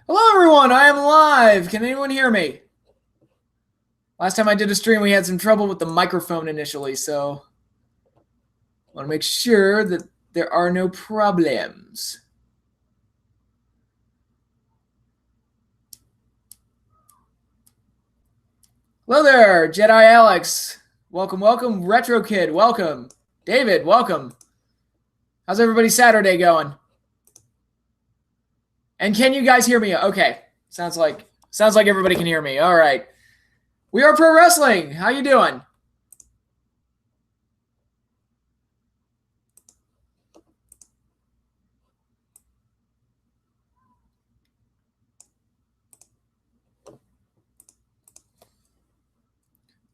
Hello, everyone. I am live. Can anyone hear me? Last time I did a stream, we had some trouble with the microphone initially, so I want to make sure that there are no problems. Hello there, Jedi Alex. Welcome, welcome. Retro Kid, welcome. David, welcome. How's everybody's Saturday going? And can you guys hear me? Okay. Sounds like everybody can hear me. All right. We are Pro Wrestling. How you doing?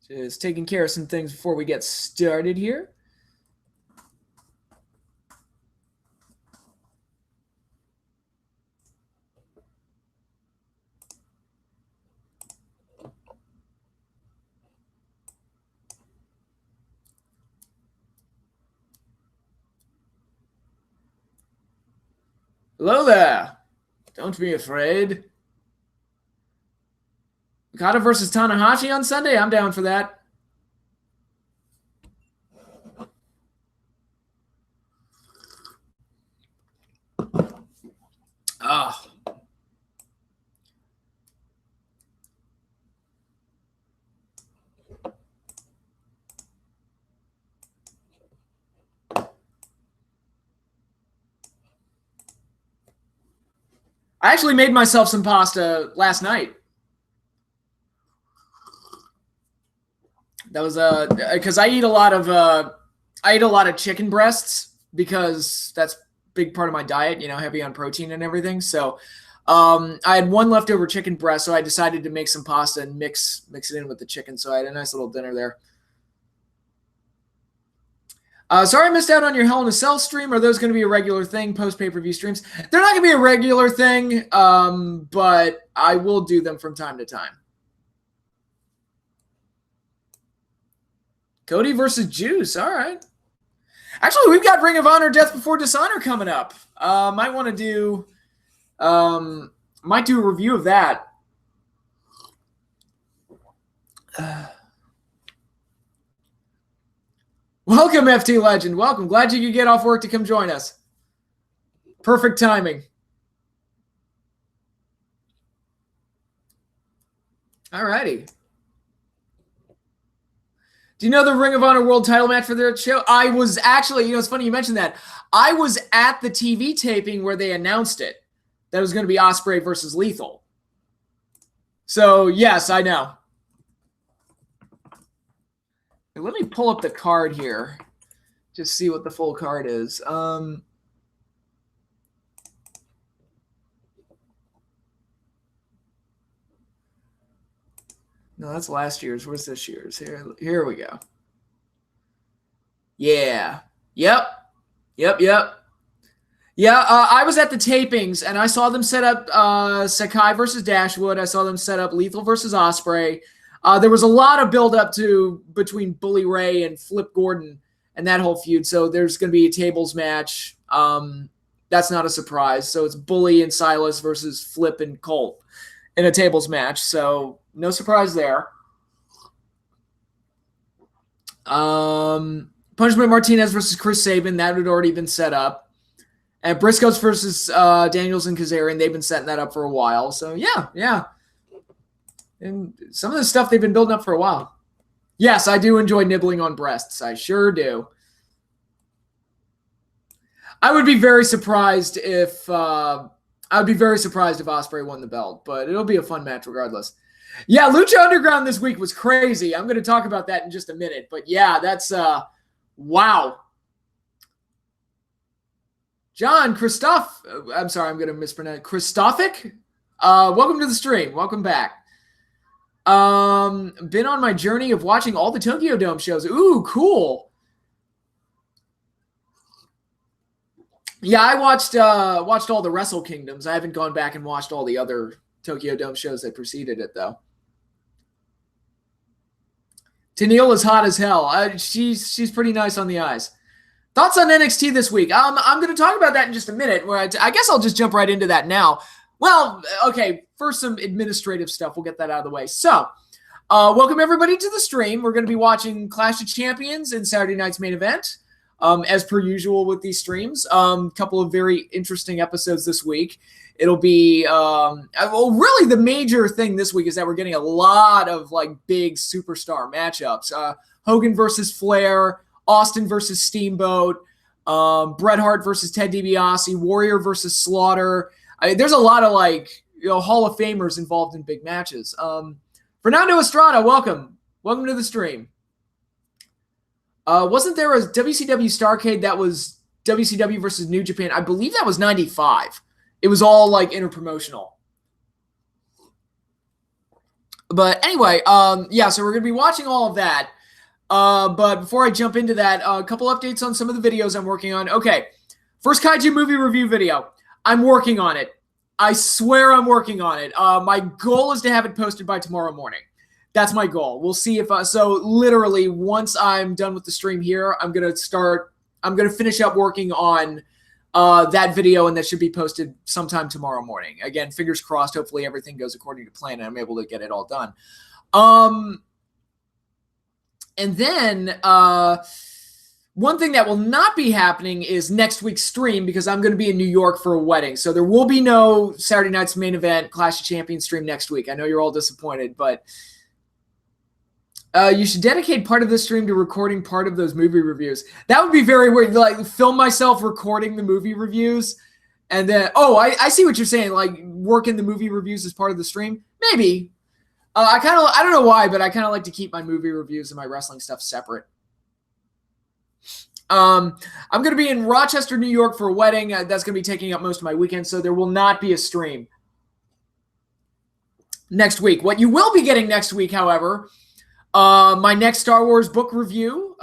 Just taking care of some things before we get started here. Hello there. Don't be afraid. Okada versus Tanahashi on Sunday. I'm down for that. Oh. I actually made myself some pasta last night. That was because I eat a lot of chicken breasts because that's a big part of my diet, you know, heavy on protein and everything. So I had one leftover chicken breast, so I decided to make some pasta and mix it in with the chicken. So I had a nice little dinner there. Sorry I missed out on your Hell in a Cell stream. Are those going to be a regular thing, post pay-per-view streams? They're not going to be a regular thing, but I will do them from time to time. Cody versus Juice. All right. Actually, we've got Ring of Honor Death Before Dishonor coming up. Might do a review of that. Welcome, FT Legend. Welcome. Glad you could get off work to come join us. Perfect timing. All righty. Do you know the Ring of Honor World Title match for their show? I was actually, it's funny you mentioned that. I was at the TV taping where they announced it. That was going to be Ospreay versus Lethal. So, yes, I know. Let me pull up the card here. Just see what the full card is. No, that's last year's. Where's this year's? Here we go. Yeah. Yep. Yeah, I was at the tapings, and I saw them set up Sakai versus Dashwood. I saw them set up Lethal versus Ospreay. There was a lot of build-up between Bully Ray and Flip Gordon and that whole feud, so there's going to be a tables match. That's not a surprise. So it's Bully and Silas versus Flip and Colt in a tables match, so no surprise there. Punishment Martinez versus Chris Sabin, that had already been set up. And Briscoes versus Daniels and Kazarian, they've been setting that up for a while. So, yeah. And some of the stuff they've been building up for a while. Yes, I do enjoy nibbling on breasts. I sure do. I would be very surprised if Ospreay won the belt, but it'll be a fun match regardless. Yeah, Lucha Underground this week was crazy. I'm going to talk about that in just a minute. But yeah, that's wow. John Christoph, I'm sorry, I'm going to mispronounce Christophic. Welcome to the stream. Welcome back. Been on my journey of watching all the Tokyo Dome shows. Ooh, cool. Yeah, I watched all the Wrestle Kingdoms. I haven't gone back and watched all the other Tokyo Dome shows that preceded it, though. Tennille is hot as hell. She's pretty nice on the eyes. Thoughts on NXT this week? I'm going to talk about that in just a minute. Where I guess I'll just jump right into that now. Well, okay, first some administrative stuff. We'll get that out of the way. So, welcome everybody to the stream. We're going to be watching Clash of Champions in Saturday night's main event, as per usual with these streams. Couple of very interesting episodes this week. It'll be, well, really the major thing this week is that we're getting a lot of like big superstar matchups. Hogan versus Flair, Austin versus Steamboat, Bret Hart versus Ted DiBiase, Warrior versus Slaughter. There's a lot of like, Hall of Famers involved in big matches. Fernando Estrada, welcome. Welcome to the stream. Wasn't there a WCW Starrcade that was WCW versus New Japan? I believe that was 95. It was all like interpromotional. But anyway, yeah, so we're going to be watching all of that. But before I jump into that, a couple updates on some of the videos I'm working on. Okay, first Kaiju movie review video. I'm working on it. I swear I'm working on it. My goal is to have it posted by tomorrow morning. That's my goal. We'll see if so literally once I'm done with the stream here, I'm going to finish up working on that video, and that should be posted sometime tomorrow morning. Again, fingers crossed. Hopefully everything goes according to plan and I'm able to get it all done. And then one thing that will not be happening is next week's stream, because I'm going to be in New York for a wedding. So there will be no Saturday night's main event Clash of Champions stream next week. I know you're all disappointed, but you should dedicate part of the stream to recording part of those movie reviews. That would be very weird. Like film myself recording the movie reviews, and then I see what you're saying. Like working the movie reviews as part of the stream. Maybe. I don't know why, but I kind of like to keep my movie reviews and my wrestling stuff separate. I'm going to be in Rochester, New York for a wedding. That's going to be taking up most of my weekend, so there will not be a stream next week. What you will be getting next week, however, my next Star Wars book review,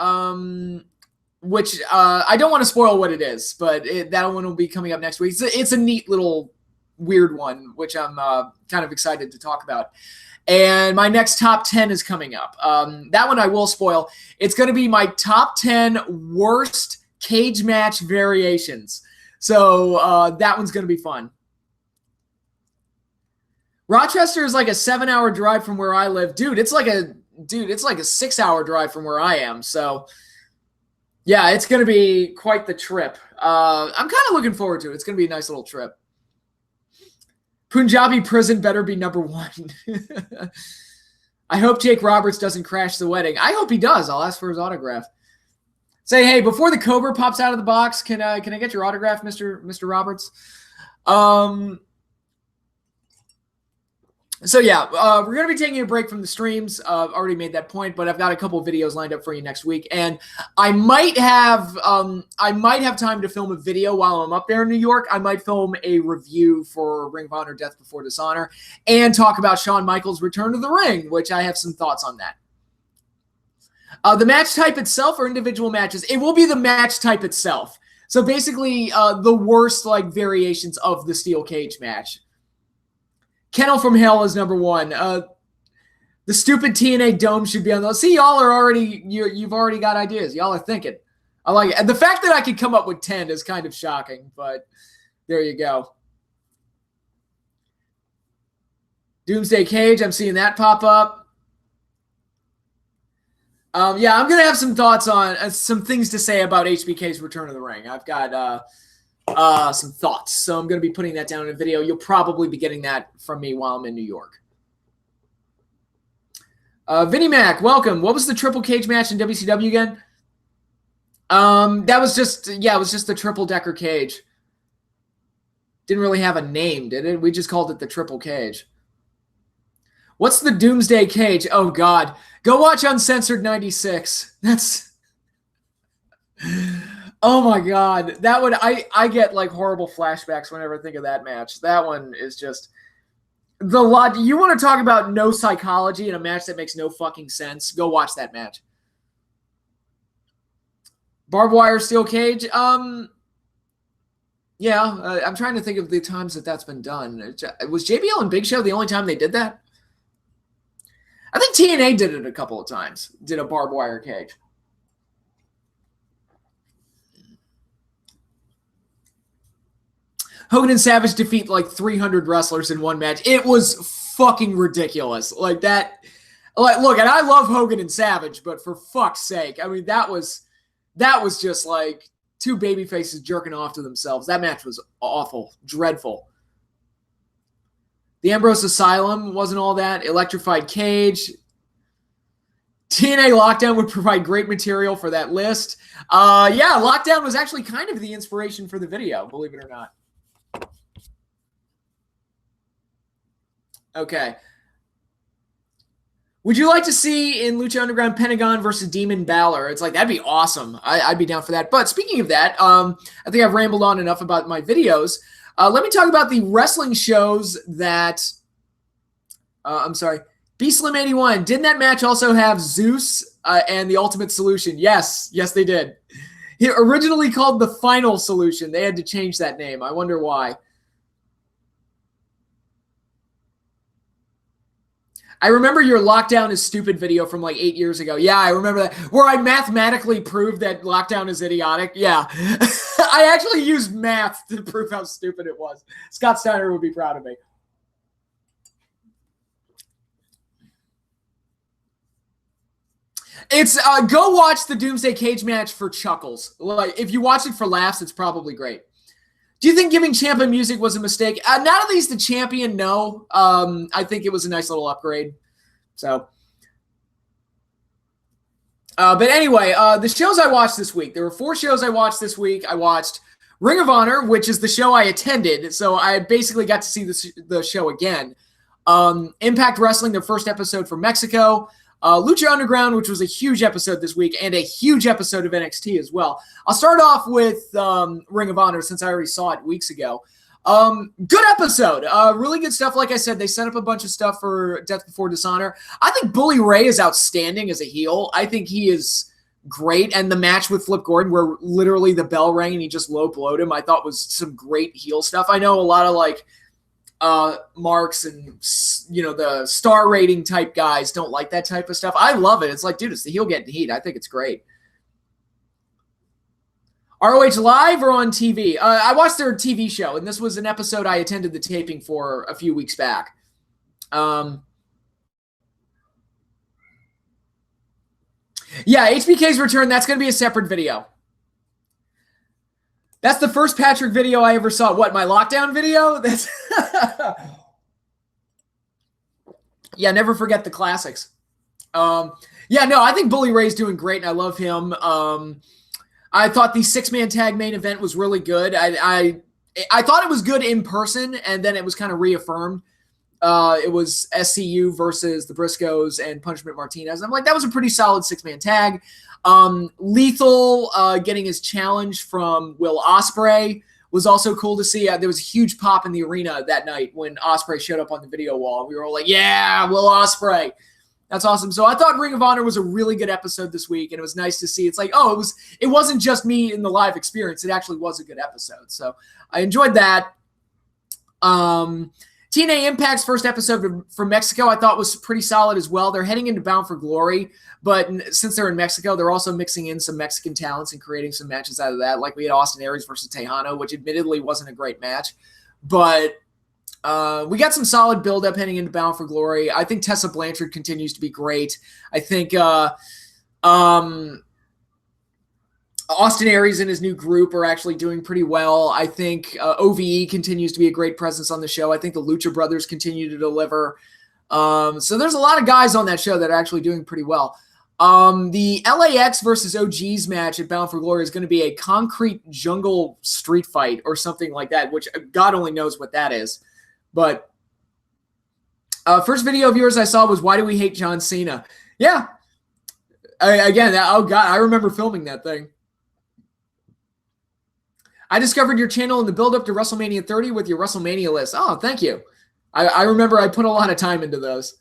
which I don't want to spoil what it is, but that one will be coming up next week. It's a neat little weird one, which I'm kind of excited to talk about. And my next top 10 is coming up. That one I will spoil. It's going to be my top 10 worst cage match variations. So that one's going to be fun. Rochester is like a 7-hour drive from where I live. It's like a 6-hour drive from where I am. So yeah, it's going to be quite the trip. I'm kind of looking forward to it. It's going to be a nice little trip. Punjabi prison better be number 1. I hope Jake Roberts doesn't crash the wedding. I hope he does. I'll ask for his autograph. Say, hey, before the Cobra pops out of the box, can I get your autograph, Mr. Roberts? So yeah, we're going to be taking a break from the streams. I've already made that point, but I've got a couple of videos lined up for you next week, and I might have time to film a video while I'm up there in New York. I might film a review for Ring of Honor: Death Before Dishonor, and talk about Shawn Michaels' return to the ring, which I have some thoughts on that. The match type itself or individual matches? It will be the match type itself. So basically, the worst like variations of the steel cage match. Kennel from Hell is number 1. The stupid TNA Dome should be on those. See, y'all are already, you've already got ideas. Y'all are thinking. I like it. And the fact that I could come up with 10 is kind of shocking, but there you go. Doomsday Cage, I'm seeing that pop up. Yeah, I'm going to have some thoughts on some things to say about HBK's return to the ring. I've got some thoughts. So I'm going to be putting that down in a video. You'll probably be getting that from me while I'm in New York. Vinnie Mac, welcome. What was the triple cage match in WCW again? That was just, it was just the triple decker cage. Didn't really have a name, did it? We just called it the triple cage. What's the Doomsday Cage? Oh God, go watch Uncensored 96. That's, oh my God, that would, I get like horrible flashbacks whenever I think of that match. That one is just the lot. You want to talk about no psychology in a match that makes no fucking sense? Go watch that match. Barbed wire steel cage. Yeah, I'm trying to think of the times that's been done. Was JBL and Big Show the only time they did that? I think TNA did it a couple of times. Did a barbed wire cage. Hogan and Savage defeat like 300 wrestlers in one match. It was fucking ridiculous. Like that. Like, look, and I love Hogan and Savage, but for fuck's sake, I mean, that was just like two baby faces jerking off to themselves. That match was awful, dreadful. The Ambrose Asylum wasn't all that. Electrified Cage. TNA Lockdown would provide great material for that list. Yeah, Lockdown was actually kind of the inspiration for the video, believe it or not. Okay. Would you like to see in Lucha Underground Pentagon versus Demon Balor? It's like, that'd be awesome. I'd be down for that. But speaking of that, I think I've rambled on enough about my videos. Let me talk about the wrestling shows that, I'm sorry, B-Slim 81. Didn't that match also have Zeus and the Ultimate Solution? Yes, they did. He originally called the Final Solution. They had to change that name. I wonder why. I remember your Lockdown is stupid video from like 8 years ago. Yeah, I remember that. Where I mathematically proved that Lockdown is idiotic. Yeah. I actually used math to prove how stupid it was. Scott Steiner would be proud of me. It's go watch the Doomsday Cage match for chuckles. Like, if you watch it for laughs, it's probably great. Do you think giving Ciampa music was a mistake? Not at least the champion, no. I think it was a nice little upgrade. So, but anyway, the shows I watched this week. There were 4 shows I watched this week. I watched Ring of Honor, which is the show I attended. So I basically got to see the show again. Impact Wrestling, their first episode from Mexico. Lucha Underground, which was a huge episode this week, and a huge episode of NXT as well. I'll start off with Ring of Honor, since I already saw it weeks ago. Good episode. Really good stuff. Like I said, they set up a bunch of stuff for Death Before Dishonor. I think Bully Ray is outstanding as a heel. I think he is great. And the match with Flip Gordon, where literally the bell rang and he just low blowed him, I thought was some great heel stuff. I know a lot of like marks and, you know, the star rating type guys don't like that type of stuff. I love it. It's like, dude, it's the heel getting heat. I think it's great. ROH live or on TV? I watched their TV show, and this was an episode I attended the taping for a few weeks back. Yeah, HBK's return, that's going to be a separate video. That's the first Patrick video I ever saw. What, my Lockdown video? That's yeah, never forget the classics. Yeah, no, I think Bully Ray's doing great, and I love him. I thought the 6-man tag main event was really good. I thought it was good in person, and then it was kind of reaffirmed. It was SCU versus the Briscoes and Punishment Martinez. I'm like, that was a pretty solid 6-man tag. Lethal getting his challenge from Will Ospreay was also cool to see. There was a huge pop in the arena that night when Ospreay showed up on the video wall. We were all like, yeah, Will Ospreay. That's awesome. So I thought Ring of Honor was a really good episode this week, and it was nice to see. It's like, oh, it wasn't just me in the live experience. It actually was a good episode. So I enjoyed that. TNA Impact's first episode from Mexico I thought was pretty solid as well. They're heading into Bound for Glory, but since they're in Mexico, they're also mixing in some Mexican talents and creating some matches out of that. Like we had Austin Aries versus Tejano, which admittedly wasn't a great match, but we got some solid build-up heading into Bound for Glory. I think Tessa Blanchard continues to be great. I think Austin Aries and his new group are actually doing pretty well. I think OVE continues to be a great presence on the show. I think the Lucha Brothers continue to deliver. So there's a lot of guys on that show that are actually doing pretty well. The LAX versus OGs match at Bound for Glory is going to be a concrete jungle street fight or something like that, which God only knows what that is. But first video of yours I saw was Why Do We Hate John Cena? Yeah. Oh God, I remember filming that thing. I discovered your channel in the build-up to WrestleMania 30 with your WrestleMania list. Oh, thank you. I remember I put a lot of time into those.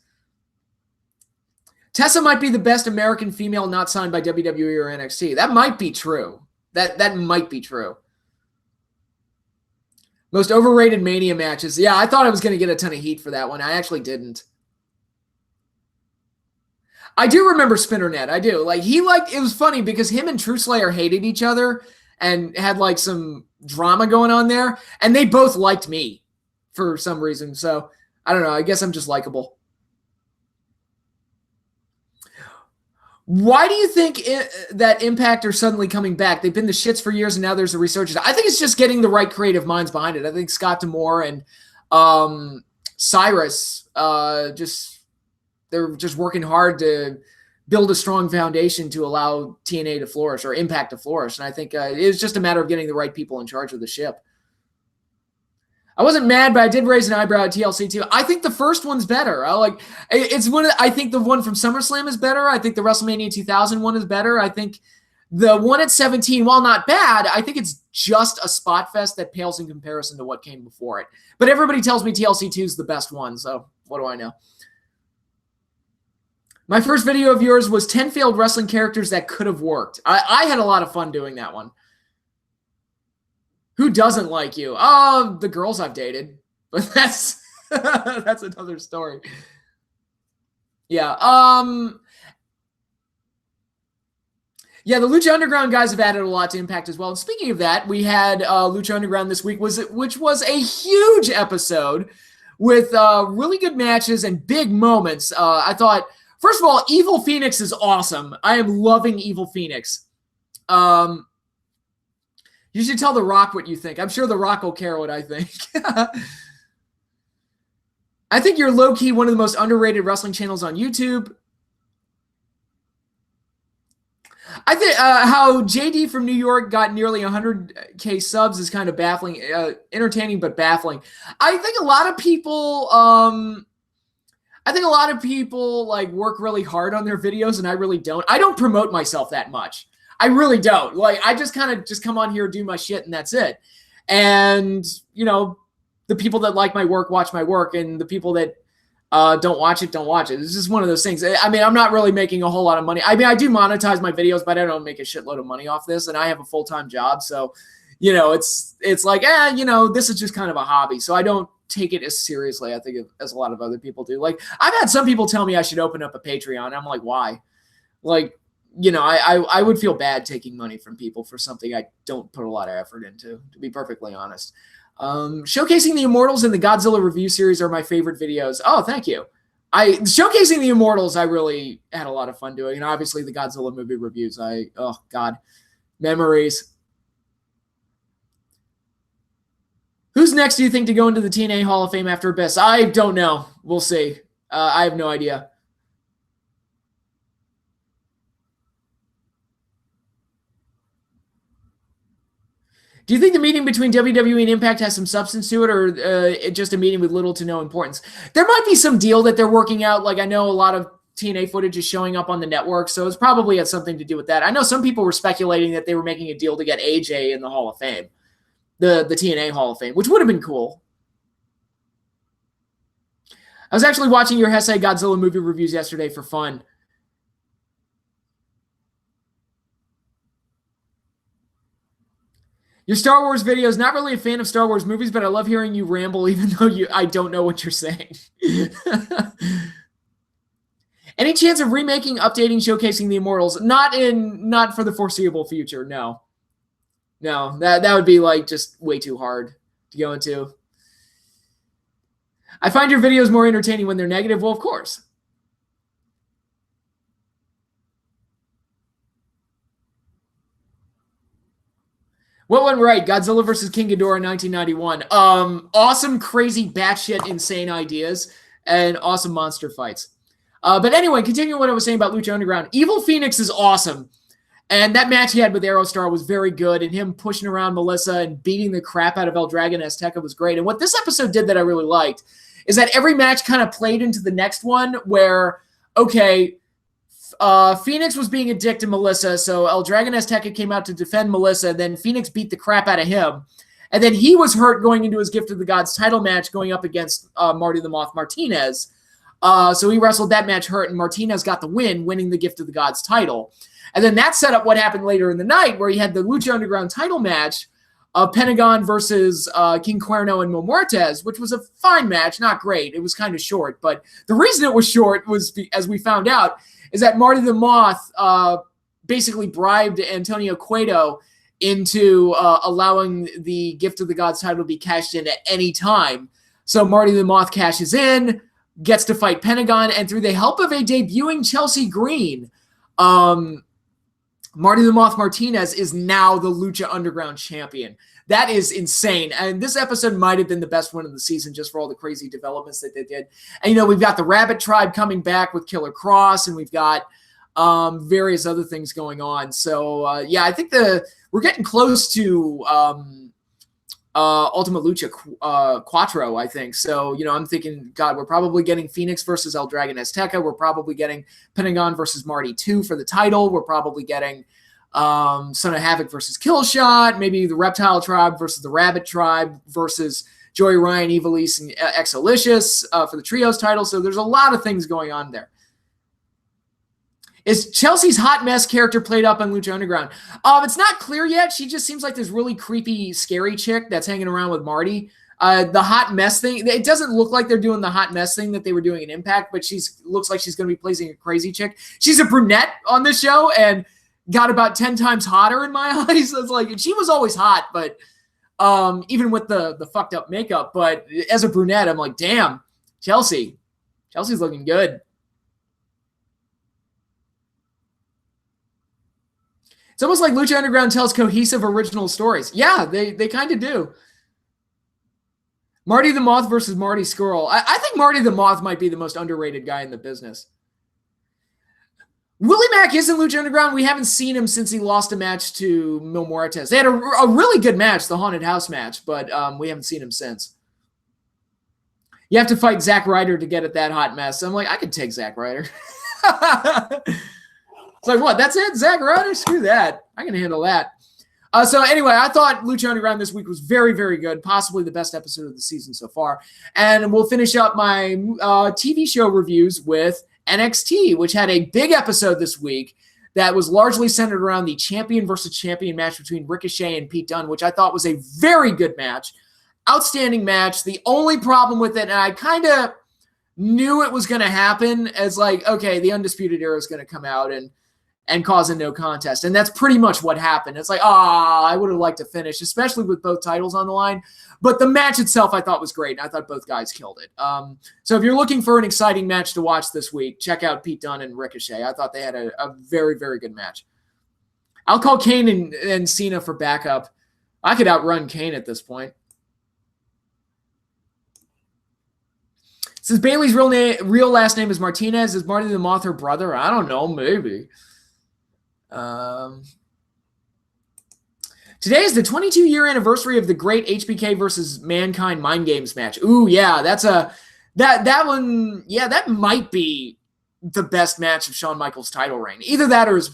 Tessa might be the best American female not signed by WWE or NXT. That might be true. That might be true. Most overrated Mania matches. Yeah, I thought I was going to get a ton of heat for that one. I actually didn't. I do remember Spinnernet. I do. It was funny because him and True Slayer hated each other. and had like some drama going on there. And they both liked me for some reason. So I don't know. I guess I'm just likable. Why do you think that Impact are suddenly coming back? They've been the shits for years, and now there's a resurgence. I think it's just getting the right creative minds behind it. I think Scott D'Amore and Cyrus, they're just working hard to build a strong foundation to allow TNA to flourish, or Impact to flourish. And I think it's just a matter of getting the right people in charge of the ship. I wasn't mad, but I did raise an eyebrow at TLC too. I think the first one's better. I think the one from SummerSlam is better. I think the WrestleMania 2000 one is better. I think the one at 17, while not bad, I think it's just a spot fest that pales in comparison to what came before it. But everybody tells me TLC 2 is the best one, so what do I know? My first video of yours was 10 failed wrestling characters that could have worked. I had a lot of fun doing that one. Who doesn't like you? Oh, the girls I've dated. But that's that's another story. Yeah. Yeah, the Lucha Underground guys have added a lot to Impact as well. And speaking of that, we had Lucha Underground this week, which was a huge episode with really good matches and big moments. I thought, first of all, Evil Phoenix is awesome. I am loving Evil Phoenix. You should tell The Rock what you think. I'm sure The Rock will care what I think. I think you're low-key one of the most underrated wrestling channels on YouTube. I think how JD from New York got nearly 100K subs is kind of baffling, entertaining but baffling. I think a lot of people like work really hard on their videos, and I really don't. I don't promote myself that much. I really don't. Like, I just kind of just come on here, do my shit, and that's it. And, you know, the people that like my work watch my work, and the people that don't watch it, don't watch it. It's just one of those things. I mean, I'm not really making a whole lot of money. I mean, I do monetize my videos, but I don't make a shitload of money off this, and I have a full-time job. So, you know, it's like, you know, this is just kind of a hobby. So I don't take it as seriously, I think, as a lot of other people do. Like, I've had some people tell me I should open up a Patreon. I'm like, why? Like, you know, I would feel bad taking money from people for something I don't put a lot of effort into, to be perfectly honest. Showcasing the Immortals and the Godzilla review series are my favorite videos. Oh, thank you. Showcasing the Immortals, I really had a lot of fun doing. And obviously the Godzilla movie reviews, oh God, memories. Who's next, do you think, to go into the TNA Hall of Fame after Abyss? I don't know. We'll see. I have no idea. Do you think the meeting between WWE and Impact has some substance to it, or just a meeting with little to no importance? There might be some deal that they're working out. Like, I know a lot of TNA footage is showing up on the network, so it's probably had something to do with that. I know some people were speculating that they were making a deal to get AJ in the Hall of Fame, the TNA Hall of Fame, which would have been cool. I was actually watching your Heisei Godzilla movie reviews yesterday for fun. Your Star Wars videos, not really a fan of Star Wars movies, but I love hearing you ramble even though I don't know what you're saying. Any chance of remaking, updating, showcasing the Immortals? Not for the foreseeable future, no. No, that would be like just way too hard to go into. I find your videos more entertaining when they're negative. Well, of course. What went right? Godzilla versus King Ghidorah in 1991. Awesome, crazy, batshit, insane ideas and awesome monster fights. But anyway, continuing what I was saying about Lucha Underground, Evil Phoenix is awesome. And that match he had with Aerostar was very good. And him pushing around Melissa and beating the crap out of El Dragon Azteca was great. And what this episode did that I really liked is that every match kind of played into the next one where, okay, Phoenix was being a dick to Melissa, so El Dragon Azteca came out to defend Melissa, then Phoenix beat the crap out of him. And then he was hurt going into his Gift of the Gods title match going up against Marty the Moth Martinez. So he wrestled that match hurt, and Martinez got the win, winning the Gift of the Gods title. And then that set up what happened later in the night, where he had the Lucha Underground title match of Pentagon versus King Cuerno and Mil Muertes, which was a fine match, not great. It was kind of short, but the reason it was short was, as we found out, is that Marty the Moth basically bribed Antonio Cueto into allowing the Gift of the Gods title to be cashed in at any time. So Marty the Moth cashes in, gets to fight Pentagon, and through the help of a debuting Chelsea Green, Marty the Moth Martinez is now the Lucha Underground champion. That is insane. And this episode might have been the best one of the season just for all the crazy developments that they did. And, we've got the Rabbit Tribe coming back with Killer Cross, and we've got various other things going on. So, I think we're getting close to Ultima Lucha Quattro, I think. So, I'm thinking, God, we're probably getting Phoenix versus El Dragon Azteca. We're probably getting Pentagon versus Marty 2 for the title. We're probably getting Son of Havoc versus Killshot, maybe the Reptile Tribe versus the Rabbit Tribe versus Joey Ryan, Evilise, and Exolicious for the Trios title. So there's a lot of things going on there. Is Chelsea's hot mess character played up on Lucha Underground? It's not clear yet. She just seems like this really creepy, scary chick that's hanging around with Marty. The hot mess thing, it doesn't look like they're doing the hot mess thing that they were doing in Impact, but looks like she's going to be placing a crazy chick. She's a brunette on this show and got about 10 times hotter in my eyes. It's like, she was always hot, but even with the fucked up makeup, but as a brunette, I'm like, damn, Chelsea's looking good. It's almost like Lucha Underground tells cohesive original stories. Yeah, they kind of do. Marty the Moth versus Marty Scurll. I think Marty the Moth might be the most underrated guy in the business. Willie Mack is in Lucha Underground. We haven't seen him since he lost a match to Mil Muertes. They had a really good match, the Haunted House match, but we haven't seen him since. You have to fight Zack Ryder to get at that hot mess. I'm like, I could take Zack Ryder. It's like, what? That's it? Zack Ryder? Screw that. I can handle that. So anyway, I thought Lucha Underground this week was very, very good. Possibly the best episode of the season so far. And we'll finish up my TV show reviews with NXT, which had a big episode this week that was largely centered around the champion versus champion match between Ricochet and Pete Dunne, which I thought was a very good match. Outstanding match. The only problem with it, and I kind of knew it was going to happen, as like, okay, the Undisputed Era is going to come out and cause a no contest. And that's pretty much what happened. It's like, I would have liked to finish, especially with both titles on the line. But the match itself I thought was great, and I thought both guys killed it. So if you're looking for an exciting match to watch this week, check out Pete Dunne and Ricochet. I thought they had a very, very good match. I'll call Kane and Cena for backup. I could outrun Kane at this point. Since Bayley's real last name is Martinez, is Marty the Moth her brother? I don't know, maybe. Today is the 22-year anniversary of the great HBK versus Mankind Mind Games match. Ooh, yeah, that's that one. Yeah, that might be the best match of Shawn Michaels' title reign. Either that or is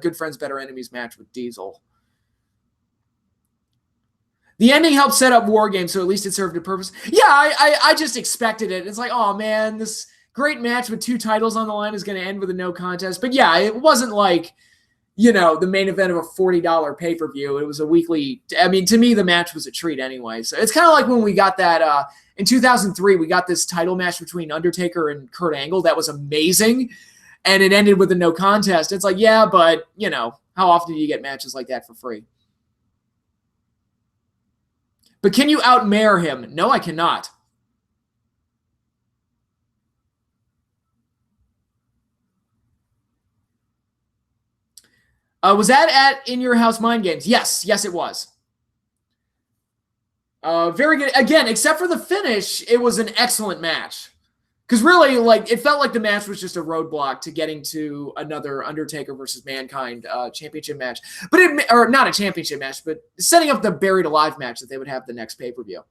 Good Friends Better Enemies match with Diesel. The ending helped set up War Games, so at least it served a purpose. Yeah, I just expected it. It's like, oh man, this great match with 2 titles on the line is going to end with a no contest. But yeah, it wasn't like, the main event of a $40 pay-per-view. It was a weekly. I mean, to me, the match was a treat anyway. So it's kind of like when we got that in 2003, we got this title match between Undertaker and Kurt Angle. That was amazing. And it ended with a no contest. It's like, yeah, but, how often do you get matches like that for free? But can you out-mayor him? No, I cannot. Was that at In Your House Mind Games? Yes, it was. Very good. Again, except for the finish, it was an excellent match. Because really, it felt like the match was just a roadblock to getting to another Undertaker versus Mankind championship match. Or not a championship match, but setting up the Buried Alive match that they would have the next pay-per-view.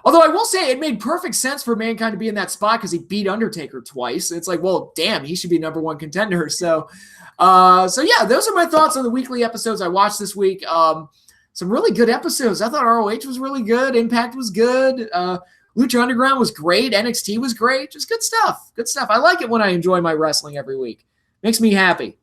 Although I will say it made perfect sense for Mankind to be in that spot because he beat Undertaker twice. It's like, well, damn, he should be number 1 contender. So yeah, those are my thoughts on the weekly episodes I watched this week. Some really good episodes. I thought ROH was really good. Impact was good. Lucha Underground was great. NXT was great. Just good stuff. Good stuff. I like it when I enjoy my wrestling every week. Makes me happy.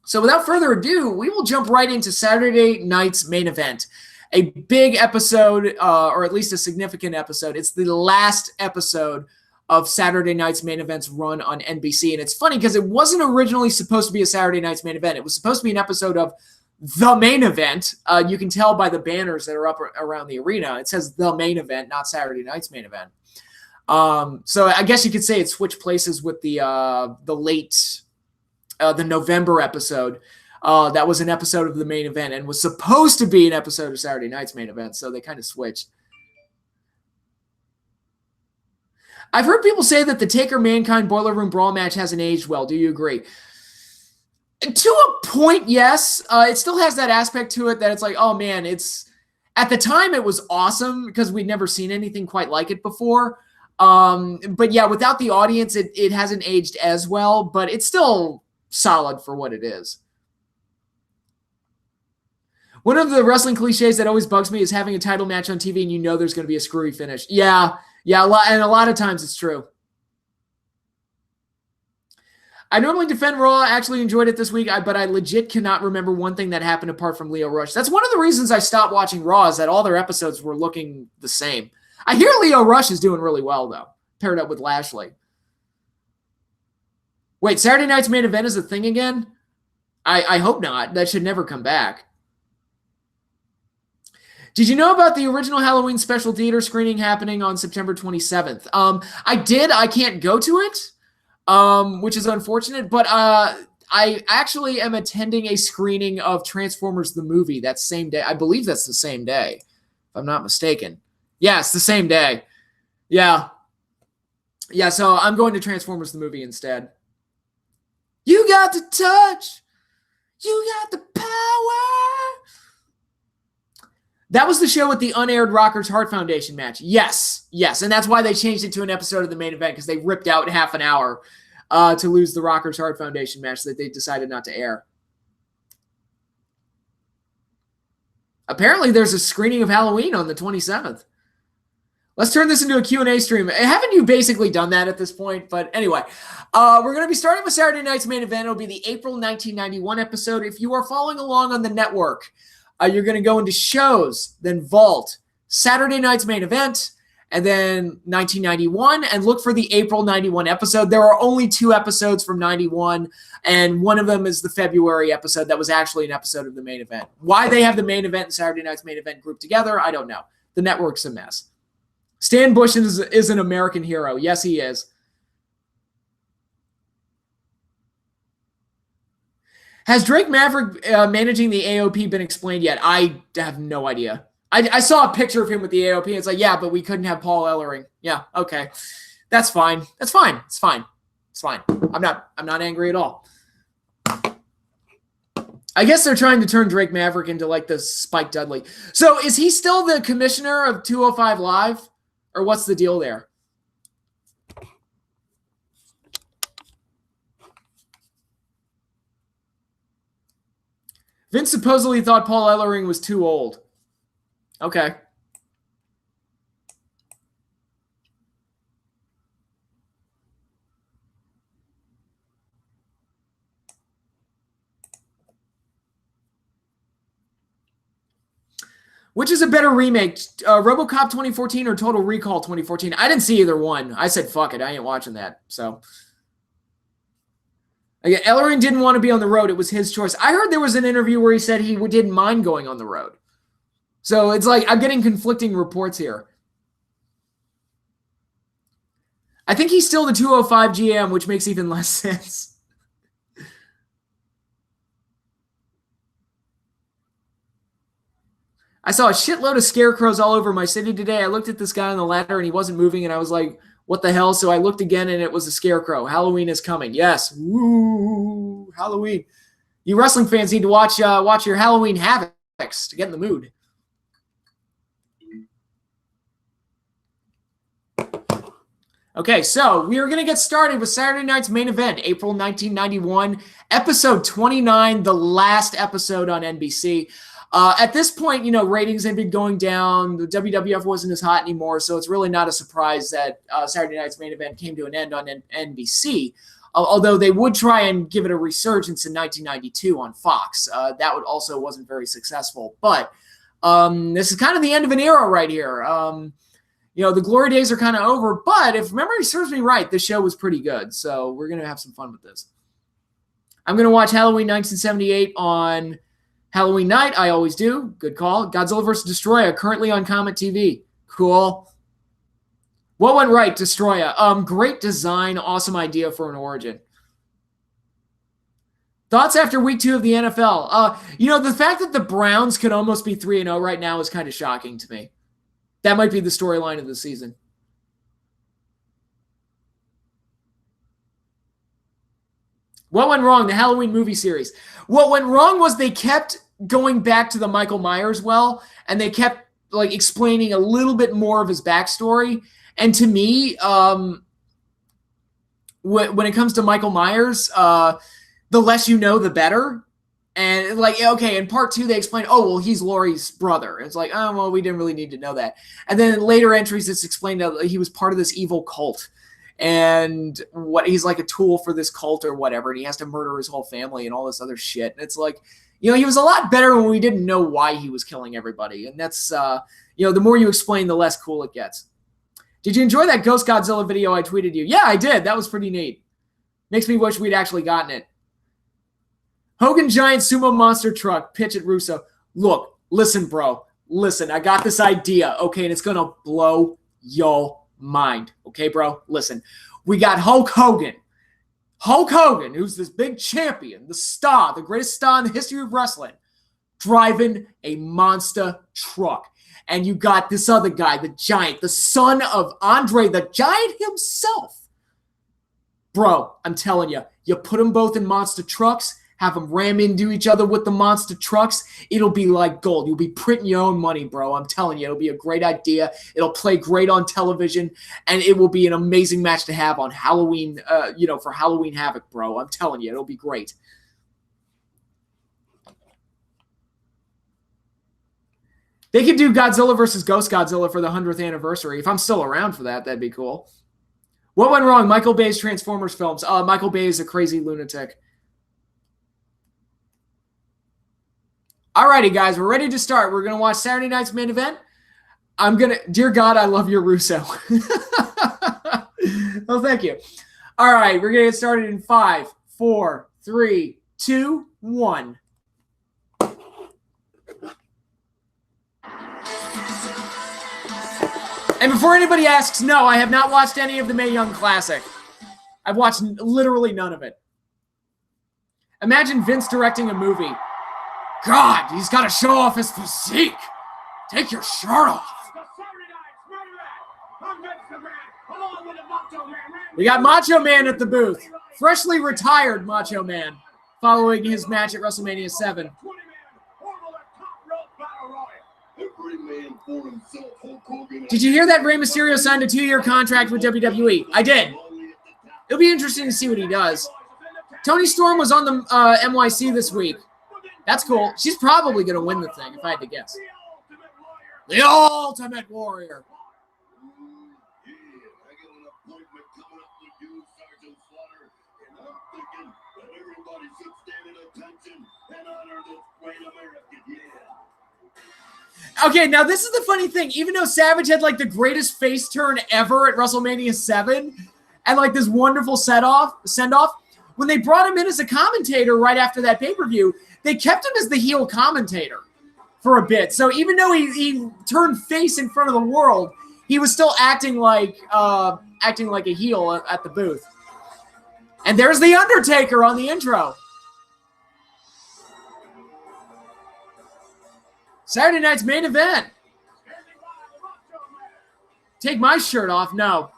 So without further ado, we will jump right into Saturday night's main event. A big episode, or at least a significant episode. It's the last episode of Saturday night's main event's run on NBC. And it's funny because it wasn't originally supposed to be a Saturday night's main event. It was supposed to be an episode of the main event. You can tell by the banners that are up around the arena. It says the main event, not Saturday night's main event. So I guess you could say it switched places with the November episode. That was an episode of the main event and was supposed to be an episode of Saturday night's main event. So they kind of switched. I've heard people say that the Taker Mankind Boiler Room Brawl match hasn't aged well. Do you agree? To a point, yes. It still has that aspect to it that it's like, oh man, at the time it was awesome because we'd never seen anything quite like it before. But yeah, without the audience, it hasn't aged as well, but it's still solid for what it is. One of the wrestling cliches that always bugs me is having a title match on TV and you know there's going to be a screwy finish. Yeah, a lot of times it's true. I normally defend Raw. I actually enjoyed it this week, but I legit cannot remember one thing that happened apart from Lio Rush. That's one of the reasons I stopped watching Raw is that all their episodes were looking the same. I hear Lio Rush is doing really well, though, paired up with Lashley. Wait, Saturday night's main event is a thing again? I hope not. That should never come back. Did you know about the original Halloween special theater screening happening on September 27th? I did. I can't go to it, which is unfortunate, but I actually am attending a screening of Transformers the movie that same day. I believe that's the same day, if I'm not mistaken. Yeah, it's the same day. Yeah, so I'm going to Transformers the movie instead. You got the touch. You got the power. That was the show with the unaired Rockers Heart Foundation match. Yes. And that's why they changed it to an episode of the main event because they ripped out half an hour to lose the Rockers Heart Foundation match that they decided not to air. Apparently, there's a screening of Halloween on the 27th. Let's turn this into a Q&A stream. Haven't you basically done that at this point? But anyway, we're going to be starting with Saturday night's main event. It'll be the April 1991 episode. If you are following along on the network, you're going to go into shows, then Vault, Saturday night's main event, and then 1991, and look for the April 91 episode. There are only 2 episodes from 91, and one of them is the February episode that was actually an episode of the main event. Why they have the main event and Saturday night's main event grouped together, I don't know. The network's a mess. Stan Bush is an American hero. Yes, he is. Has Drake Maverick managing the AOP been explained yet? I have no idea. I saw a picture of him with the AOP. It's like, yeah, but we couldn't have Paul Ellering. Yeah, okay. That's fine. It's fine. I'm not angry at all. I guess they're trying to turn Drake Maverick into like the Spike Dudley. So is he still the commissioner of 205 Live? Or what's the deal there? Vince supposedly thought Paul Ellering was too old. Okay. Which is a better remake, RoboCop 2014 or Total Recall 2014? I didn't see either one. I said, fuck it. I ain't watching that. So, again, Ellering didn't want to be on the road. It was his choice. I heard there was an interview where he said he didn't mind going on the road. So it's like I'm getting conflicting reports here. I think he's still the 205 GM, which makes even less sense. I saw a shitload of scarecrows all over my city today. I looked at this guy on the ladder and he wasn't moving and I was like, what the hell? So I looked again and it was a scarecrow. Halloween is coming. Yes. Woo, Halloween. You wrestling fans need to watch your Halloween Havocs to get in the mood. Okay, so we are going to get started with Saturday night's main event, April 1991, episode 29, the last episode on NBC. At this point, ratings had been going down. The WWF wasn't as hot anymore, so it's really not a surprise that Saturday night's main event came to an end on NBC. Although they would try and give it a resurgence in 1992 on Fox. That also wasn't very successful. But this is kind of the end of an era right here. The glory days are kind of over. But if memory serves me right, this show was pretty good. So we're going to have some fun with this. I'm going to watch Halloween 1978 on Halloween night, I always do. Good call. Godzilla vs. Destroyer, currently on Comet TV. Cool. What went right, Destroyer? Great design, awesome idea for an origin. Thoughts after week 2 of the NFL? The fact that the Browns could almost be 3-0 right now is kind of shocking to me. That might be the storyline of the season. What went wrong? The Halloween movie series. What went wrong was they kept going back to the Michael Myers well, and they kept explaining a little bit more of his backstory. And to me, when it comes to Michael Myers, the less you know, the better. And in part 2, they explain, oh, well, he's Laurie's brother. It's like, oh, well, we didn't really need to know that. And then in later entries, it's explained that he was part of this evil cult. And he's like a tool for this cult or whatever. And he has to murder his whole family and all this other shit. And it's like, he was a lot better when we didn't know why he was killing everybody. And that's, the more you explain, the less cool it gets. Did you enjoy that Ghost Godzilla video I tweeted you? Yeah, I did. That was pretty neat. Makes me wish we'd actually gotten it. Hogan Giant Sumo Monster Truck, pitch at Russo. Look, listen, bro. Listen, I got this idea, okay? And it's going to blow your mind, okay, bro? Listen, we got Hulk Hogan. Hulk Hogan, who's this big champion, the star, the greatest star in the history of wrestling, driving a monster truck. And you got this other guy, the Giant, the son of Andre the Giant himself. Bro, I'm telling you, you put them both in monster trucks, have them ram into each other with the monster trucks, it'll be like gold. You'll be printing your own money, bro. I'm telling you, it'll be a great idea. It'll play great on television, and it will be an amazing match to have on Halloween, for Halloween Havoc, bro. I'm telling you, it'll be great. They could do Godzilla versus Ghost Godzilla for the 100th anniversary. If I'm still around for that, that'd be cool. What went wrong? Michael Bay's Transformers films. Michael Bay is a crazy lunatic. Alrighty, guys, we're ready to start. We're going to watch Saturday night's main event. Dear God, I love your Russo. Well, thank you. All right, we're going to get started in 5, 4, 3, 2, 1. And before anybody asks, no, I have not watched any of the Mae Young Classic. I've watched literally none of it. Imagine Vince directing a movie. God, he's got to show off his physique. Take your shirt off. We got Macho Man at the booth. Freshly retired Macho Man following his match at WrestleMania 7. Did you hear that Rey Mysterio signed a 2-year contract with WWE? I did. It'll be interesting to see what he does. Toni Storm was on the NYC this week. That's cool. She's probably going to win the thing, if I had to guess. The Ultimate Warrior. Okay, now this is the funny thing. Even though Savage had the greatest face turn ever at WrestleMania 7 and this wonderful send-off, when they brought him in as a commentator right after that pay-per-view, they kept him as the heel commentator for a bit. So even though he turned face in front of the world, he was still acting like a heel at the booth. And there's the Undertaker on the intro. Saturday night's main event. Take my shirt off? No.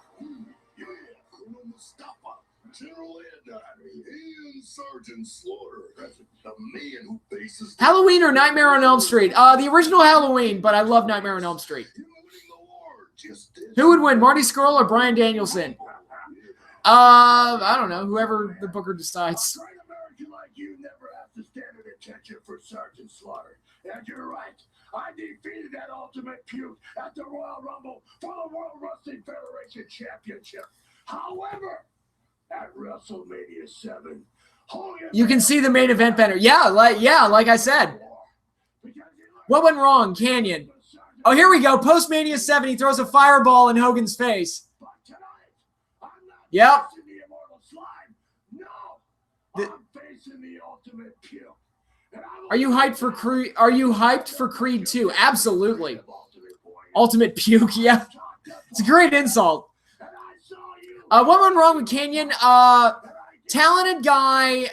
Halloween or Nightmare on Elm Street? The original Halloween, but I love Nightmare on Elm Street. Who would win, Marty Scurll or Bryan Danielson? I don't know. Whoever the booker decides. And you're right. I defeated that Ultimate Puke at the Royal Rumble for the World Wrestling Federation Championship. However, at WrestleMania 7, Hogan, you can see the main event better. Yeah, like I said. What went wrong, Canyon? Oh, here we go. Post-Mania 7, he throws a fireball in Hogan's face. Yep. No, I'm facing the Ultimate Puke. Are you hyped for Creed? Are you hyped for Creed 2? Absolutely. Ultimate puke, yeah. It's a great insult. What went wrong with Kanyon? Talented guy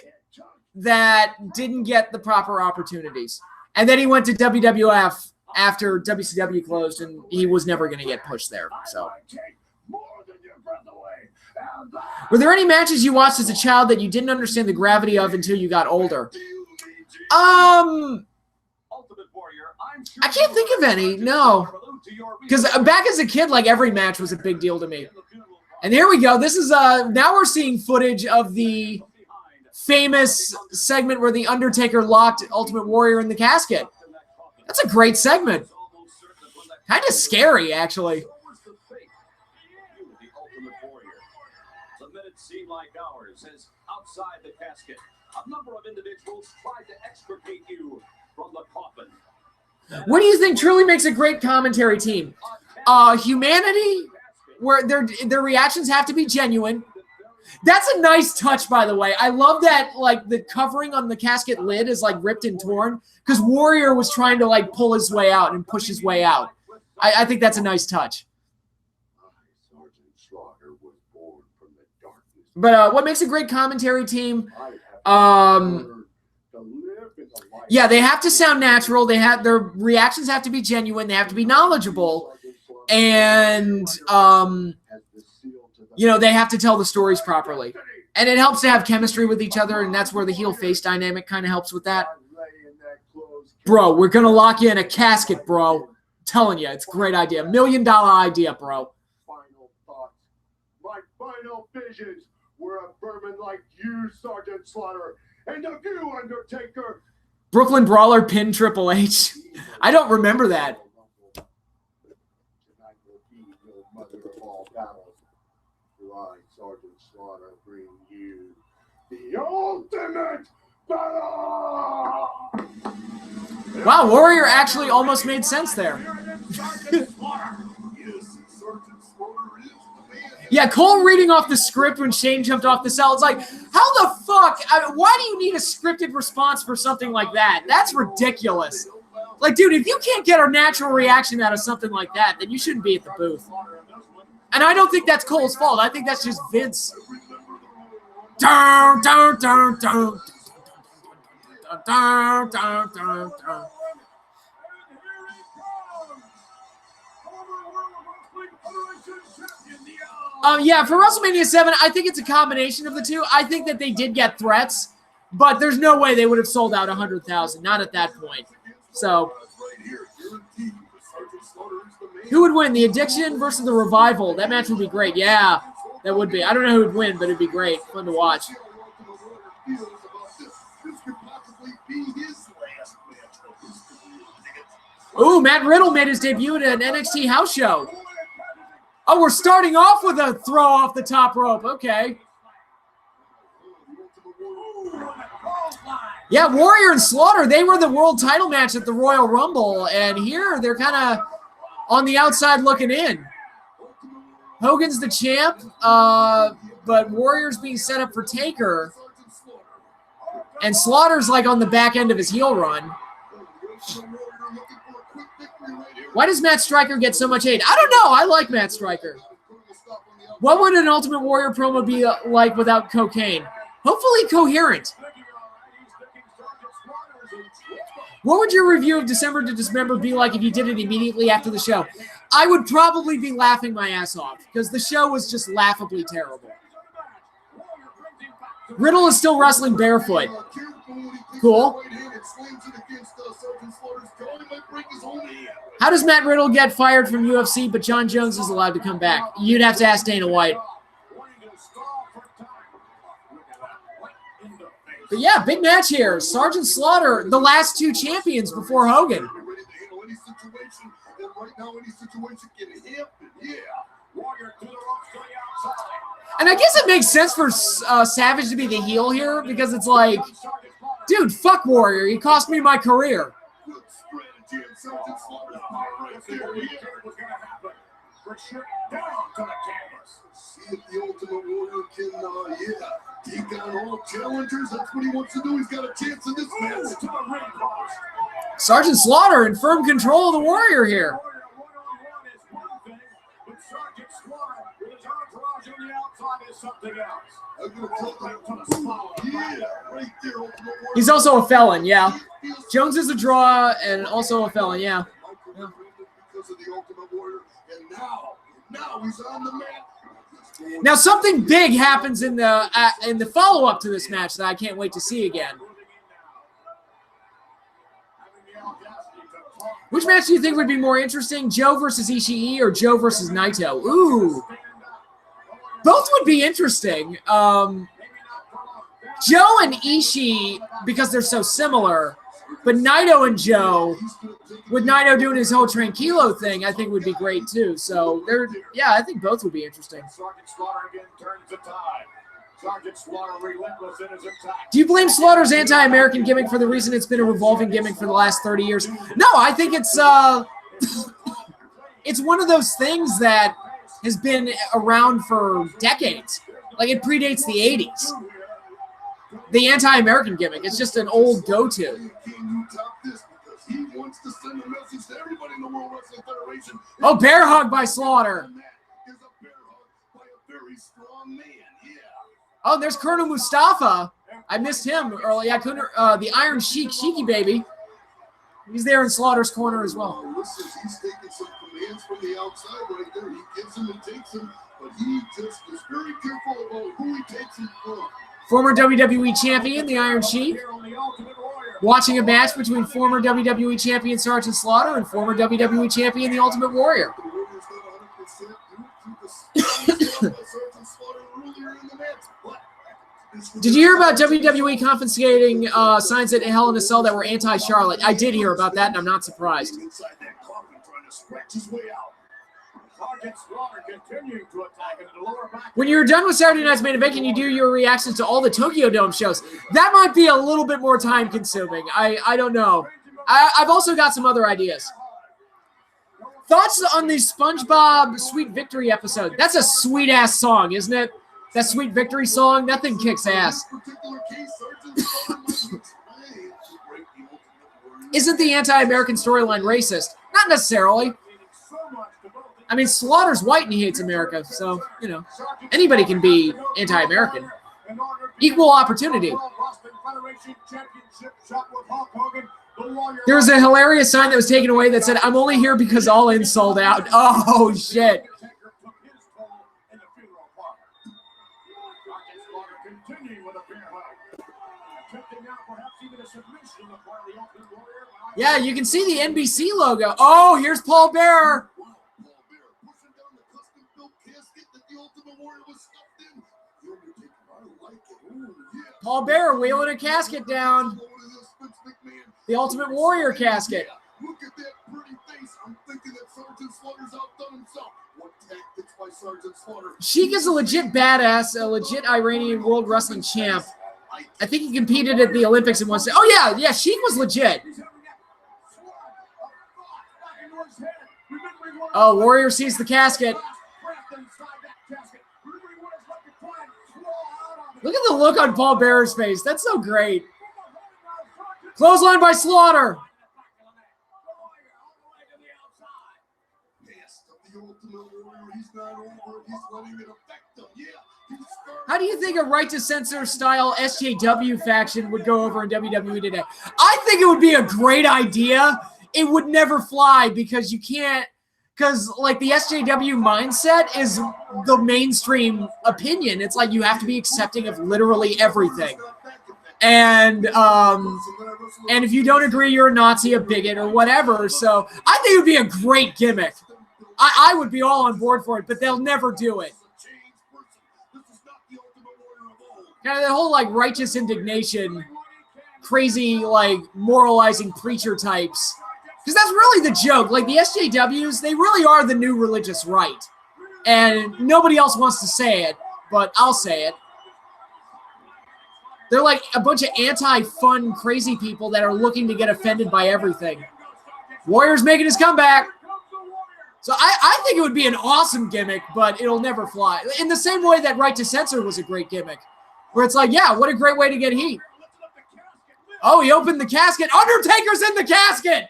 that didn't get the proper opportunities. And then he went to WWF after WCW closed, and he was never going to get pushed there. So, were there any matches you watched as a child that you didn't understand the gravity of until you got older? I can't think of any. No, because back as a kid, like every match was a big deal to me. And here we go. This is now we're seeing footage of the famous segment where the Undertaker locked Ultimate Warrior in the casket. That's a great segment. Kind of scary, actually. The minutes seem like hours as outside the casket, a number of individuals tried to extricate you from the coffin. What do you think truly makes a great commentary team? Humanity, where their reactions have to be genuine. That's a nice touch, by the way. I love that, like, the covering on the casket lid is, like, ripped and torn because Warrior was trying to, like, pull his way out and push his way out. I think that's a nice touch. But what makes a great commentary team? Yeah, they have to sound natural. Their reactions have to be genuine. They have to be knowledgeable. And, you know, they have to tell the stories properly. And it helps to have chemistry with each other, and that's where the heel-face dynamic kind of helps with that. Bro, we're going to lock you in a casket, bro. I'm telling you, it's a great idea. $1 million idea, bro. Final thoughts. My final visions were a vermin like you, Sergeant Slaughter, and of you, Undertaker. Brooklyn Brawler pinned Triple H. I don't remember that. Tonight will be your mother of all battles. I, Sergeant Slaughter, bring you the ultimate battle. Wow, Warrior actually almost made sense there. Yeah, Cole reading off the script when Shane jumped off the cell. It's like, how the fuck? Why do you need a scripted response for something like that? That's ridiculous. Like, dude, if you can't get a natural reaction out of something like that, then you shouldn't be at the booth. And I don't think that's Cole's fault. I think that's just Vince. Down, down, down, down. Down, down, down, down. Yeah, for WrestleMania 7, I think it's a combination of the two. I think that they did get threats, but there's no way they would have sold out 100,000. Not at that point. So, who would win? The Addiction versus the Revival. That match would be great. Yeah, that would be. I don't know who would win, but it'd be great. Fun to watch. Ooh, Matt Riddle made his debut at an NXT house show. Oh, we're starting off with a throw off the top rope. Okay. Yeah, Warrior and Slaughter, they were the world title match at the Royal Rumble, and here they're kind of on the outside looking in. Hogan's the champ, but Warrior's being set up for Taker, and Slaughter's like on the back end of his heel run. Why does Matt Striker get so much hate? I don't know. I like Matt Striker. What would an Ultimate Warrior promo be like without cocaine? Hopefully coherent. What would your review of December to Dismember be like if you did it immediately after the show? I would probably be laughing my ass off because the show was just laughably terrible. Riddle is still wrestling barefoot. Cool. How does Matt Riddle get fired from UFC, but John Jones is allowed to come back? You'd have to ask Dana White. But yeah, big match here. Sergeant Slaughter, the last two champions before Hogan. And I guess it makes sense for Savage to be the heel here because it's like, dude, fuck Warrior. He cost me my career. For sure. Down to the canvas. See if the Ultimate Warrior can, take on all challengers. That's what he wants to do. He's got a chance in this match. To the ring post. Sergeant Slaughter in firm control of the Warrior here. One-on-one is one thing, but Sergeant Slaughter with his entourage on the outside is something else. I'm going to tell you. Yeah, right there, Ultimate Warrior. He's also a felon, yeah. Jones is a draw and also a felon, yeah. Because of the Ultimate Warrior, and now he's on the mat. Now something big happens in the follow-up to this match that I can't wait to see again. Which match do you think would be more interesting, Joe versus Ishii or Joe versus Naito? Ooh, both would be interesting. Joe and Ishii, because they're so similar, but Naito and Joe, with Naito doing his whole Tranquilo thing, I think would be great too. So yeah, I think both would be interesting. Sergeant Slaughter again turns the tide. Sergeant Slaughter relentless in his attack. Do you blame Slaughter's anti-American gimmick for the reason it's been a revolving gimmick for the last 30 years? No, I think it's it's one of those things that has been around for decades. Like it predates the 80s. The anti-American gimmick. It's just an old go-to. Can you top this? Because he wants to send a message to everybody in the World Wrestling Federation. Oh, bear hug by Slaughter. And that is a bear hug by a very strong man. Yeah. Oh, there's Colonel Mustafa. I missed him early. I couldn't. The Iron Sheik, Sheiky baby. He's there in Slaughter's corner as well. Listen, he's taking some commands from the outside right there. He gives him and takes him, but he just is very careful about who he takes him from. Former WWE champion, the Iron Sheik, watching a match between former WWE champion Sergeant Slaughter and former WWE champion, the Ultimate Warrior. Did you hear about WWE confiscating signs at Hell in a Cell that were anti-Charlotte? I did hear about that, and I'm not surprised. Inside that coffin, trying to scratch his way out. Sergeant Slaughter continuing to attack into the lower back. When you're done with Saturday Night's Main Event, can you do your reactions to all the Tokyo Dome shows? That might be a little bit more time-consuming. I don't know. I've also got some other ideas. Thoughts on the SpongeBob Sweet Victory episode? That's a sweet-ass song, isn't it? That Sweet Victory song, that thing kicks ass. Isn't the anti-American storyline racist? Not necessarily. I mean, Slaughter's white and he hates America, so, you know, anybody can be anti-American. Equal opportunity. There's a hilarious sign that was taken away that said, "I'm only here because All In sold out." Oh, shit. Yeah, you can see the NBC logo. Oh, here's Paul Bearer. Paul Bearer wheeling a casket down. The Ultimate Warrior casket. Look at that pretty face. I'm thinking that Sergeant Slaughter's outdone himself. What tactics by Sergeant Slaughter? Sheik is a legit badass, a legit Iranian World Wrestling champ. I think he competed at the Olympics in one set. Oh, yeah, Sheik was legit. Oh, Warrior sees the casket. Look at the look on Paul Bearer's face. That's so great. Clothesline by Slaughter. How do you think a Right to Censor style SJW faction would go over in WWE today? I think it would be a great idea. It would never fly because you can't, because like the SJW mindset is the mainstream opinion. It's like you have to be accepting of literally everything. And if you don't agree, you're a Nazi, a bigot, or whatever. So I think it would be a great gimmick. I would be all on board for it, but they'll never do it. Kind of the whole like righteous indignation, crazy like moralizing preacher types. Because that's really the joke. Like the SJWs, they really are the new religious right. And nobody else wants to say it, but I'll say it. They're like a bunch of anti-fun, crazy people that are looking to get offended by everything. Warrior's making his comeback. So I think it would be an awesome gimmick, but it'll never fly. In the same way that Right to Censor was a great gimmick, where it's like, yeah, what a great way to get heat. Oh, he opened the casket. Undertaker's in the casket.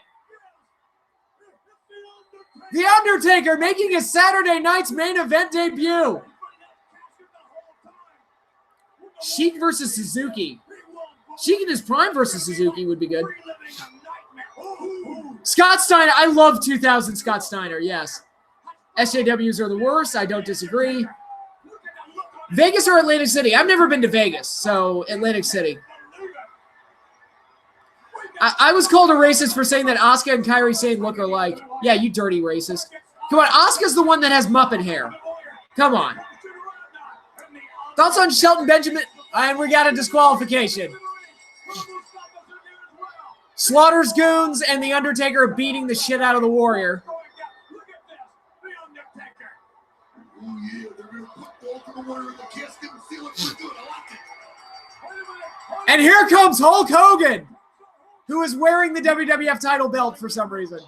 The Undertaker making his Saturday night's main event debut. Sheik versus Suzuki. Sheik in his prime versus Suzuki would be good. Scott Steiner. I love 2000 Scott Steiner, yes. SJWs are the worst. I don't disagree. Vegas or Atlantic City? I've never been to Vegas, so Atlantic City. I was called a racist for saying that Asuka and Kairi Sane look alike. Yeah, you dirty racist. Come on, Asuka's the one that has Muppet hair. Come on. Thoughts on Shelton Benjamin? And we got a disqualification. Slaughter's goons and The Undertaker are beating the shit out of the Warrior. And here comes Hulk Hogan, who is wearing the WWF title belt for some reason.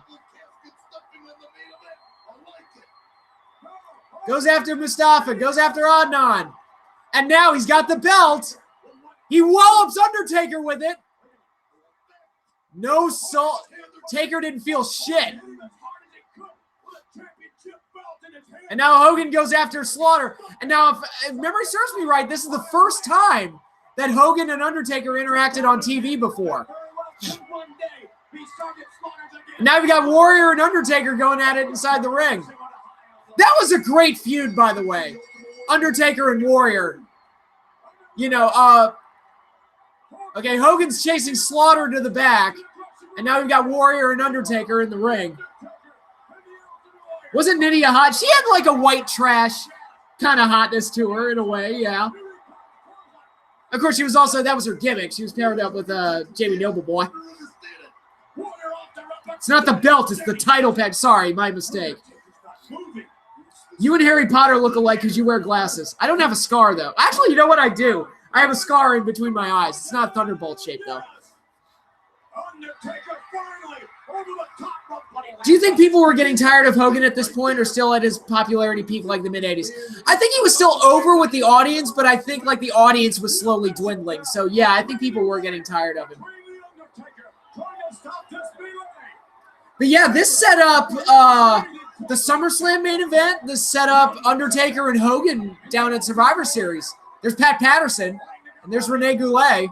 Goes after Mustafa, goes after Adnan. And now he's got the belt. He wallops Undertaker with it. No salt. Taker didn't feel shit. And now Hogan goes after Slaughter. And now, if memory serves me right, this is the first time that Hogan and Undertaker interacted on TV before. Now we got Warrior and Undertaker going at it inside the ring. That was a great feud, by the way. Undertaker and Warrior. You know, okay, Hogan's chasing Slaughter to the back. And now we've got Warrior and Undertaker in the ring. Wasn't Nydia hot? She had like a white trash kind of hotness to her in a way, yeah. Of course, she was also, that was her gimmick. She was paired up with Jamie Nobleboy. It's not the belt, it's the title pad. Sorry, my mistake. You and Harry Potter look alike because you wear glasses. I don't have a scar, though. Actually, you know what I do? I have a scar in between my eyes. It's not Thunderbolt shape, though. Do you think people were getting tired of Hogan at this point or still at his popularity peak like the mid-'80s? I think he was still over with the audience, but I think like the audience was slowly dwindling. So, yeah, I think people were getting tired of him. But, yeah, this set up the SummerSlam main event. This set up Undertaker and Hogan down at Survivor Series. There's Pat Patterson, and there's Rene Goulet.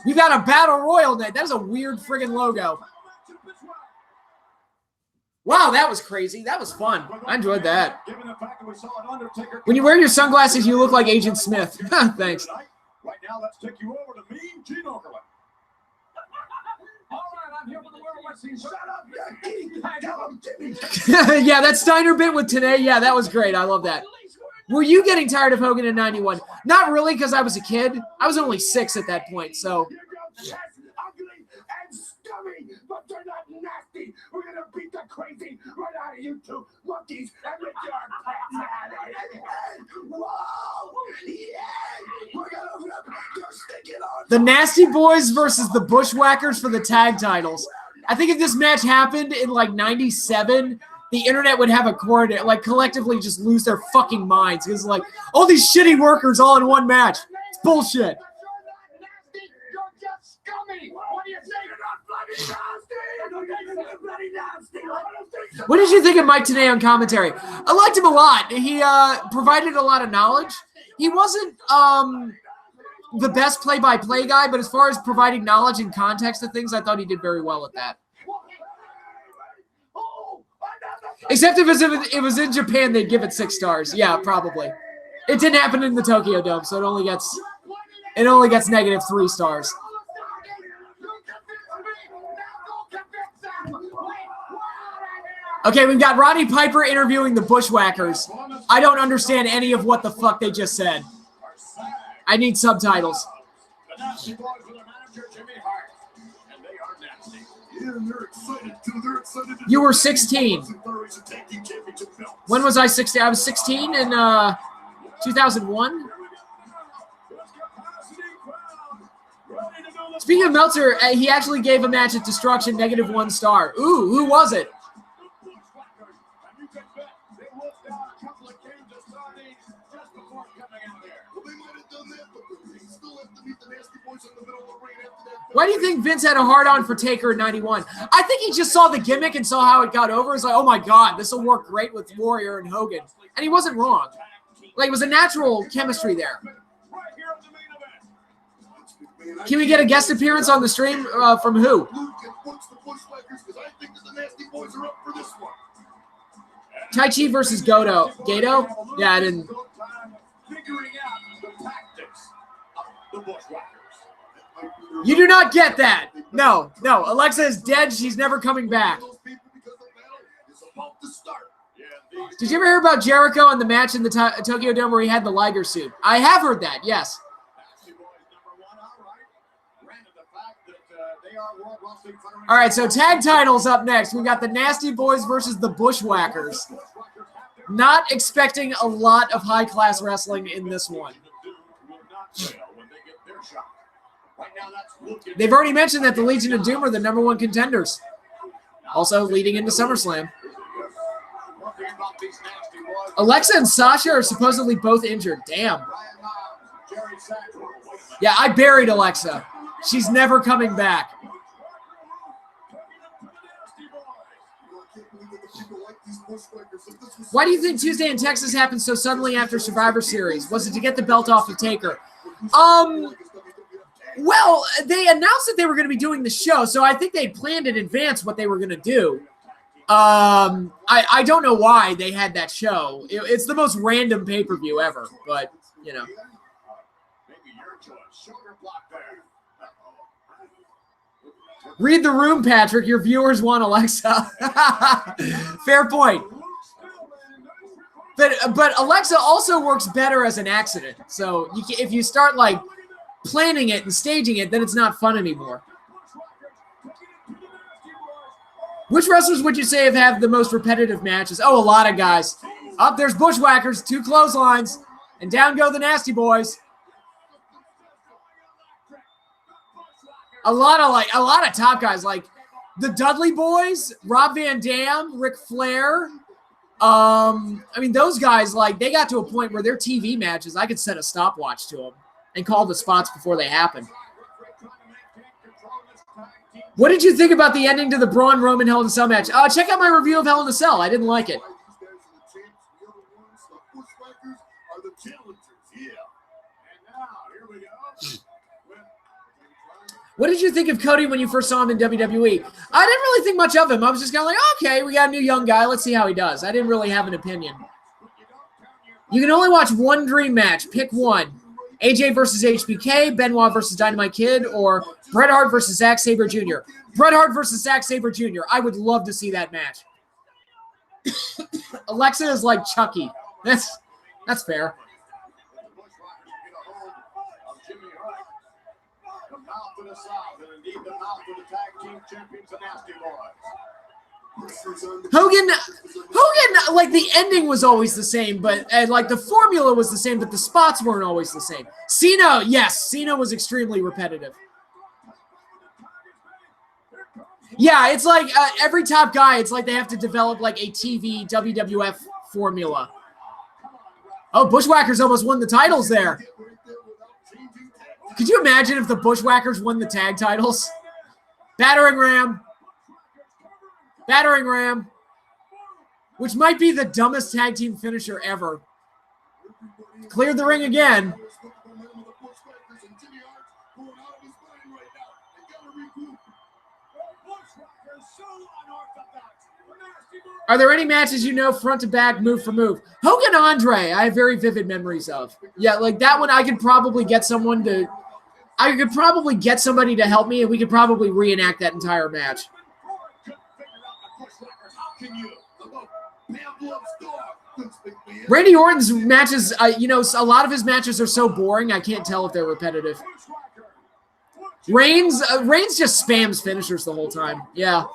We got a Battle Royal night. That is a weird friggin' logo. Wow, that was crazy. That was fun. I enjoyed that. When you wear your sunglasses, you look like Agent Smith. Thanks. Right now, let's take you over to Mean Gene Okerlund. All right, I'm here with the World Wrestling. Shut up, Jimmy. Yeah, that Steiner bit with Tenay, yeah, that was great. I love that. Were you getting tired of Hogan in 91? Not really, because I was a kid. I was only 6 at that point, so. Yes, ugly and scummy, but they're not nasty. We're going to beat the crazy right out of you two monkeys and rip your pants out. Whoa! Yeah! We're going to rip your stinking arms. The Nasty Boys versus the Bushwhackers for the tag titles. I think if this match happened in like 97, the internet would have a coordinate, like collectively just lose their fucking minds. Because like, all these shitty workers all in one match. It's bullshit. What did you think of Mike Tenay on commentary? I liked him a lot. He provided a lot of knowledge. He wasn't the best play-by-play guy, but as far as providing knowledge and context to things, I thought he did very well at that. Except if it was in Japan, they'd give it 6 stars. Yeah, probably. It didn't happen in the Tokyo Dome, so it only gets -3 stars. Okay, we've got Roddy Piper interviewing the Bushwhackers. I don't understand any of what the fuck they just said. I need subtitles. You were 16. When was I 16? I was 16 in 2001. Speaking of Meltzer, he actually gave a match at Destruction -1 star. Ooh, who was it? Why do you think Vince had a hard-on for Taker in 91? I think he just saw the gimmick and saw how it got over. He's like, oh my God, this will work great with Warrior and Hogan. And he wasn't wrong. Like, it was a natural chemistry there. Can we get a guest appearance on the stream from who? Tai Chi versus Gato. Yeah, I didn't. You do not get that. No. Alexa is dead. She's never coming back. Did you ever hear about Jericho and the match in the Tokyo Dome where he had the Liger suit? I have heard that, yes. All right, so tag titles up next. We got the Nasty Boys versus the Bushwhackers. Not expecting a lot of high-class wrestling in this one. They've already mentioned that the Legion of Doom are the #1 contenders. Also leading into SummerSlam. Alexa and Sasha are supposedly both injured. Damn. Yeah, I buried Alexa. She's never coming back. Why do you think Tuesday in Texas happened so suddenly after Survivor Series? Was it to get the belt off of Taker? Well, they announced that they were going to be doing the show, so I think they planned in advance what they were going to do. I don't know why they had that show. It's the most random pay-per-view ever, but, you know. Read the room, Patrick. Your viewers want Alexa. Fair point. But Alexa also works better as an accident. So if you start, like, planning it and staging it, then it's not fun anymore. Which wrestlers would you say have the most repetitive matches? Oh, a lot of guys. Up there's Bushwhackers, 2 clotheslines, and down go the Nasty Boys. A lot of top guys like the Dudley Boys, Rob Van Dam, Ric Flair. I mean, those guys, like, they got to a point where their TV matches, I could set a stopwatch to them and call the spots before they happen. What did you think about the ending to the Braun Roman Hell in a Cell match? Check out my review of Hell in a Cell. I didn't like it. What did you think of Cody when you first saw him in WWE? I didn't really think much of him. I was just kind of like, okay, we got a new young guy. Let's see how he does. I didn't really have an opinion. You can only watch one dream match. Pick one. AJ versus HBK, Benoit versus Dynamite Kid, or Bret Hart versus Zack Sabre Jr. Bret Hart versus Zack Sabre Jr. I would love to see that match. Alexa is like Chucky. That's fair. Hogan, like, the ending was always the same, but like the formula was the same, but the spots weren't always the same. Cena, yes, Cena was extremely repetitive. Yeah, it's like every top guy, it's like they have to develop like a TV WWF formula. Oh, Bushwhackers almost won the titles there. Could you imagine if the Bushwhackers won the tag titles? Battering Ram. Battering Ram. Which might be the dumbest tag team finisher ever. Cleared the ring again. Are there any matches you know front to back, move for move? Hogan Andre, I have very vivid memories of. Yeah, like that one I could probably get someone to... I could probably get somebody to help me, and we could probably reenact that entire match. Randy Orton's matches, you know, a lot of his matches are so boring, I can't tell if they're repetitive. Reigns just spams finishers the whole time. Yeah.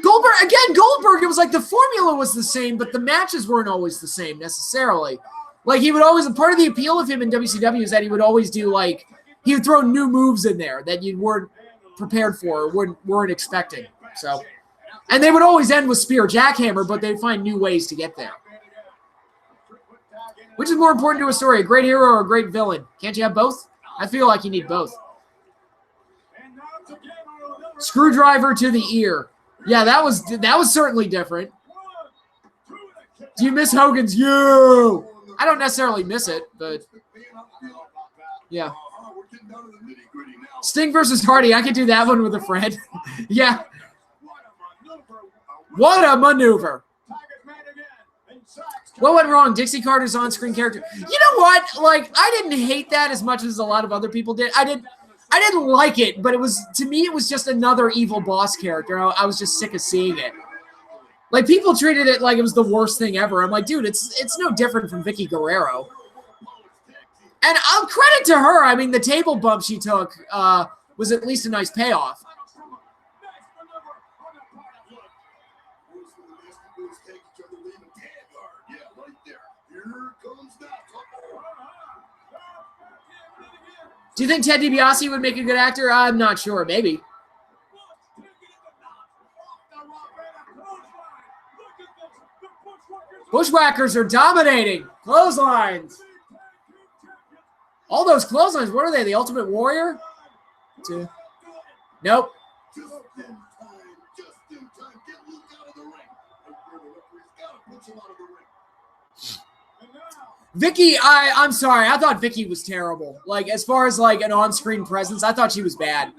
Goldberg, it was like the formula was the same, but the matches weren't always the same necessarily. Like, he would always, part of the appeal of him in WCW is that he would always do, like, he would throw new moves in there that you weren't prepared for or weren't expecting. So, and they would always end with spear jackhammer, but they'd find new ways to get there. Which is more important to a story, a great hero or a great villain? Can't you have both? I feel like you need both. Screwdriver to the ear. Yeah, that was certainly different. Do you miss Hogan's you? I don't necessarily miss it, but yeah. Sting versus Hardy. I could do that one with a friend. Yeah. What a maneuver. What went wrong? Dixie Carter's on-screen character. You know what? Like, I didn't hate that as much as a lot of other people did. I didn't like it, but to me, it was just another evil boss character. I was just sick of seeing it. Like, people treated it like it was the worst thing ever. I'm like, dude, it's no different from Vicky Guerrero. And credit to her. I mean, the table bump she took was at least a nice payoff. Do you think Ted DiBiase would make a good actor? I'm not sure. Maybe. Bushwhackers are dominating. Clotheslines. All those clotheslines. What are they? The Ultimate Warrior? Nope. Vicky, I'm sorry. I thought Vicky was terrible. Like, as far as, like, an on-screen presence, I thought she was bad.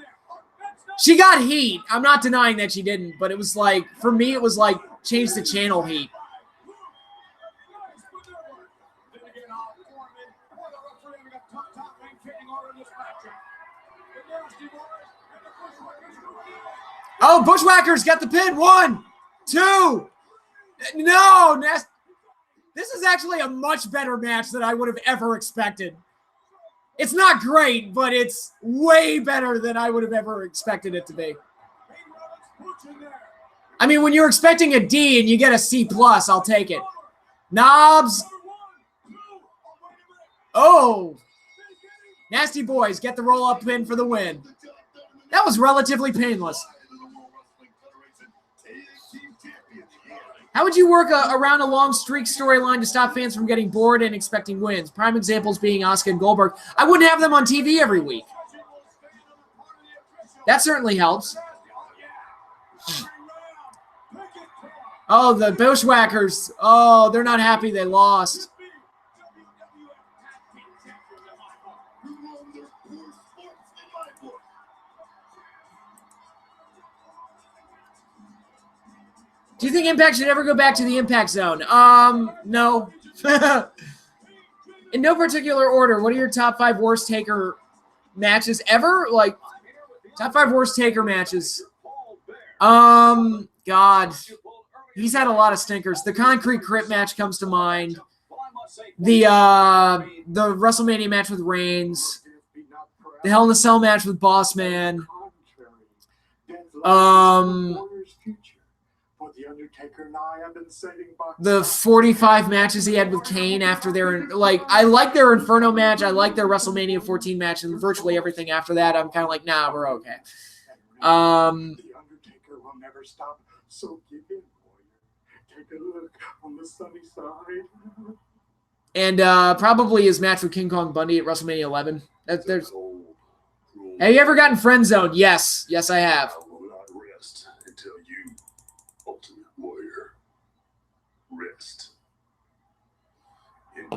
She got heat. I'm not denying that she didn't, but it was like, for me, it was like, change the channel heat. Oh, Bushwhackers got the pin. 1, 2. No, this is actually a much better match than I would have ever expected. It's not great, but it's way better than I would have ever expected it to be. I mean, when you're expecting a D and you get a C+, I'll take it. Knobs. Oh. Nasty Boys get the roll-up pin for the win. That was relatively painless. How would you work around a long streak storyline to stop fans from getting bored and expecting wins? Prime examples being Asuka and Goldberg. I wouldn't have them on TV every week. That certainly helps. Oh, the Bushwhackers. Oh, they're not happy they lost. Do you think Impact should ever go back to the Impact Zone? No. In no particular order, what are your top 5 worst Taker matches ever? Like, top 5 worst Taker matches. God. He's had a lot of stinkers. The Concrete Crypt match comes to mind. The WrestleMania match with Reigns. The Hell in a Cell match with Boss Man. The 45 matches he had with Kane after their, like, I like their Inferno match. I like their WrestleMania 14 match, and virtually everything after that, I'm kind of like, nah, we're okay. The Undertaker will never stop. So give in, warrior. Take a look on the sunny side. And probably his match with King Kong Bundy at WrestleMania 11. Have you ever gotten friend zoned? Yes. Yes, I have.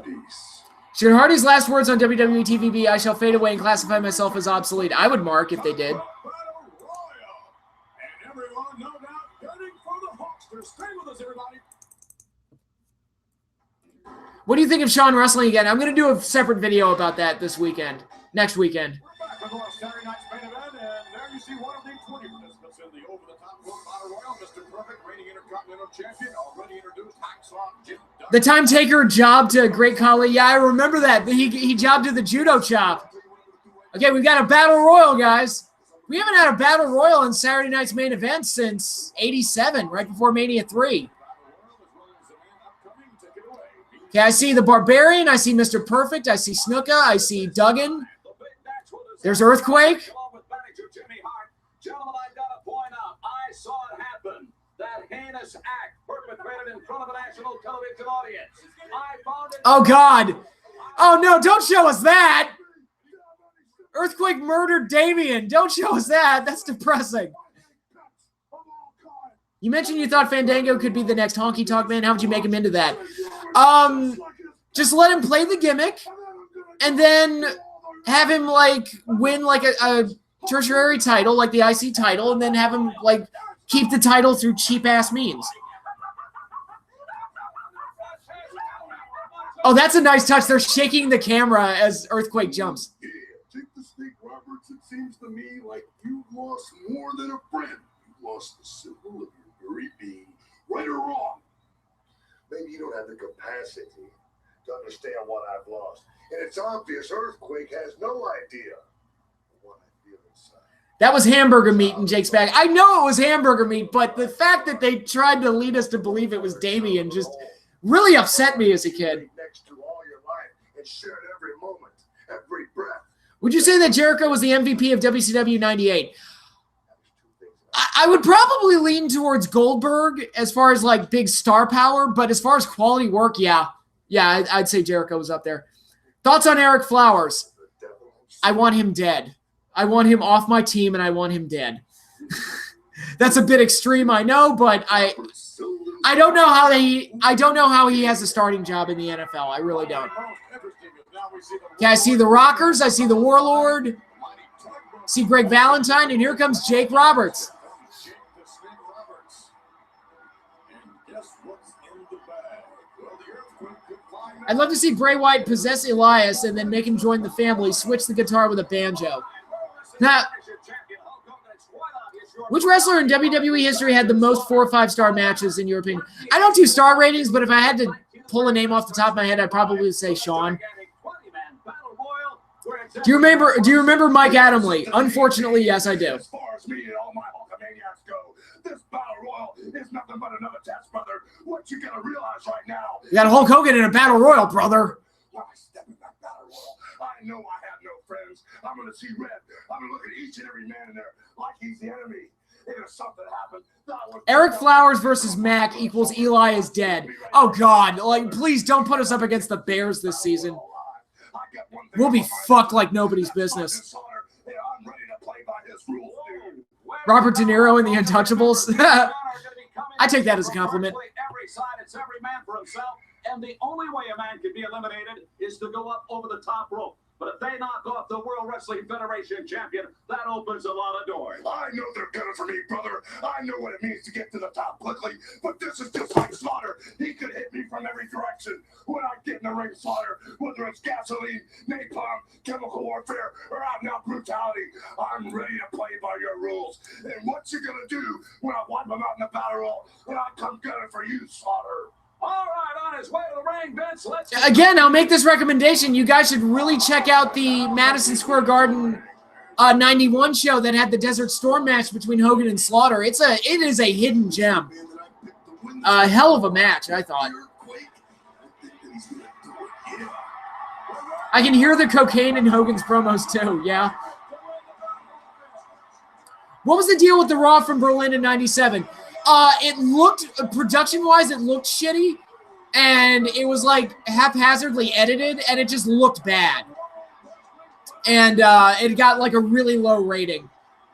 Peace. Should Hardy's last words on WWE TV be, I shall fade away and classify myself as obsolete? I would mark if they did. What do you think of Shawn wrestling again? I'm going to do a separate video about that this weekend. Next weekend. The time Taker jobbed to Great Khali. Yeah, I remember that. He jobbed to the judo chop. Okay, we've got a battle royal, guys. We haven't had a battle royal in Saturday night's main event since '87, right before Mania 3. Okay, I see the Barbarian. I see Mr. Perfect. I see Snuka. I see Duggan. There's Earthquake. Gentlemen, I gotta point out, I saw it happen. That that heinous act perpetrated in front of a national television audience. I found it. Oh, God. Oh, no, don't show us that. Earthquake murdered Damien. Don't show us that. That's depressing. You mentioned you thought Fandango could be the next Honky Tonk Man. How would you make him into that? Just let him play the gimmick and then have him, like, win, like, a tertiary title, like the IC title, and then have him, like, keep the title through cheap-ass means. Oh, that's a nice touch. They're shaking the camera as Earthquake jumps. Yeah, take the Snake Roberts. It seems to me like you've lost more than a friend. You've lost the symbol of your very being, right or wrong. Maybe you don't have the capacity to understand what I've lost. And it's obvious Earthquake has no idea what I feel inside. That was hamburger meat in Jake's bag. I know it was hamburger meat, but the fact that they tried to lead us to believe it was Damien just really upset me as a kid. Next to all your life and shared every moment, every breath. Would you say that Jericho was the MVP of WCW 98? I would probably lean towards Goldberg as far as, like, big star power, but as far as quality work, yeah, I'd say Jericho was up there. Thoughts on Eric Flowers? I want him dead. I want him off my team, and I want him dead. That's a bit extreme, I know, but I don't know how he has a starting job in the NFL. I really don't. Okay, I see the Rockers. I see the Warlord. See Greg Valentine, and here comes Jake Roberts. I'd love to see Bray Wyatt possess Elias and then make him join the family, switch the guitar with a banjo. Now, which wrestler in WWE history had the most 4 or 5-star matches, in your opinion? I don't do star ratings, but if I had to pull a name off the top of my head, I'd probably say Shawn. Do you remember Mike Adamle? Unfortunately, yes, I do. As far as me and all my Hulkamaniacs go, this Battle Royal is nothing but another test, brother. What you gotta realize right now. You got Hulk Hogan in a Battle Royal, brother. When I step in that Battle Royal, I know I have no friends. I'm gonna see red. I'm gonna look at each and every man in there like he's the enemy. If something happened, Eric Flowers versus Mac equals Eli is dead. Oh, God. Like, please don't put us up against the Bears this season. We'll be fucked like nobody's business. Robert De Niro in The Untouchables. I take that as a compliment. Every side, it's every man for himself, and the only way a man can be eliminated is to go up over the top rope. But if they knock off the World Wrestling Federation champion, that opens a lot of doors. I know they're coming for me, brother. I know what it means to get to the top quickly, but this is just like Slaughter. He could hit me from every direction. When I get in the ring, Slaughter, whether it's gasoline, napalm, chemical warfare, or out-and-out brutality, I'm ready to play by your rules. And what you gonna do when I wipe them out in the battle roll and I come gunning for you, Slaughter? All right, on his way to the ring, Vince. Again, I'll make this recommendation. You guys should really check out the Madison Square Garden 91 show that had the Desert Storm match between Hogan and Slaughter. It is a hidden gem. A hell of a match, I thought. I can hear the cocaine in Hogan's promos too, yeah. What was the deal with the Raw from Berlin in 97? It looked, production-wise, it looked shitty, and it was, like, haphazardly edited, and it just looked bad. And it got, like, a really low rating.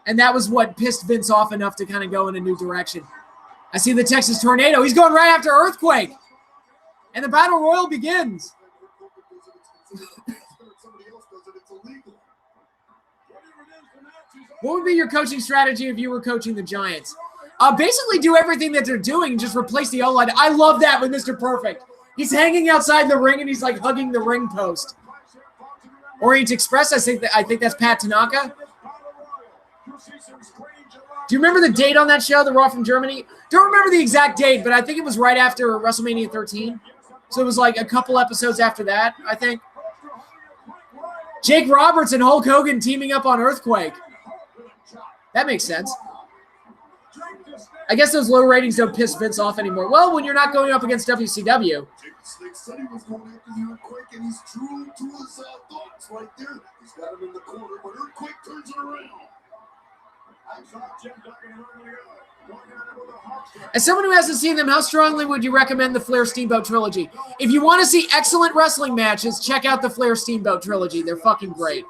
And that was what pissed Vince off enough to kind of go in a new direction. I see the Texas Tornado. He's going right after Earthquake. And the Battle Royal begins. What would be your coaching strategy if you were coaching the Giants? Basically do everything that they're doing and just replace the O-line. I love that with Mr. Perfect. He's hanging outside the ring and he's like hugging the ring post. Orient Express, I think that's Pat Tanaka. Do you remember the date on that show, the Raw from Germany? Don't remember the exact date, but I think it was right after WrestleMania 13. So it was like a couple episodes after that, I think. Jake Roberts and Hulk Hogan teaming up on Earthquake. That makes sense. I guess those low ratings don't piss Vince off anymore. Well, when you're not going up against WCW. Snake said he was going after the Earthquake, and he's true to his thoughts right there. He's got him in the corner, but Earthquake turns it around. As someone who hasn't seen them, how strongly would you recommend the Flair Steamboat trilogy? If you want to see excellent wrestling matches, check out the Flair Steamboat trilogy. They're fucking great.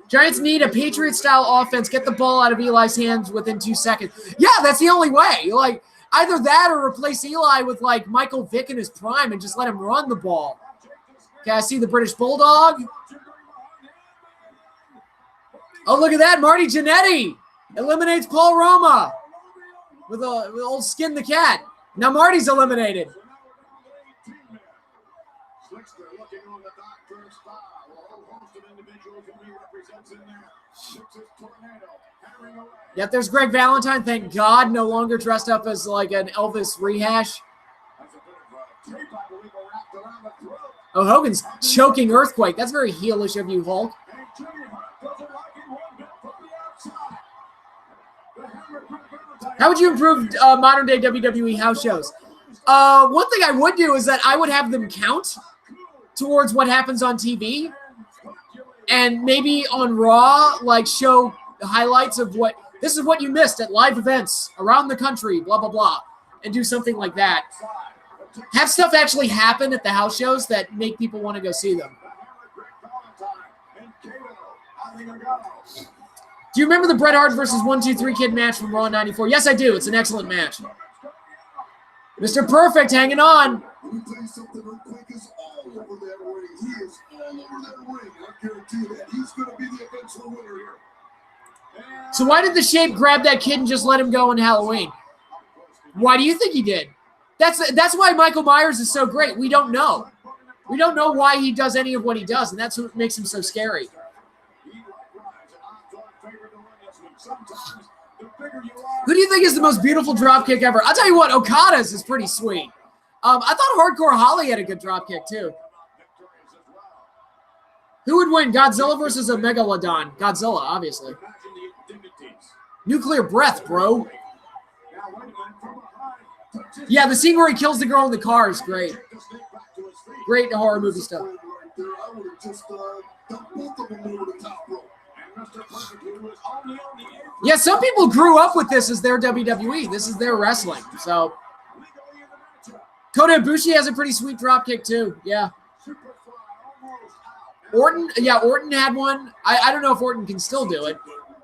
Giants need a Patriot-style offense. Get the ball out of Eli's hands within 2 seconds. Yeah, that's the only way. Like, either that or replace Eli with, like, Michael Vick in his prime and just let him run the ball. Okay, I see the British Bulldog. Oh, look at that. Marty Jannetty eliminates Paul Roma with old Skin the Cat. Now Marty's eliminated. Yep, there's Greg Valentine. Thank God, no longer dressed up as like an Elvis rehash. Oh, Hogan's choking Earthquake. That's very heelish of you, Hulk. How would you improve modern-day WWE house shows? One thing I would do is that I would have them count towards what happens on TV. And maybe on Raw, like, show highlights of what – this is what you missed at live events around the country, blah, blah, blah. And do something like that. Have stuff actually happen at the house shows that make people want to go see them. Do you remember the Bret Hart versus 1-2-3 Kid match from Raw 94? Yes, I do. It's an excellent match. Mr. Perfect hanging on. Let me tell you something, Earthquake is all over that ring. He is all over that ring. I guarantee you that. He's going to be the eventual winner here. So why did the Shape grab that kid and just let him go on Halloween? Why do you think he did? That's why Michael Myers is so great. We don't know. We don't know why he does any of what he does, and that's what makes him so scary. Who do you think is the most beautiful dropkick ever? I'll tell you what, Okada's is pretty sweet. I thought Hardcore Holly had a good dropkick too. Who would win, Godzilla versus a Megalodon? Godzilla, obviously. Nuclear breath, bro. Yeah, the scene where he kills the girl in the car is great. Great horror movie stuff. Yeah, some people grew up with this as their WWE. This is their wrestling. So, Kota Ibushi has a pretty sweet dropkick too. Yeah. Orton had one. I don't know if Orton can still do it.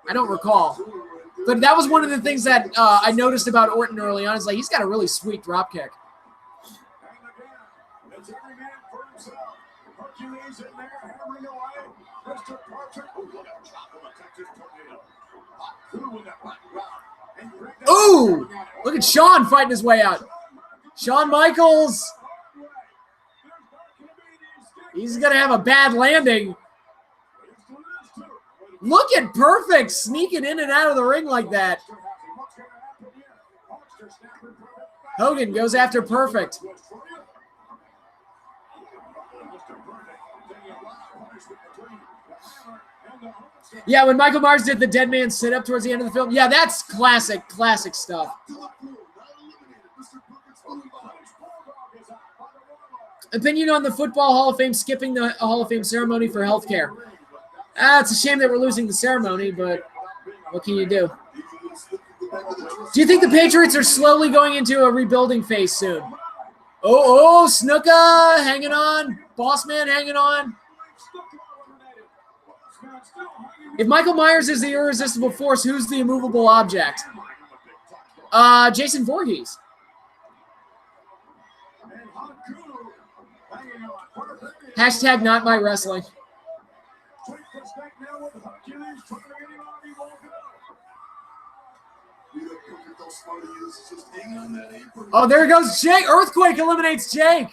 I don't recall. But that was one of the things that I noticed about Orton early on. Is like he's got a really sweet dropkick. Ooh! Look at Shawn fighting his way out. Shawn Michaels. He's going to have a bad landing. Look at Perfect sneaking in and out of the ring like that. Hogan goes after Perfect. Yeah, when Michael Myers did the dead man sit-up towards the end of the film. Yeah, that's classic stuff. Opinion on the Football Hall of Fame skipping the Hall of Fame ceremony for healthcare. It's a shame that we're losing the ceremony, but what can you do? Do you think the Patriots are slowly going into a rebuilding phase soon? Oh, Snuka hanging on. Boss Man hanging on. If Michael Myers is the irresistible force, who's the immovable object? Jason Voorhees. Hashtag not my wrestling. Oh, there goes Jake. Earthquake eliminates Jake.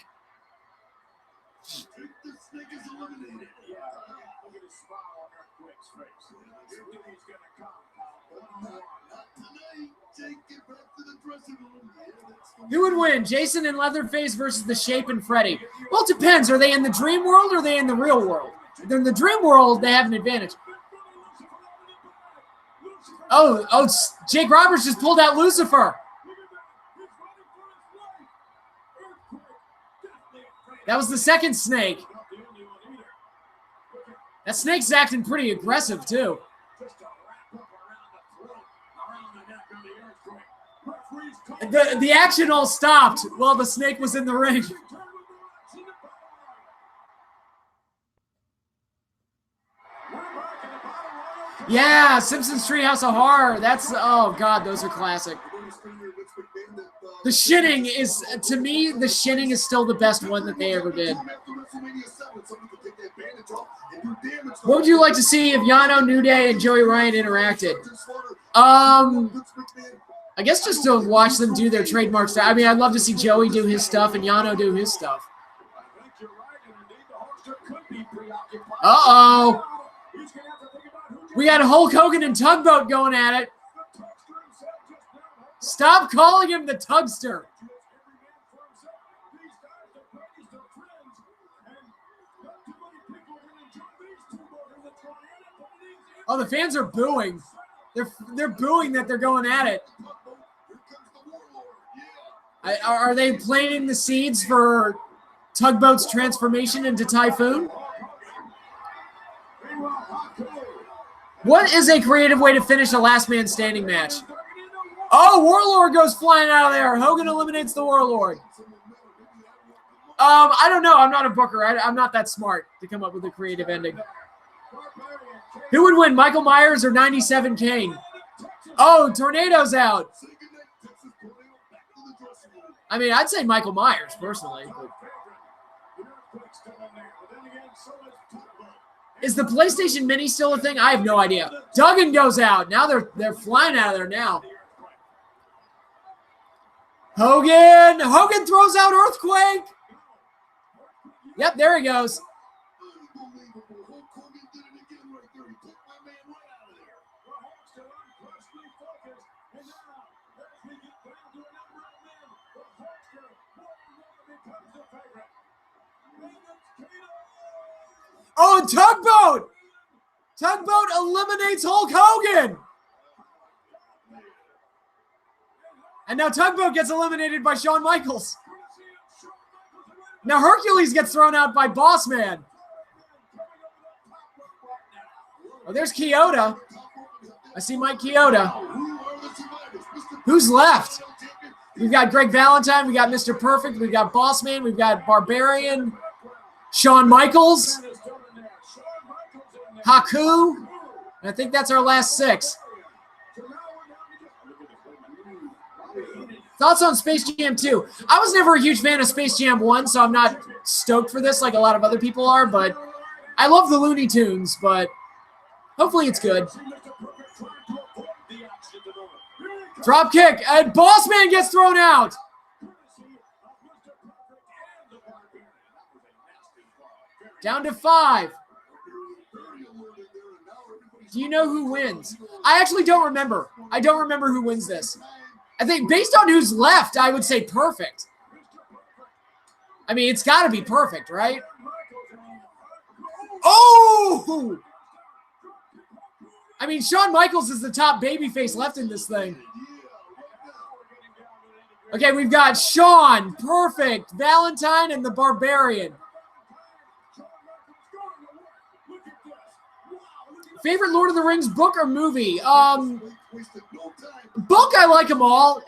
Who would win, Jason and Leatherface versus the Shape and Freddy? Well, it depends. Are they in the dream world or are they in the real world? If they're in the dream world, they have an advantage. Oh, Jake Roberts just pulled out Lucifer. That was the second snake. That snake's acting pretty aggressive, too. The action all stopped while the snake was in the ring. Yeah, Simpsons Treehouse of Horror. That's, oh God, those are classic. The Shinning is, to me, the Shinning is still the best one that they ever did. What would you like to see if Yano, New Day, and Joey Ryan interacted? I guess just to watch them do their trademark stuff. I mean, I'd love to see Joey do his stuff and Yano do his stuff. Uh-oh. We got Hulk Hogan and Tugboat going at it. Stop calling him the Tugster. Oh, the fans are booing. They're booing that they're going at it. Are they planting the seeds for Tugboat's transformation into Typhoon? What is a creative way to finish a last man standing match? Oh, Warlord goes flying out of there. Hogan eliminates the Warlord. I don't know. I'm not a booker. I'm not that smart to come up with a creative ending. Who would win, Michael Myers or 97 Kane? Oh, Tornado's out. I mean, I'd say Michael Myers, personally. Is the PlayStation Mini still a thing? I have no idea. Duggan goes out. Now they're flying out of there now. Hogan throws out Earthquake. Yep, there he goes. Oh, and Tugboat! Tugboat eliminates Hulk Hogan! And now Tugboat gets eliminated by Shawn Michaels. Now Hercules gets thrown out by Boss Man. Oh, there's Kyoto. I see Mike Kyoto. Who's left? We've got Greg Valentine. We got Mr. Perfect. We've got Boss Man. We've got Barbarian. Shawn Michaels. Haku. And I think that's our last 6. Thoughts on Space Jam 2? I was never a huge fan of Space Jam 1, so I'm not stoked for this like a lot of other people are, but I love the Looney Tunes, but hopefully it's good. Drop kick, and Boss Man gets thrown out. Down to 5. Do you know who wins? I actually don't remember. I don't remember who wins this. I think based on who's left, I would say Perfect. I mean, it's got to be Perfect, right? Oh! I mean, Shawn Michaels is the top babyface left in this thing. Okay, we've got Shawn, Perfect, Valentine, and the Barbarian. Favorite Lord of the Rings book or movie? Book, I like them all.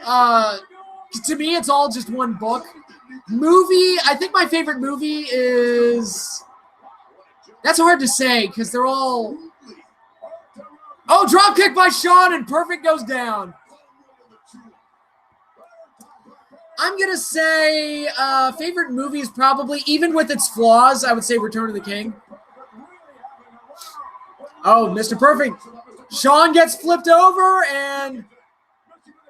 To me, it's all just one book. Movie, I think my favorite movie is... That's hard to say because they're all... Oh, drop kick by Shawn and Perfect goes down. I'm going to say favorite movie is probably, even with its flaws, I would say Return of the King. Oh, Mr. Perfect. Shawn gets flipped over and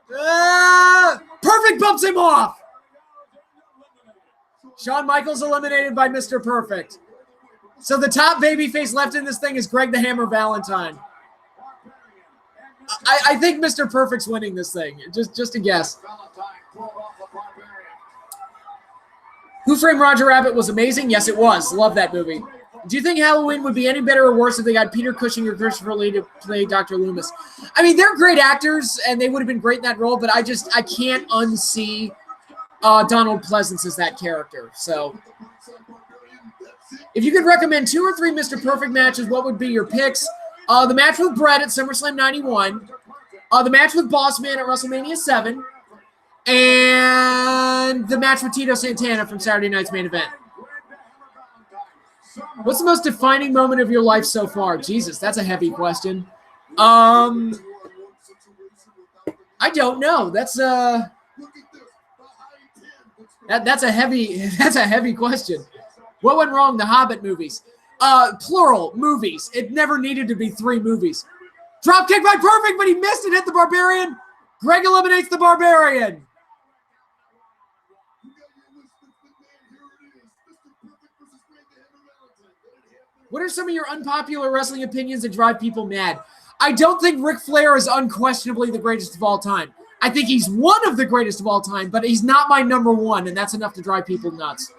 Perfect bumps him off. Shawn Michaels eliminated by Mr. Perfect. So the top babyface left in this thing is Greg the Hammer Valentine. I think Mr. Perfect's winning this thing. Just a guess. Who Framed Roger Rabbit was amazing? Yes, it was. Love that movie. Do you think Halloween would be any better or worse if they got Peter Cushing or Christopher Lee to play Dr. Loomis? I mean, they're great actors, and they would have been great in that role, but I can't unsee Donald Pleasance as that character. So, if you could recommend 2 or 3 Mr. Perfect matches, what would be your picks? The match with Bret at SummerSlam 91. The match with Boss Man at WrestleMania 7. And the match with Tito Santana from Saturday night's main event. What's the most defining moment of your life so far? Jesus, that's a heavy question. I don't know. That's a heavy question. What went wrong? The Hobbit movies. Plural movies. It never needed to be 3 movies. Drop kick by Perfect, but he missed it. Hit the Barbarian. Greg eliminates the Barbarian. What are some of your unpopular wrestling opinions that drive people mad? I don't think Ric Flair is unquestionably the greatest of all time. I think he's one of the greatest of all time, but he's not my number 1, and that's enough to drive people nuts.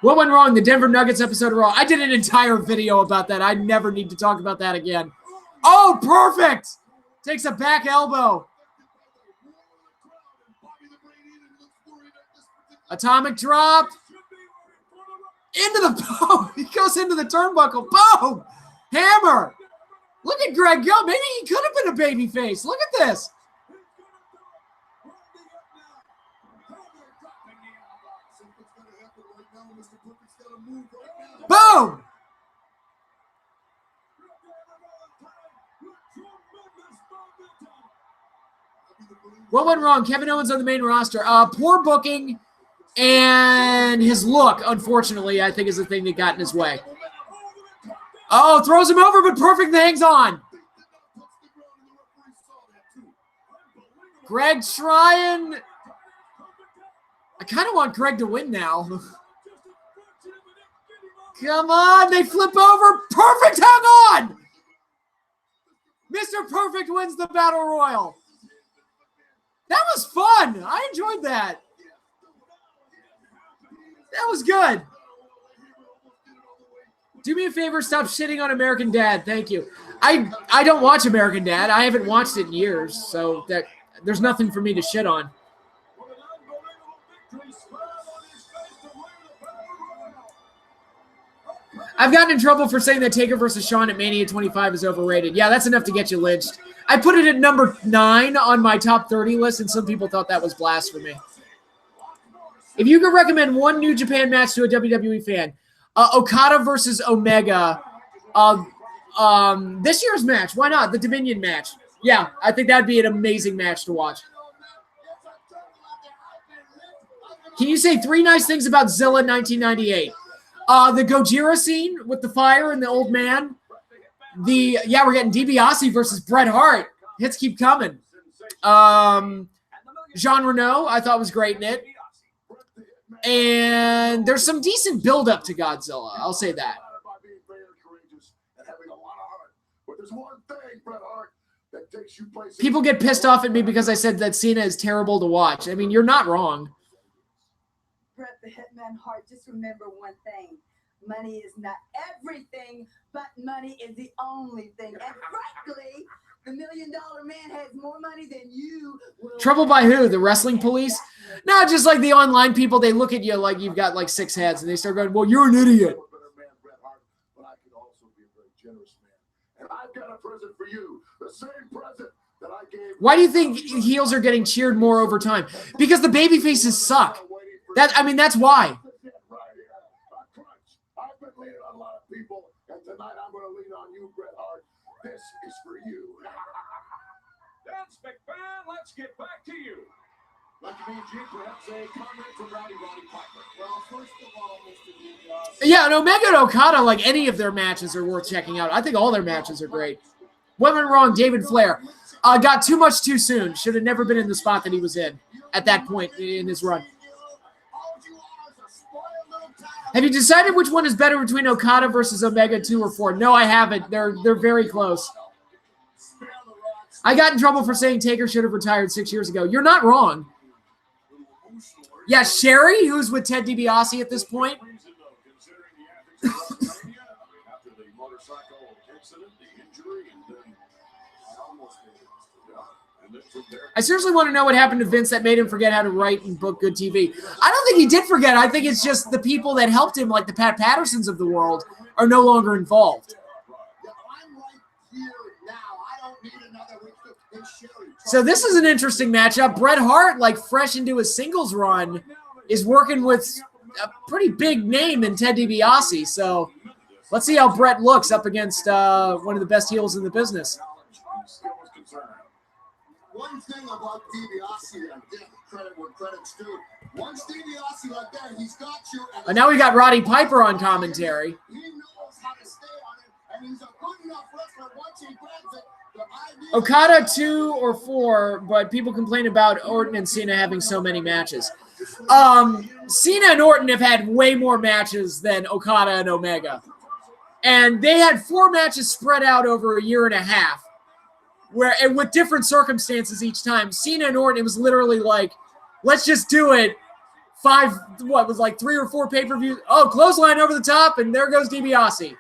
What went wrong? The Denver Nuggets episode of Raw. I did an entire video about that. I never need to talk about that again. Oh, perfect! Takes a back elbow. Atomic drop. Into the boom. He goes into the turnbuckle. Boom. Hammer. Look at Greg go. Maybe he could have been a baby face. Look at this. Boom. What went wrong? Kevin Owens on the main roster. Poor booking. And his look, unfortunately, I think is the thing that got in his way. Oh, throws him over, but Perfect hangs on. Greg trying. I kind of want Greg to win now. Come on, they flip over. Perfect hung on. Mr. Perfect wins the Battle Royal. That was fun. I enjoyed that. That was good. Do me a favor, stop shitting on American Dad. Thank you. I don't watch American Dad. I haven't watched it in years, so that there's nothing for me to shit on. I've gotten in trouble for saying that Taker versus Shawn at Mania 25 is overrated. Yeah, that's enough to get you lynched. I put it at number 9 on my top 30 list, and some people thought that was blasphemy. If you could recommend one New Japan match to a WWE fan, Okada versus Omega, this year's match, why not? The Dominion match. Yeah, I think that'd be an amazing match to watch. Can you say 3 nice things about Zilla 1998? The Gojira scene with the fire and the old man. We're getting DiBiase versus Bret Hart. Hits keep coming. Jean Reno, I thought was great in it. And there's some decent build-up to Godzilla. I'll say that. People get pissed off at me because I said that Cena is terrible to watch. I mean, you're not wrong. Bret the Hitman Hart, just remember one thing. Money is not everything, but money is the only thing. And frankly, the $1 Million Man has more money than you. Trouble by who? The wrestling police? No, just like the online people, they look at you like you've got like 6 heads, and they start going, well, you're an idiot. But I could also be a very generous man. And I've got a present for you. The same present that I gave. Why do you think heels are getting cheered more over time? Because the baby faces suck. That's why. I've been leaning on a lot of people, and tonight I'm going to lean on you, Bret Hart. This is for you. That's McMahon. Let's get back to you. Lucky me, G, perhaps a comment from Roddy Piper. Well, first of all, Mr. DiBiase. Yeah, and Omega and Okada, like any of their matches are worth checking out. I think all their matches are great. What went wrong? David Flair got too much too soon. Should have never been in the spot that he was in at that point in his run. Have you decided which one is better between Okada versus Omega 2 or 4? No, I haven't. They're very close. I got in trouble for saying Taker should have retired 6 years ago. You're not wrong. Yeah, Sherry, who's with Ted DiBiase at this point. I seriously want to know what happened to Vince that made him forget how to write and book good TV. I don't think he did forget. I think it's just the people that helped him, like the Pat Pattersons of the world, are no longer involved. So this is an interesting matchup. Bret Hart, like fresh into his singles run, is working with a pretty big name in Ted DiBiase. So let's see how Bret looks up against one of the best heels in the business. One thing about DiBiase, and give credit where credit's due. Once DiBiase like that, he's got you. And now we got Roddy Piper on commentary. He knows how to stay on it, and he's a good enough wrestler once he grabs it. Okada 2 or 4, but people complain about Orton and Cena having so many matches. Cena and Orton have had way more matches than Okada and Omega. And they had 4 matches spread out over a year and a half, and with different circumstances each time. Cena and Orton, it was literally like, let's just do it. 3 or 4 pay-per-views. Oh, clothesline over the top, and there goes DiBiase.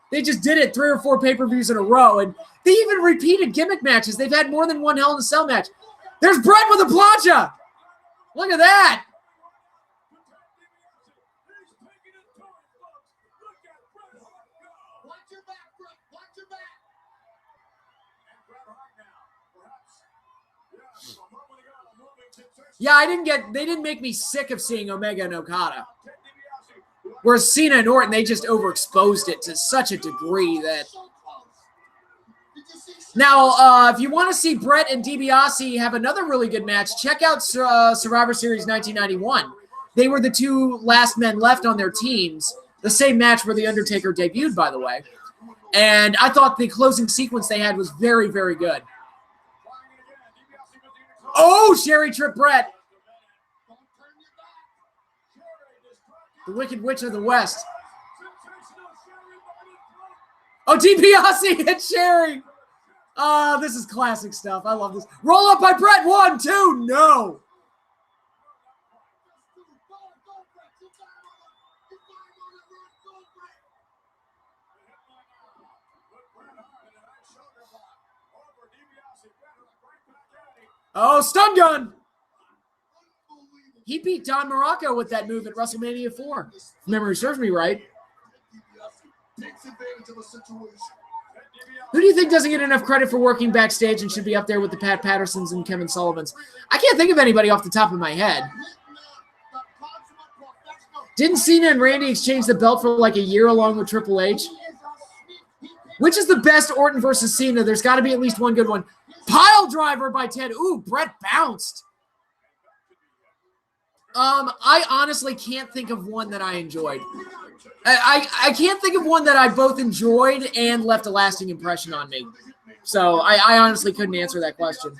They just did it 3 or 4 pay-per-views in a row, and they even repeated gimmick matches. They've had more than one Hell in a Cell match. There's Bret with a plancha. Look at that. Yeah, they didn't make me sick of seeing Omega and Okada. Whereas Cena and Orton, they just overexposed it to such a degree that... Now, if you want to see Bret and DiBiase have another really good match, check out Survivor Series 1991. They were the 2 last men left on their teams. The same match where The Undertaker debuted, by the way. And I thought the closing sequence they had was very, very good. Oh, Sherry tripped Bret. The Wicked Witch of the West. Oh, DiBiase hit Sherry. This is classic stuff. I love this. Roll up by Bret. 1, 2. No. Oh, stun gun. He beat Don Morocco with that move at WrestleMania 4. If memory serves me right. Who do you think doesn't get enough credit for working backstage and should be up there with the Pat Pattersons and Kevin Sullivans? I can't think of anybody off the top of my head. Didn't Cena and Randy exchange the belt for like a year along with Triple H? Which is the best Orton versus Cena? There's got to be at least one good one. Pile driver by Ted. Ooh, Bret bounced. I honestly can't think of one that I enjoyed. I can't think of one that I both enjoyed and left a lasting impression on me. So I honestly couldn't answer that question.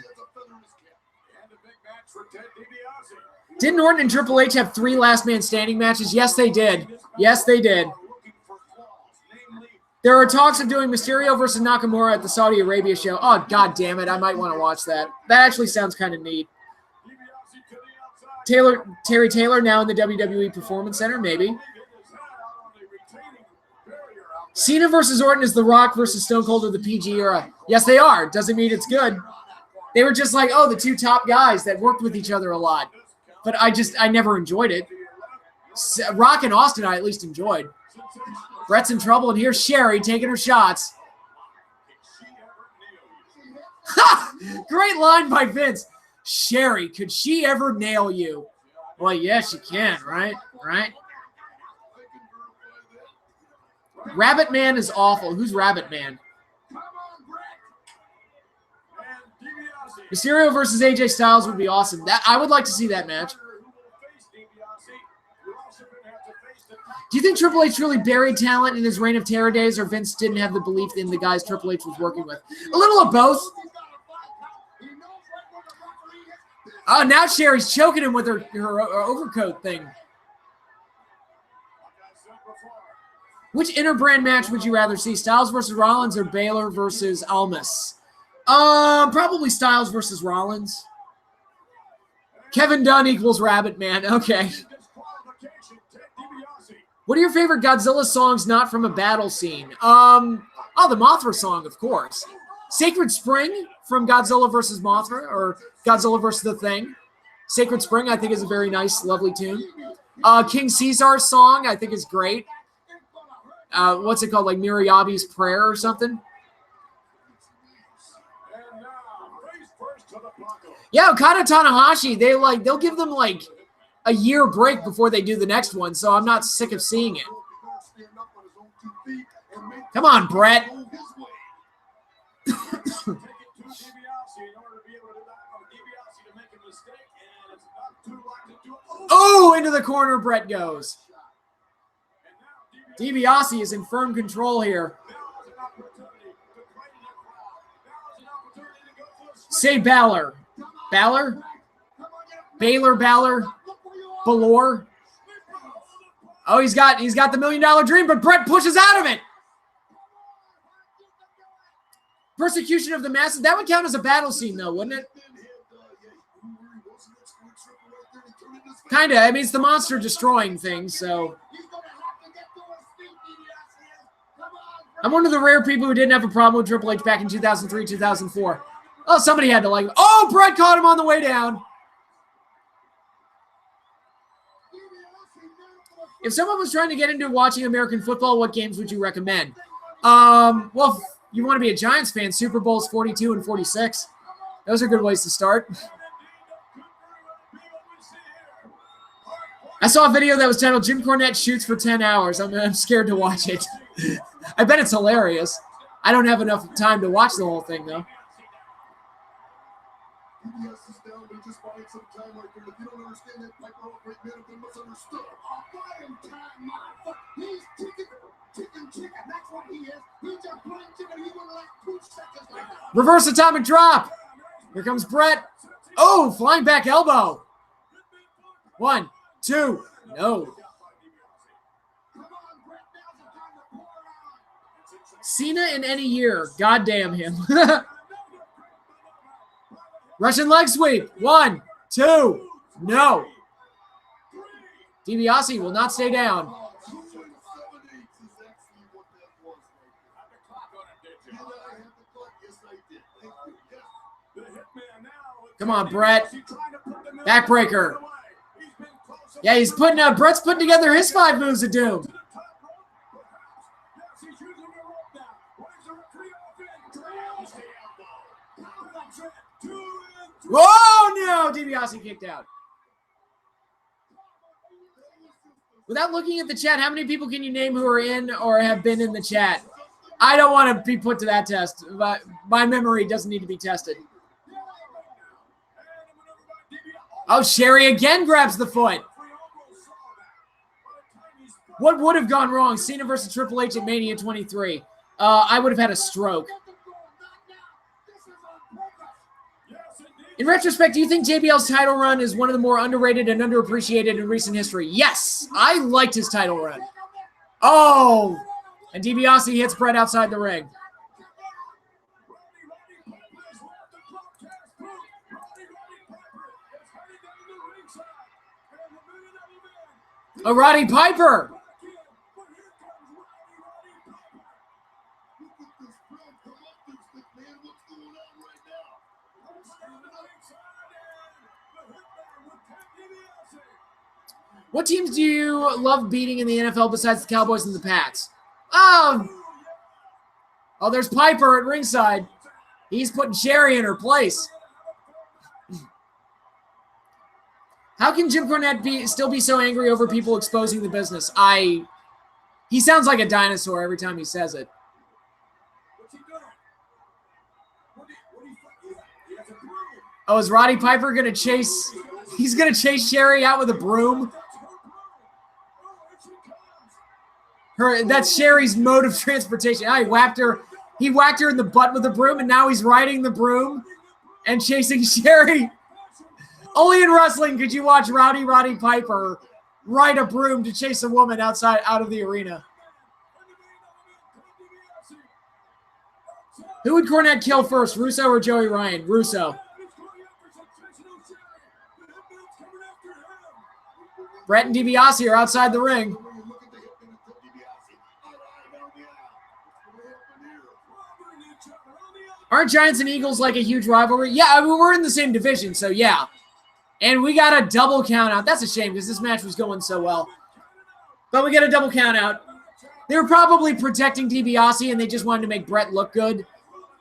Didn't Orton and Triple H have 3 last man standing matches? Yes, they did. Yes, they did. There are talks of doing Mysterio versus Nakamura at the Saudi Arabia show. Oh, God damn it. I might want to watch that. That actually sounds kind of neat. Terry Taylor now in the WWE Performance Center, maybe. Cena versus Orton is The Rock versus Stone Cold of the PG era. Yes, they are. Doesn't mean it's good. They were just like, oh, the 2 top guys that worked with each other a lot. But I never enjoyed it. Rock and Austin I at least enjoyed. Bret's in trouble, and here's Sherry taking her shots. Ha! Great line by Vince. Sherry, could she ever nail you? Well, yeah, she can, right? Right? Rabbit Man is awful. Who's Rabbit Man? Mysterio versus AJ Styles would be awesome. I would like to see that match. Do you think Triple H really buried talent in his Reign of Terror days, or Vince didn't have the belief in the guys Triple H was working with? A little of both. Oh, now Sherry's choking him with her overcoat thing. Which interbrand match would you rather see? Styles versus Rollins or Baylor versus Almas? Probably Styles versus Rollins. Kevin Dunn equals Rabbit Man. Okay. What are your favorite Godzilla songs not from a battle scene? The Mothra song, of course. Sacred Spring from Godzilla vs. Mothra, or Godzilla vs. The Thing. Sacred Spring, I think, is a very nice, lovely tune. King Caesar's song, I think, is great. What's it called? Like Miriabi's Prayer or something? Yeah, Okada Tanahashi, they'll give them like a year break before they do the next one, so I'm not sick of seeing it. Come on, Bret. Oh, into the corner Bret goes. DiBiase is in firm control here. Say Balor. Balor? Balor? Balor? Oh, he's got the $1 million dream, but Bret pushes out of it. Persecution of the Masses. That would count as a battle scene, though, wouldn't it? Kind of. I mean, it's the monster destroying things, so. I'm one of the rare people who didn't have a problem with Triple H back in 2003, 2004. Oh, somebody had to like him. Oh, Bret caught him on the way down. If someone was trying to get into watching American football, what games would you recommend? Well, if you want to be a Giants fan, Super Bowls 42 and 46. Those are good ways to start. I saw a video that was titled Jim Cornette Shoots for 10 Hours. I'm scared to watch it. I bet it's hilarious. I don't have enough time to watch the whole thing, though. Reverse atomic drop. Here comes Bret. Oh, flying back elbow. 1, 2, no. Cena in any year. God damn him. Russian leg sweep. 1, 2, no. DiBiase will not stay down. Come on, Bret. Backbreaker. Yeah, he's Bret's putting together his 5 moves of doom. Oh, no! DiBiase kicked out. Without looking at the chat, how many people can you name who are in or have been in the chat? I don't want to be put to that test. But my memory doesn't need to be tested. Oh, Sherry again grabs the foot. What would have gone wrong? Cena versus Triple H at Mania 23. I would have had a stroke. In retrospect, do you think JBL's title run is one of the more underrated and underappreciated in recent history? Yes, I liked his title run. Oh, and DiBiase hits Bret outside the ring. Oh, Roddy Piper. What teams do you love beating in the NFL besides the Cowboys and the Pats? Oh, there's Piper at ringside. He's putting Sherry in her place. How can Jim Cornette still be so angry over people exposing the business? He sounds like a dinosaur every time he says it. Oh, is Roddy Piper going to chase? He's going to chase Sherry out with a broom? That's Sherry's mode of transportation. He whacked her in the butt with a broom, and now he's riding the broom and chasing Sherry. Only in wrestling could you watch Roddy Piper ride a broom to chase a woman out of the arena. Who would Cornette kill first, Russo or Joey Ryan? Russo. Bret and DiBiase are outside the ring. Aren't Giants and Eagles like a huge rivalry? Yeah, I mean, we're in the same division, so yeah. And we got a double count out. That's a shame because this match was going so well. But we get a double count out. They were probably protecting DiBiase and they just wanted to make Bret look good.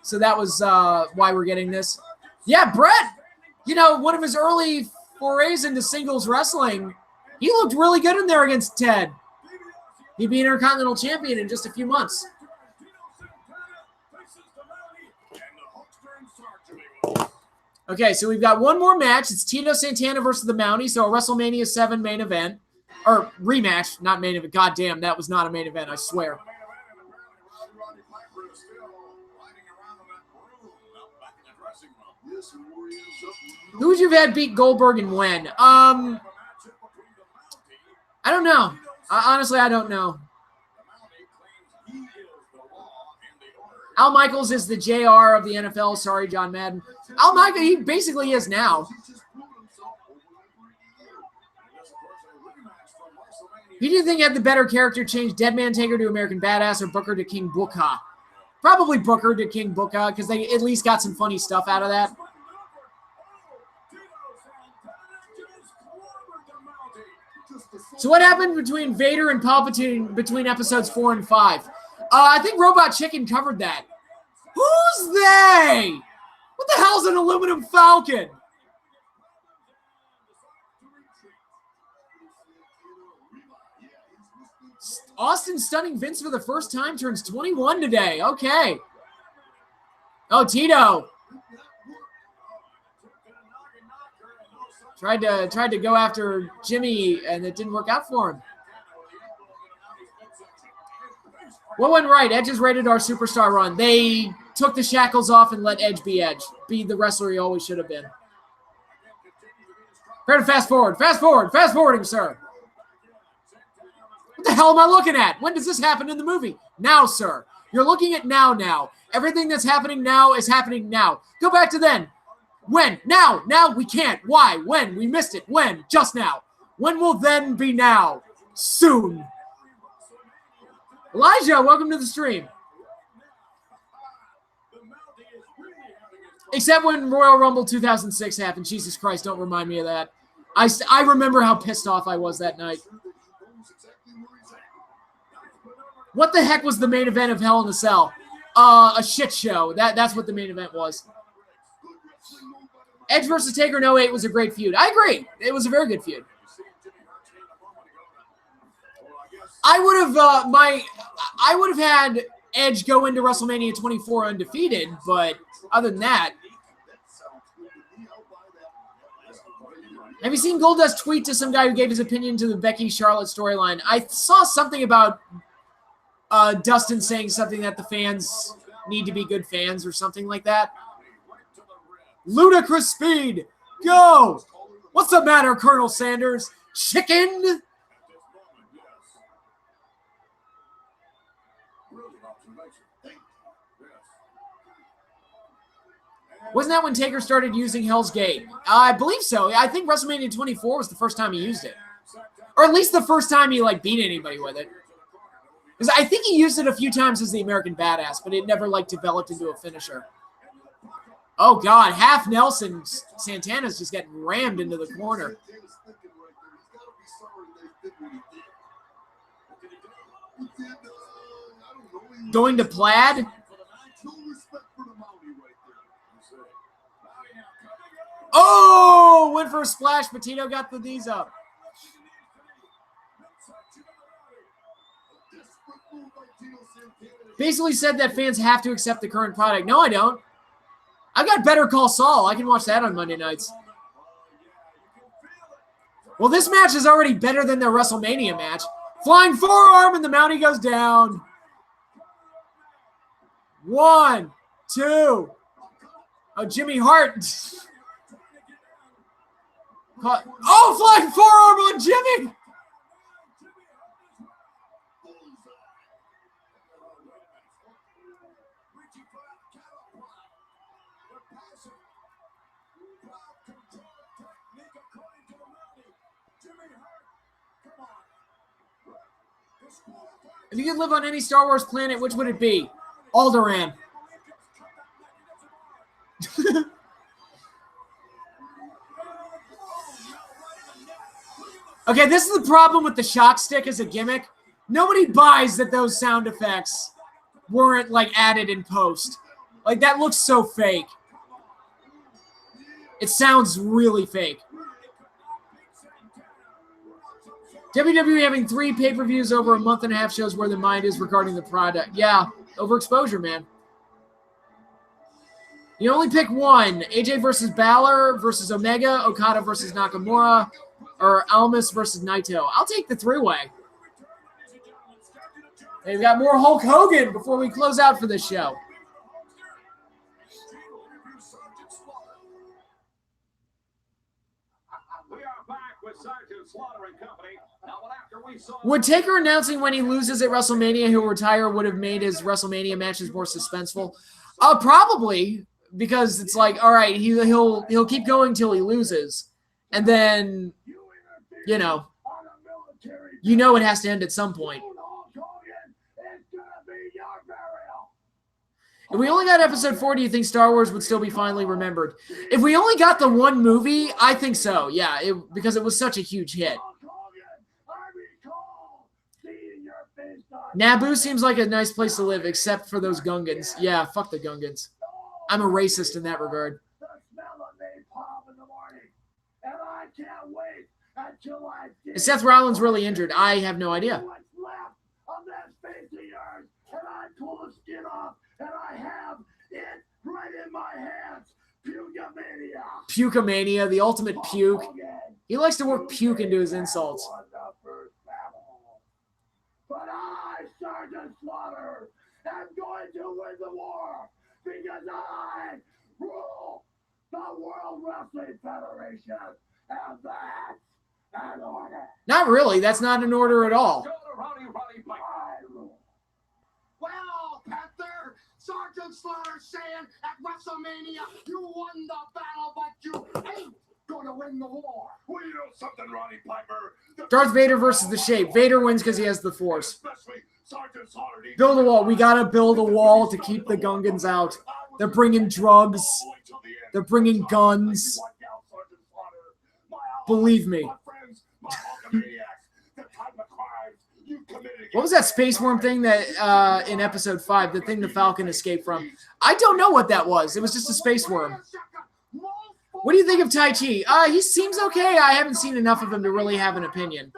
So that was why we're getting this. Yeah, Bret, you know, one of his early forays into singles wrestling, he looked really good in there against Ted. He'd be Intercontinental Champion in just a few months. Okay, so we've got one more match. It's Tito Santana versus the Mountie, so a WrestleMania 7 main event. Or rematch, not main event. God damn, that was not a main event, I swear. Who would you have had beat Goldberg and when? I don't know. Honestly, I don't know. Al Michaels is the JR of the NFL. Sorry, John Madden. Al Michaels, he basically is now. Who do you think had the better character change, Deadman Taker to American Badass or Booker to King Booker? Probably Booker to King Booker because they at least got some funny stuff out of that. So what happened between Vader and Palpatine between episodes 4 and 5? I think Robot Chicken covered that. Who's they? What the hell's an aluminum falcon? Austin stunning Vince for the first time, turns 21 today. Okay. Oh, Tito. Tried to go after Jimmy, and it didn't work out for him. What went right? Edge's rated R superstar run. They took the shackles off and let Edge be Edge. Be the wrestler he always should have been. Try to fast forward. Fast forward. Fast forwarding, sir. What the hell am I looking at? When does this happen in the movie? Now, sir. You're looking at now. Everything that's happening now is happening now. Go back to then. When? Now. Now we can't. Why? When? We missed it. When? Just now. When will then be now? Soon. Elijah, welcome to the stream. Except when Royal Rumble 2006 happened. Jesus Christ, don't remind me of that. I remember how pissed off I was that night. What the heck was the main event of Hell in a Cell? A shit show. That's what the main event was. Edge versus Taker in 08 was a great feud. I agree. It was a very good feud. I would have had Edge go into WrestleMania 24 undefeated, but other than that, have you seen Goldust tweet to some guy who gave his opinion to the Becky Charlotte storyline? I saw something about Dustin saying something that the fans need to be good fans or something like that. Ludicrous speed. Go. What's the matter, Colonel Sanders? Chicken? Wasn't that when Taker started using Hell's Gate? I believe so. I think WrestleMania 24 was the first time he used it. Or at least the first time he beat anybody with it. Because I think he used it a few times as the American Badass, but it never developed into a finisher. Oh God, half Nelson. Santana's just getting rammed into the corner. Going to Plaid? Oh, went for a splash, but Tito got the knees up. Basically said that fans have to accept the current product. No, I don't. I've got Better Call Saul. I can watch that on Monday nights. Well, this match is already better than their WrestleMania match. Flying forearm, and the Mountie goes down. 1, 2. Oh, Jimmy Hart. Oh, flying forearm on Jimmy. If you could live on any Star Wars planet, which would it be? Alderaan. Okay, this is the problem with the shock stick as a gimmick. Nobody buys that those sound effects weren't like added in post. Like that looks so fake. It sounds really fake. WWE having 3 pay-per-views over a month and a half shows where the mind is regarding the product. Yeah, overexposure, man. You only pick one. AJ versus Balor versus Omega, Okada versus Nakamura, or Almas versus Naito. I'll take the 3-way. They've got more Hulk Hogan before we close out for this show. Would Taker announcing when he loses at WrestleMania he'll retire would have made his WrestleMania matches more suspenseful? Probably, because it's like, all right, he'll keep going till he loses, and then you know it has to end at some point. If we only got episode 4, do you think Star Wars would still be finally remembered? If we only got the one movie, I think so. Yeah, because it was such a huge hit. Naboo seems like a nice place to live, except for those Gungans. Yeah, fuck the Gungans. I'm a racist in that regard. Is Seth Rollins really injured? I have no idea. And I have it right in my hands. Puke-a-mania. Puke-a-mania, the ultimate puke. He likes to work puke into his insults. But I, Sergeant Slaughter, am going to win the war because I rule the World Wrestling Federation, and that's an order. Not really. That's not an order at all. I rule. Well, Panther, Sergeant Slaughter saying at WrestleMania you won the battle, but you ain't gonna win the war. Well, you know something, Roddy Piper? Darth Vader versus the Shape. Vader wins because he has the Force. Especially Sergeant Slaughter. Build a wall. We gotta build a wall to keep the Gungans out. They're bringing drugs. They're bringing guns. Believe me. What was that Space Worm thing that in episode 5, the thing the Falcon escaped from? I don't know what that was. It was just a Space Worm. What do you think of Tai Chi? He seems okay. I haven't seen enough of him to really have an opinion.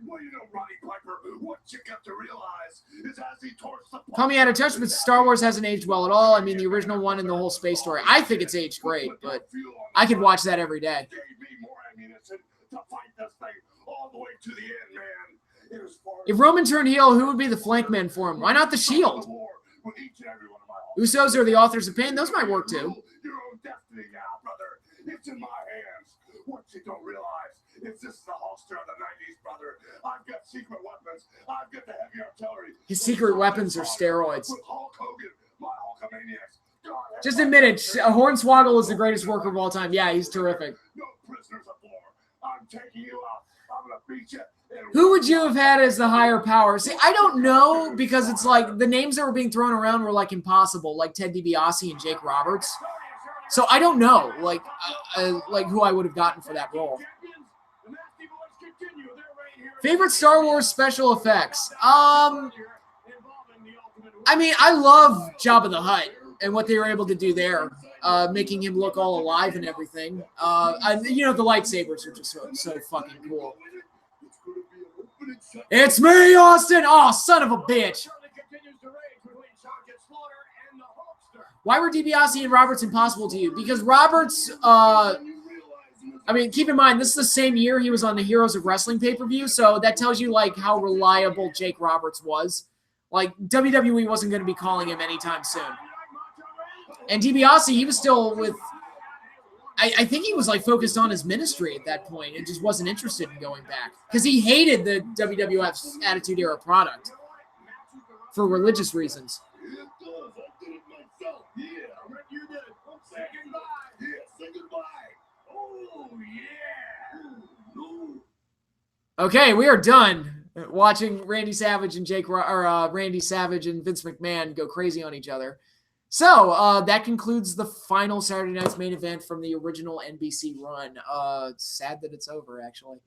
Well, you know, Roddy Piper, what you got to realize is as he torched the Call me out of touch, but Star Wars hasn't aged well at all. I mean, the original one and the whole space story. I think it's aged great, but I could watch that every day. gave me more ammunition to fight this thing all the way to the end, man. If Roman turned heel, who would be the flank man for him? Why not the Shield? Usos are the authors of pain. Those might work too. Your own destiny now, brother. It's in my hands. What you don't realize is this is the holster of the 90s, brother. I've got secret weapons. I've got the heavy artillery. His secret weapons are steroids. With Hulk Hogan, my Hulkamaniacs. God, Just admit it. Hornswoggle is the greatest worker of all time. Yeah, he's terrific. no prisoners of war. I'm taking you out. I'm gonna beat you. Who would you have had as the higher power? See, I don't know, because it's like the names that were being thrown around were like impossible, like Ted DiBiase and Jake Roberts. So I don't know, like who I would have gotten for that role. Favorite Star Wars special effects? I mean, I love Jabba the Hutt and what they were able to do there, making him look all alive and everything. The lightsabers are just so fucking cool. It's me, Austin! Oh, son of a bitch! Why were DiBiase and Roberts impossible to you? Because Roberts, I mean, keep in mind, this is the same year he was on the Heroes of Wrestling pay-per-view, so that tells you, like, how reliable Jake Roberts was. Like, WWE wasn't going to be calling him anytime soon. And DiBiase, he was still with... I think he was, like, focused on his ministry at that point and just wasn't interested in going back. Because he hated the WWF's Attitude Era product for religious reasons. Okay, we are done. Watching Randy Savage and Randy Savage and Vince McMahon go crazy on each other. So that concludes the final Saturday night's main event from the original NBC run. It's sad that it's over, actually.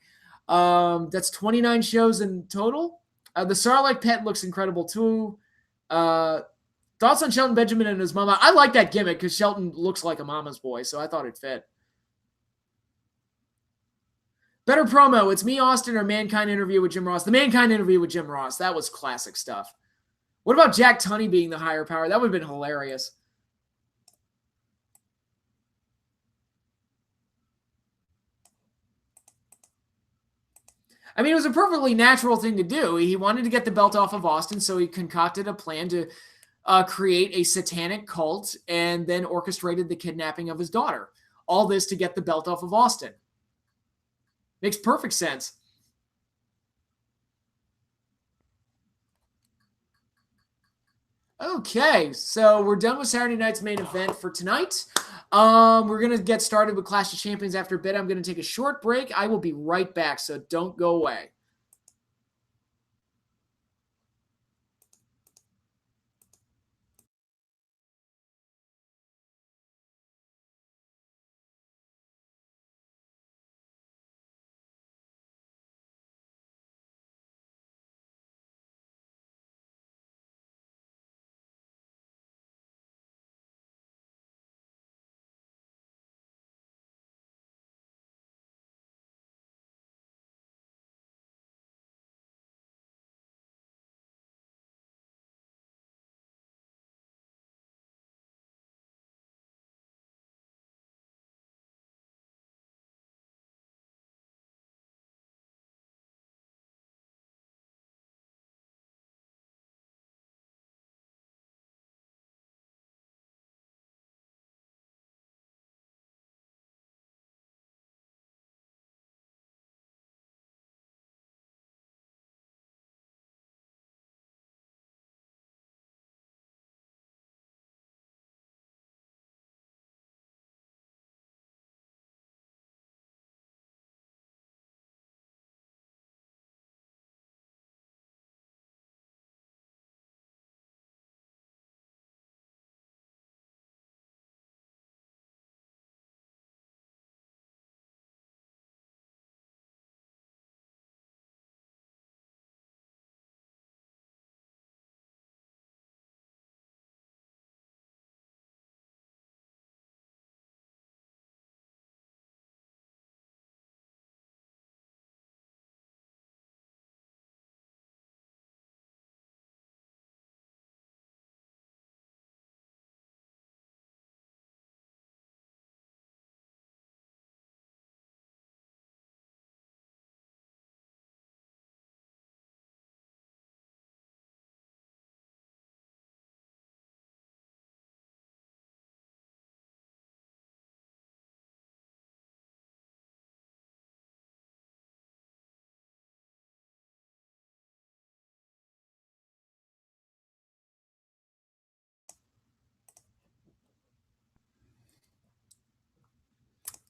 That's 29 shows in total. The Starlight Pet looks incredible too. Thoughts on Shelton Benjamin and his mama? I like that gimmick because Shelton looks like a mama's boy, so I thought it fit. Better promo. It's me, Austin, or Mankind interview with Jim Ross. The Mankind interview with Jim Ross. That was classic stuff. What about Jack Tunney being the higher power? That would have been hilarious. I mean, it was a perfectly natural thing to do. He wanted to get the belt off of Austin, so he concocted a plan to create a satanic cult and then orchestrated the kidnapping of his daughter. All this to get the belt off of Austin. Makes perfect sense. Okay, so we're done with Saturday night's main event for tonight. We're going to get started with Clash of Champions after a bit. I'm going to take a short break. I will be right back, so don't go away.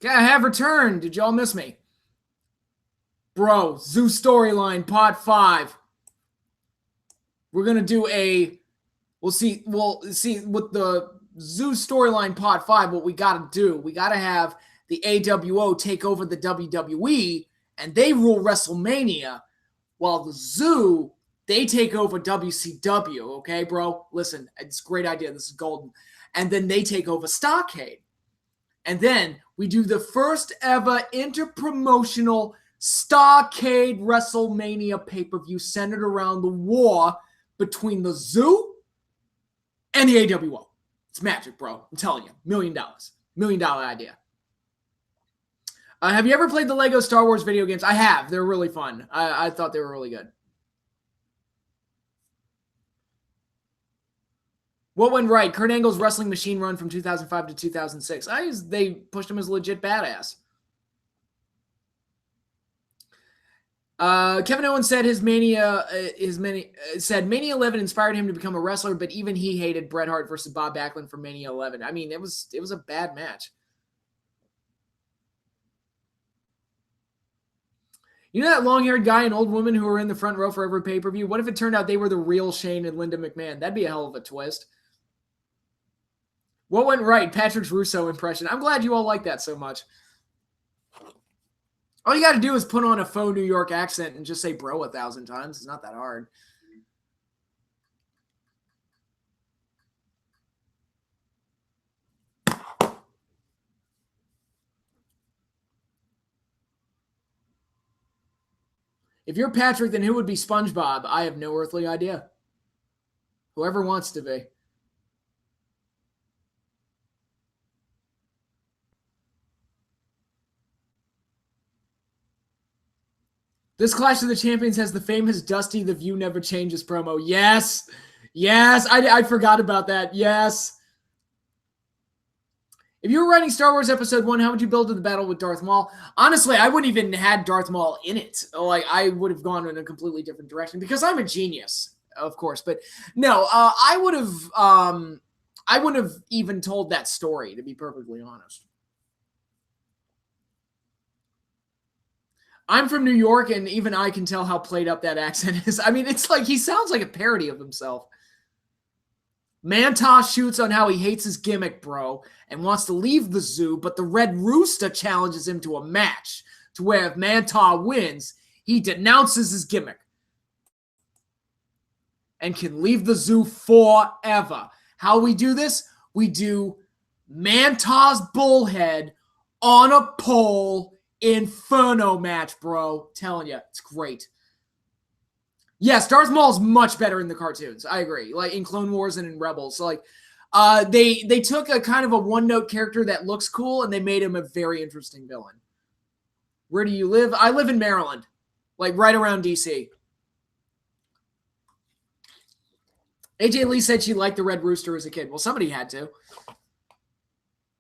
Okay, I have returned. Did y'all miss me? Bro, Zoo Storyline, Pod 5. We're going to do we'll see with the Zoo Storyline Pod 5, what we got to do. We got to have the AWO take over the WWE, and they rule WrestleMania, while the Zoo, they take over WCW, okay, bro? Listen, it's a great idea. This is golden. And then they take over Starrcade. And then we do the first ever interpromotional Starrcade WrestleMania pay-per-view centered around the war between the Zoo and the AWO. It's magic, bro. I'm telling you. $1 million. $1 million idea. Have you ever played the Lego Star Wars video games? I have. They're really fun. I thought they were really good. What went right? Kurt Angle's wrestling machine run from 2005 to 2006. They pushed him as a legit badass. Kevin Owens said Mania 11 inspired him to become a wrestler, but even he hated Bret Hart versus Bob Backlund for Mania 11. I mean, it was a bad match. You know that long-haired guy and old woman who were in the front row for every pay-per-view? What if it turned out they were the real Shane and Linda McMahon? That'd be a hell of a twist. What went right? Patrick's Russo impression. I'm glad you all like that so much. All you got to do is put on a faux New York accent and just say bro 1,000 times. It's not that hard. If you're Patrick, then who would be SpongeBob? I have no earthly idea. Whoever wants to be. This Clash of the Champions has the famous Dusty "The View Never Changes" promo. Yes. Yes. I forgot about that. Yes. If you were writing Star Wars Episode 1, how would you build to the battle with Darth Maul? Honestly, I wouldn't even had Darth Maul in it. Like, I would have gone in a completely different direction because I'm a genius, of course. But no, I wouldn't have even told that story, to be perfectly honest. I'm from New York, and even I can tell how played up that accent is. I mean, it's like he sounds like a parody of himself. Manta shoots on how he hates his gimmick, bro, and wants to leave the zoo, but the Red Rooster challenges him to a match to where if Manta wins, he denounces his gimmick and can leave the zoo forever. How we do this? We do Manta's bullhead on a pole Inferno match, bro. Telling you, it's great. Yes, Darth Maul's much better in the cartoons. I agree. Like in Clone Wars and in Rebels. So like they took a kind of a one-note character that looks cool and they made him a very interesting villain. Where do you live? I live in Maryland. Like right around DC. AJ Lee said she liked the Red Rooster as a kid. Well, somebody had to.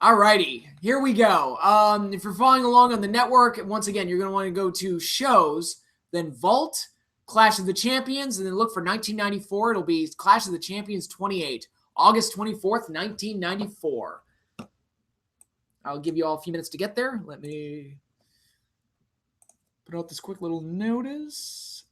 Alrighty, here we go. If you're following along on the network, once again, you're going to want to go to shows, then Vault, Clash of the Champions, and then look for 1994. It'll be Clash of the Champions 28, August 24th, 1994. I'll give you all a few minutes to get there. Let me put out this quick little notice.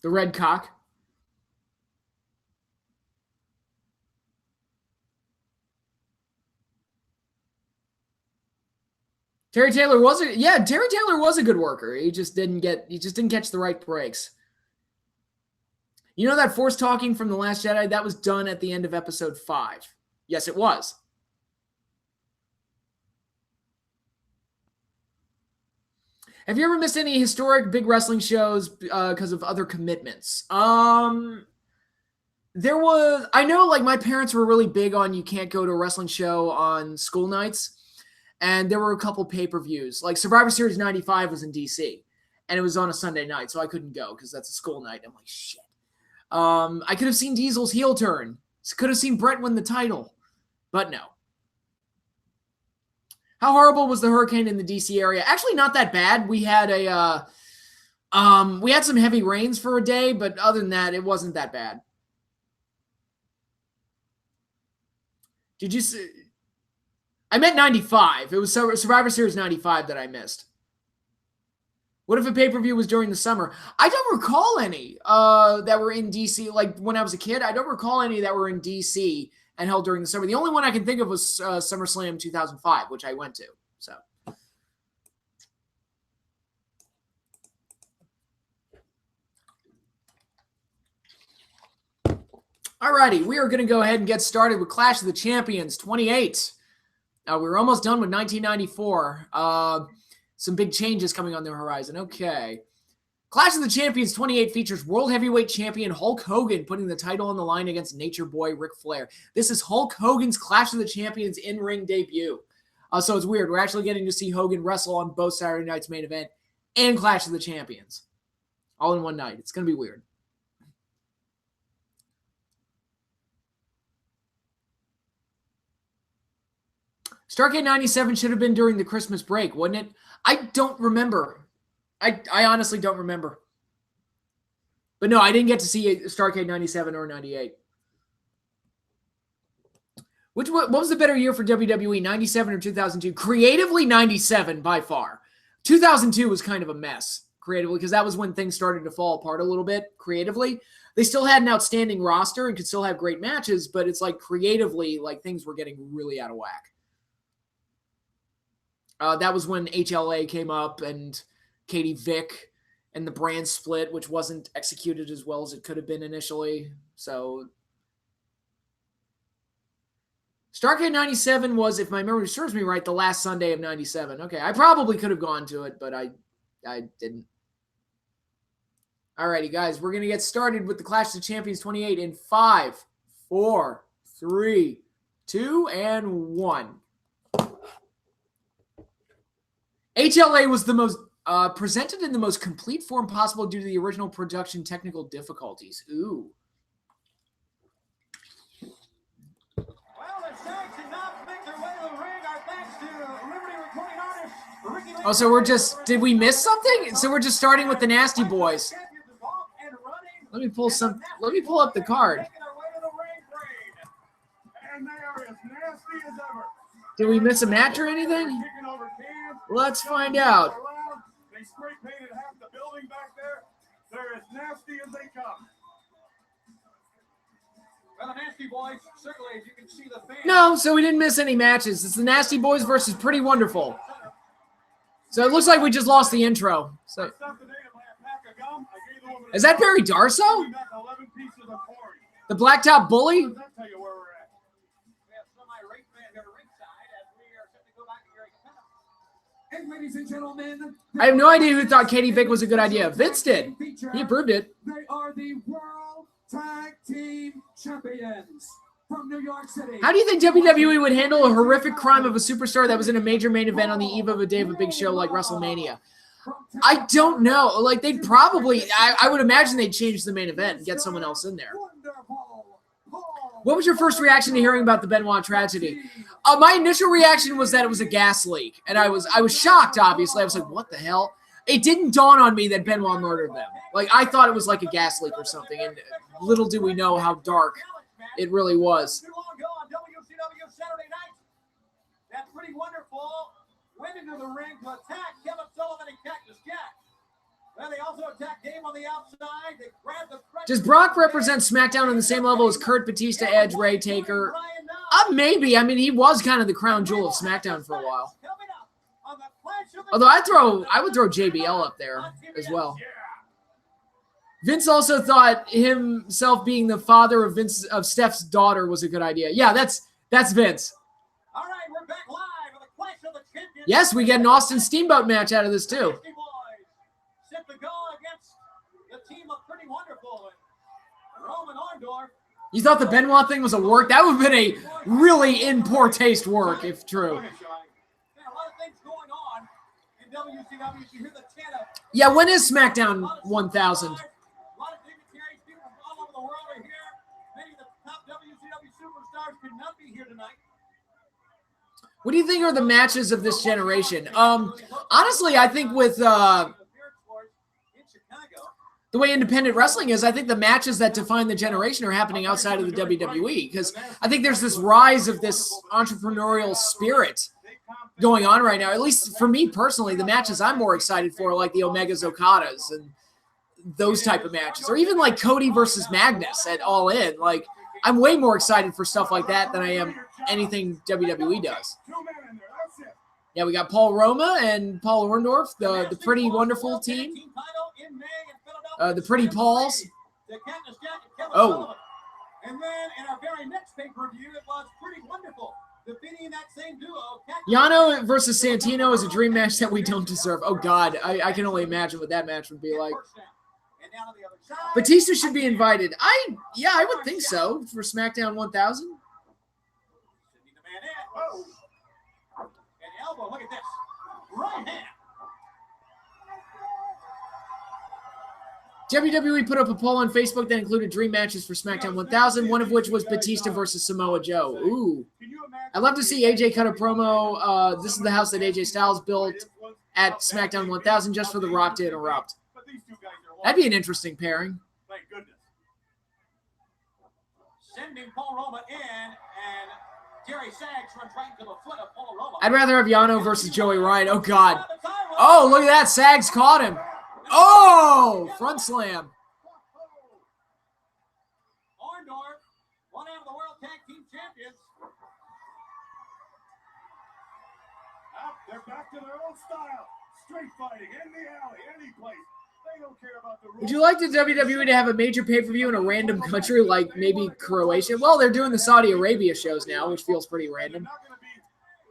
The red cock. Terry Taylor was a good worker. He just didn't catch the right breaks. You know that force talking from The Last Jedi? That was done at the end of episode 5. Yes, it was. Have you ever missed any historic big wrestling shows because of other commitments? There was, I know like my parents were really big on you can't go to a wrestling show on school nights. And there were a couple pay-per-views. Like Survivor Series 95 was in DC. And it was on a Sunday night, so I couldn't go because that's a school night. I'm like, shit. I could have seen Diesel's heel turn. Could have seen Bret win the title. But no. How horrible was the hurricane in the DC area? Actually, not that bad. We had we had some heavy rains for a day, but other than that, it wasn't that bad. Did you see? I meant 95. It was Survivor Series 95 that I missed. What if a pay-per-view was during the summer? I don't recall any that were in DC. Like when I was a kid, I don't recall any that were in DC and held during the summer. The only one I can think of was SummerSlam 2005, which I went to. So, alrighty, we are going to go ahead and get started with Clash of the Champions 28. We're almost done with 1994. Some big changes coming on the horizon. Okay. Clash of the Champions 28 features World Heavyweight Champion Hulk Hogan putting the title on the line against Nature Boy Ric Flair. This is Hulk Hogan's Clash of the Champions in-ring debut. So it's weird. We're actually getting to see Hogan wrestle on both Saturday night's main event and Clash of the Champions all in one night. It's going to be weird. Starrcade 97 should have been during the Christmas break, wouldn't it? I don't remember. I honestly don't remember. But no, I didn't get to see Starrcade 97 or 98. What was the better year for WWE, 97 or 2002? Creatively, 97 by far. 2002 was kind of a mess creatively because that was when things started to fall apart a little bit creatively. They still had an outstanding roster and could still have great matches, but it's like creatively, like things were getting really out of whack. That was when HLA came up and Katie Vick and the brand split, which wasn't executed as well as it could have been initially. So Starrcade 97 was, if my memory serves me right, the last Sunday of 97. Okay, I probably could have gone to it, but I didn't. Alrighty, guys, we're going to get started with the Clash of the Champions 28 in 5, 4, 3, 2, and 1. HLA was the most presented in the most complete form possible due to the original production technical difficulties. Ooh. Well, the Sharks did not make their way to the ring. Our thanks to Liberty recording artist Ricky Lee. Oh, so we're just, did we miss something? So we're just starting with the Nasty Boys. Let me pull up the card. And they are as nasty as ever. Did we miss a match or anything? Kicking over cans. Let's find out. They spray painted half the building back there. They're as nasty as they come. Well, the Nasty Boys, certainly, as you can see the fans. No, so we didn't miss any matches. It's the Nasty Boys versus Pretty Wonderful. So it looks like we just lost the intro. So is that Barry Darso? The Blacktop Bully? And ladies and gentlemen, I have no idea who thought Katie Vick was a good idea. Vince did. He approved it. They are the World Tag Team Champions from New York City. How do you think WWE would handle a horrific crime of a superstar that was in a major main event on the eve of a day of a big show like WrestleMania? I don't know. Like, they'd probably, I would imagine they'd change the main event and get someone else in there. What was your first reaction to hearing about the Benoit tragedy? My initial reaction was that it was a gas leak, and I was shocked, obviously. I was like, what the hell? It didn't dawn on me that Benoit murdered them. Like, I thought it was like a gas leak or something, and little do we know how dark it really was. Too long ago on WCW Saturday night. That's Pretty Wonderful. Went into the ring to attack Kevin Sullivan and Cactus Jack. Well, they also attacked Dave on the outside. They grabbed the Does Brock represent SmackDown on the same level as Kurt, Batista, Edge, Ray, Taker? Maybe. I mean, he was kind of the crown jewel of SmackDown for a while. Although I would throw JBL up there as well. Vince also thought himself being the father of Steph's daughter was a good idea. Yeah, that's Vince. All right, we're back live with the Clash of the Champions. Yes, we get an Austin Steamboat match out of this too. Set to go against the team of Pretty Wonderful and Roman Orndorff. You thought the Benoit thing was a work? That would have been a really in poor taste work, if true. A lot of things going on in WCW. You hear the chant of Yeah, when is SmackDown 1000? a lot of dignitaries, people from all over the world are here. Many of the top WCW superstars could not be here tonight. What do you think are the matches of this generation? Honestly, I think with the way independent wrestling is, I think the matches that define the generation are happening outside of the WWE, because I think there's this rise of this entrepreneurial spirit going on right now. At least for me personally, the matches I'm more excited for are like the Omegas, Okadas, and those type of matches, or even like Cody versus Magnus at All In. Like, I'm way more excited for stuff like that than I am anything WWE does. Yeah, we got Paul Roma and Paul Orndorff, the Pretty Wonderful team. The Pretty Pauls. Oh. And then in our very next pay-per-view, it was Pretty Wonderful defeating that same duo. Yano versus Santino is a dream match that we don't deserve. Oh, God. I can only imagine what that match would be like. Batista should be invited. I would think so for SmackDown 1000. elbow. Look at this. Right hand. WWE put up a poll on Facebook that included dream matches for SmackDown 1000, one of which was Batista versus Samoa Joe. Ooh. I'd love to see AJ cut a promo. This is the house that AJ Styles built at SmackDown 1000 just for The Rock to interrupt. That'd be an interesting pairing. Thank goodness. Sending Paul Roma in, and Jerry Sags runs right into the foot of Paul Roma. I'd rather have Yano versus Joey Ryan. Oh, God. Oh, look at that. Sags caught him. Oh, front slam. Orndorff, one out of the World Tag Team Champions. They're back to their old style. Street fighting in the alley, any place. They don't care about the rules. Would you like the WWE to have a major pay-per-view in a random country like maybe Croatia? Well, they're doing the Saudi Arabia shows now, which feels pretty random.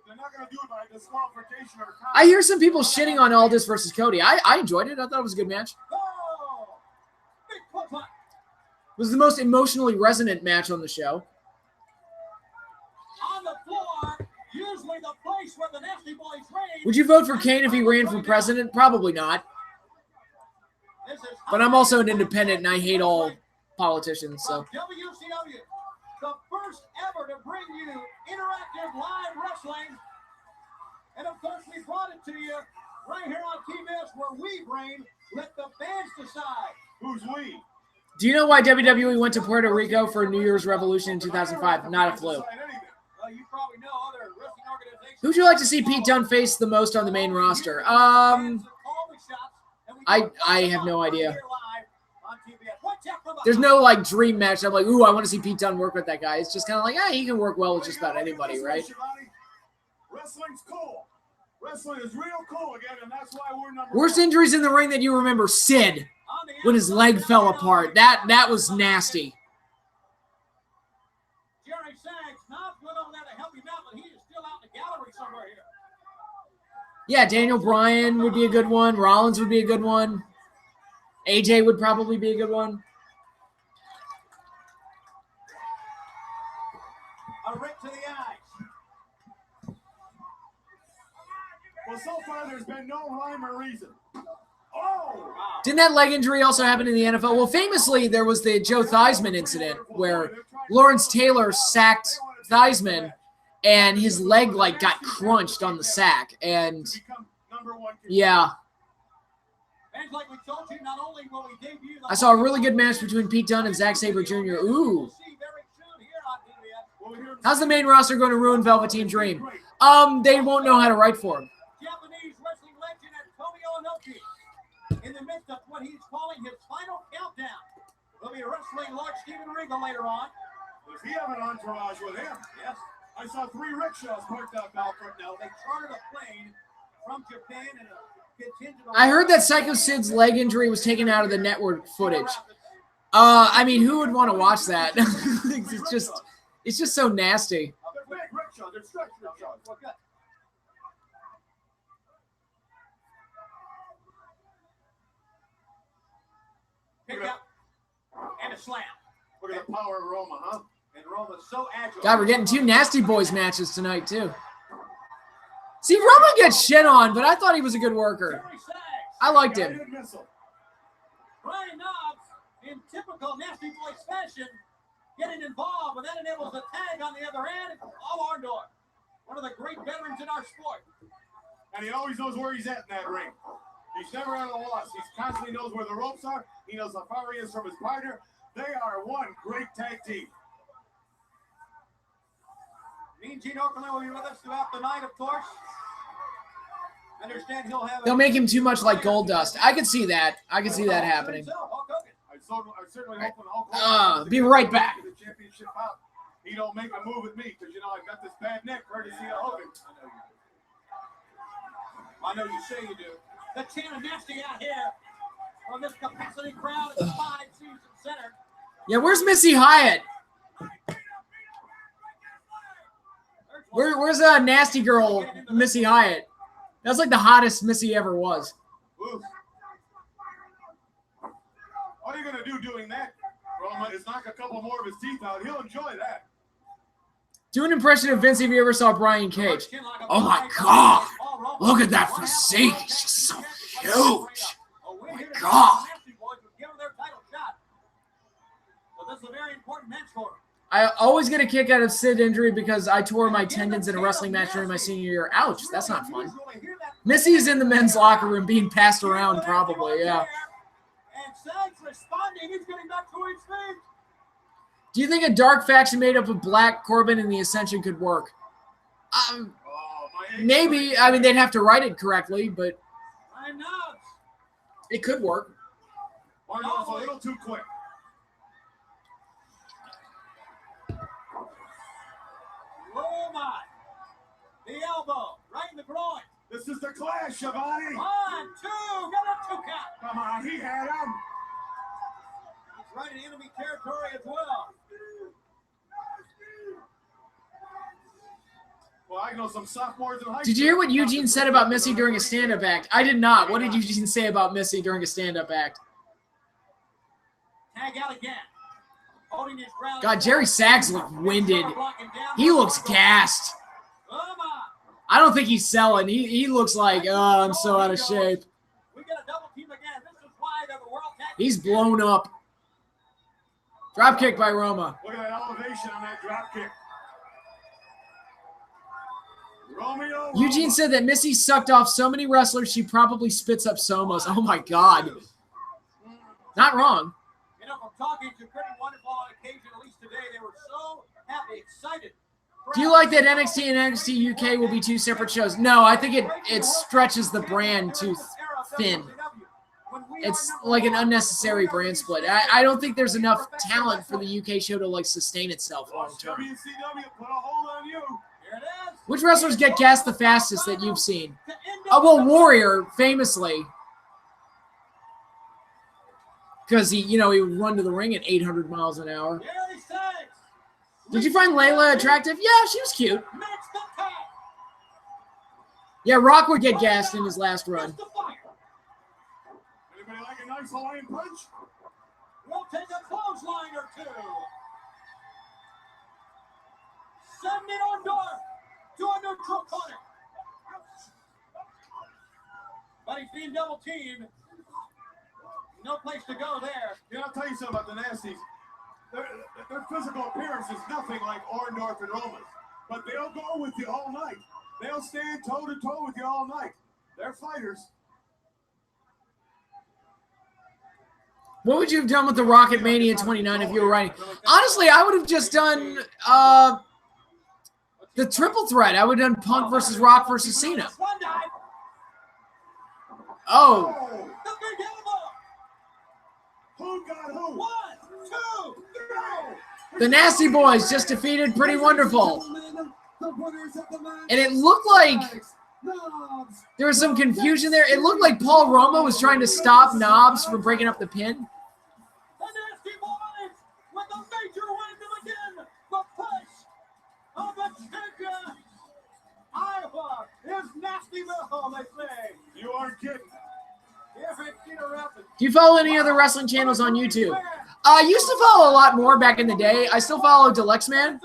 They're not going to do it by disqualification or I hear some people shitting on Aldis versus Cody. I enjoyed it. I thought it was a good match. Oh! Big pop-up. It was the most emotionally resonant match on the show. On the floor, usually the place where the Nasty Boys reign. Would you vote for Kane if he ran for president? Probably not. But I'm also an independent, and I hate all politicians. So WCW, the first ever to bring you interactive live wrestling. And of course, we brought it to you right here on TBS, where we bring, let the fans decide. Who's we? Do you know why WWE went to Puerto Rico for New Year's Revolution in 2005? Not a clue. You probably know other wrestling organizations. Who'd you like to see Pete Dunne face the most on the main roster? I have no idea. There's no like dream match. I'm like, ooh, I want to see Pete Dunne work with that guy. It's just kind of like, he can work well with just about anybody, right? Wrestling's cool. Wrestling is real cool again, and that's why we're number Worst one. injuries in the ring that you remember? Sid, when his leg fell apart. That was nasty. Jerry Sags not good over there to help him out, but he is still out in the gallery somewhere here. Yeah, Daniel Bryan would be a good one. Rollins would be a good one. AJ would probably be a good one. A rip to the eyes. Well, so far there's been no rhyme or reason. Oh! Didn't that leg injury also happen in the NFL? Well, famously, there was the Joe Theismann incident where Lawrence Taylor sacked Theismann, and his leg like got crunched on the sack. And yeah, I saw a really good match between Pete Dunne and Zack Sabre Jr. Ooh. How's the main roster going to ruin Velveteen Dream? They won't know how to write for him. Japanese wrestling legend Antonio Inoki in the midst of what he's calling his final countdown. He'll be wrestling Lord Steven Regal later on. Does he have an entourage with him? Yes. I saw 3 rickshaws parked out Belfort now. They chartered a plane from Japan and a contingent. I heard that Psycho Sid's leg injury was taken out of the network footage. I mean, who would want to watch that? It's just so nasty. They're big rickshaws. They're stretch rickshaws. Well, good. Pick up and a slam. Look at the power of Roma, huh? And Roma's so agile. God, we're getting 2 Nasty Boys matches tonight, too. See, Roman gets shit on, but I thought he was a good worker. I liked him. Brian Knobbs, in typical Nasty Boys fashion, getting involved, but that enables a tag on the other end. Paul Orndorff, one of the great veterans in our sport. And he always knows where he's at in that ring. He's never at a loss. He constantly knows where the ropes are. He knows how far he is from his partner. They are one great tag team. Mean Gene Okerlund will be with us throughout the night, of course. Understand he'll have. They'll make him too much like Goldust. I could see that. I could see that happening. I certainly hope when Hulk Hogan Be right back. the championship out, he don't make a move at me because, you know, I've got this bad neck courtesy of Hogan. I know you say you do. The chant of Nasty out here on this capacity crowd at the 5 Season Center. Yeah, where's Missy Hyatt? Where's a nasty girl, Missy Hyatt? That's like the hottest Missy ever was. Oof. All you're going to do doing that, Roma, is knock a couple more of his teeth out. He'll enjoy that. Do an impression of Vince if you ever saw Brian Cage. Oh my God. Look at that physique. It's just so huge. Oh my God. This is a very important match for him. I always get a kick out of Sid injury because I tore my tendons in a wrestling match during my senior year. Ouch, that's not fun. Missy is in the men's locker room being passed around probably, yeah. And Sag's responding. He's getting back to his feet. Do you think a dark faction made up of Black, Corbin, and the Ascension could work? Maybe. I mean, they'd have to write it correctly, but it could work. Arnold's a little too quick. Oh my. The elbow. Right in the groin. This is the clash, Shabani. 1, 2. Got a 2 count. Come on, he had him. He's right in enemy territory as well. Well, I know some sophomores in high school. Did you hear what Eugene said about Missy during a stand-up act? I did not. What did Eugene say about Missy during a stand-up act? Tag out again. Holding his ground. God, Jerry Sags looked winded. He looks gassed. I don't think he's selling. He looks like, oh, I'm so out of shape. We get a double team again. This is why they're the world tag. He's blown up. Drop kick by Roma. Look at that elevation on that drop kick. Romeo. Eugene said that Missy sucked off so many wrestlers she probably spits up Somos. Oh my God. Not wrong. You know, from talking to Pretty Wonderful on occasion, at least today, they were so happy, excited. Do you like that NXT and NXT UK will be two separate shows? No, I think it stretches the brand too thin. It's like an unnecessary brand split. I don't think there's enough talent for the UK show to like sustain itself long term. WCW put a hold on you. Here it is. Which wrestlers get gassed the fastest that you've seen? Oh, well, Warrior, famously. Because he would run to the ring at 800 miles an hour. Did you find Layla attractive? Yeah, she was cute. Yeah, Rock would get gassed in his last run. Anybody like a nice Hawaiian punch? We'll take a clothesline or two. Send it on door to a neutral corner. But he's being double teamed. No place to go there. Yeah, I'll tell you something about the Nasties. Their physical appearance is nothing like Orndorff and Roman. But they'll go with you all night. They'll stand toe-to-toe with you all night. They're fighters. What would you have done with the Rocket Mania 29 if you were writing? Honestly, I would have just done the triple threat. I would have done Punk versus Rock versus Cena. Oh. The big elbow. Who got who? 1, 2, 3. The Nasty Boys just defeated Pretty Wonderful. And it looked like there was some confusion there. It looked like Paul Roma was trying to stop Knobs from breaking up the pin. The Nasty Boys with a major win to begin the push of the champion. Iowa is Nastyville, they say. You aren't kidding. Do you follow any other wrestling channels on YouTube? I used to follow a lot more back in the day. I still follow Deluxe Man.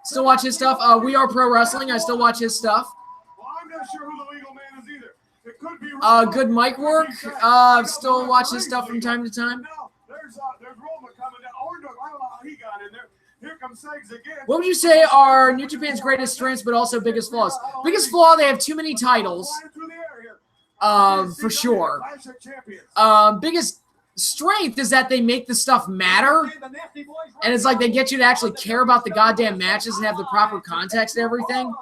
Still watch his stuff. We Are Pro Wrestling. I still watch his stuff. Well, I'm not sure who the legal man is either. It could be good mic work. Still watch his stuff from time to time. No, there's Roma coming down. Orndorff, I don't know how he got in there. Here comes Sags again. What would you say are New Japan's greatest strengths, but also biggest flaws? Biggest flaw, they have too many titles. For sure. Biggest strength is that they make the stuff matter. And it's like they get you to actually care about the goddamn matches and have the proper context and everything.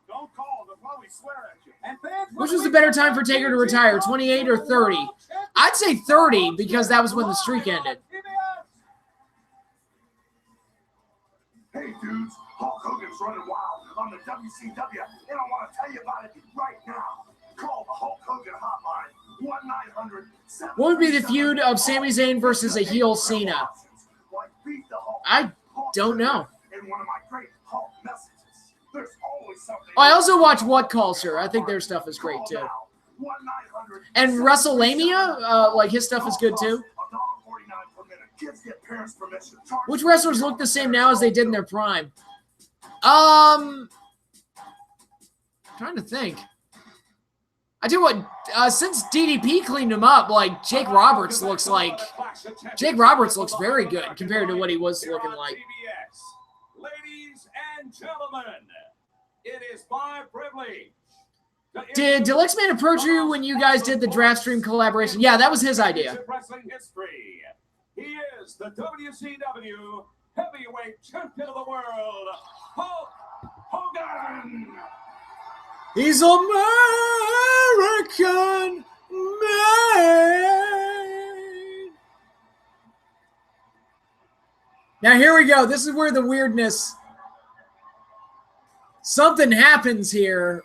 Don't call, they'll probably swear at you. Which was the better time for Taker to retire, 28 or 30? I'd say 30 because that was when the streak ended. Hey dudes, Hulk Hogan's running wild on the WCW, and I want to tell you about it right now. Call the Hulk Hogan hotline, 1-900-7. What would be the feud of Sami Zayn versus a heel Cena? I don't know. In one of my great Hulk messages, there's always something. I also watch What Culture. I think their stuff is great too. And WrestleMania, like his stuff is good too. $1.49 per minute. Kids get parents' permission. Which wrestlers look the same now as they did in their prime? Trying to think. I tell you what, since DDP cleaned him up, like Jake Roberts looks very good compared to what he was looking like. Ladies and gentlemen, it is my privilege. Did Deluxe Man approach you when you guys did the draft stream collaboration? Yeah, that was his idea. Wrestling history. He is the WCW heavyweight champion of the world, Hulk Hogan. He's American made. Now here we go. This is where the weirdness. Something happens here.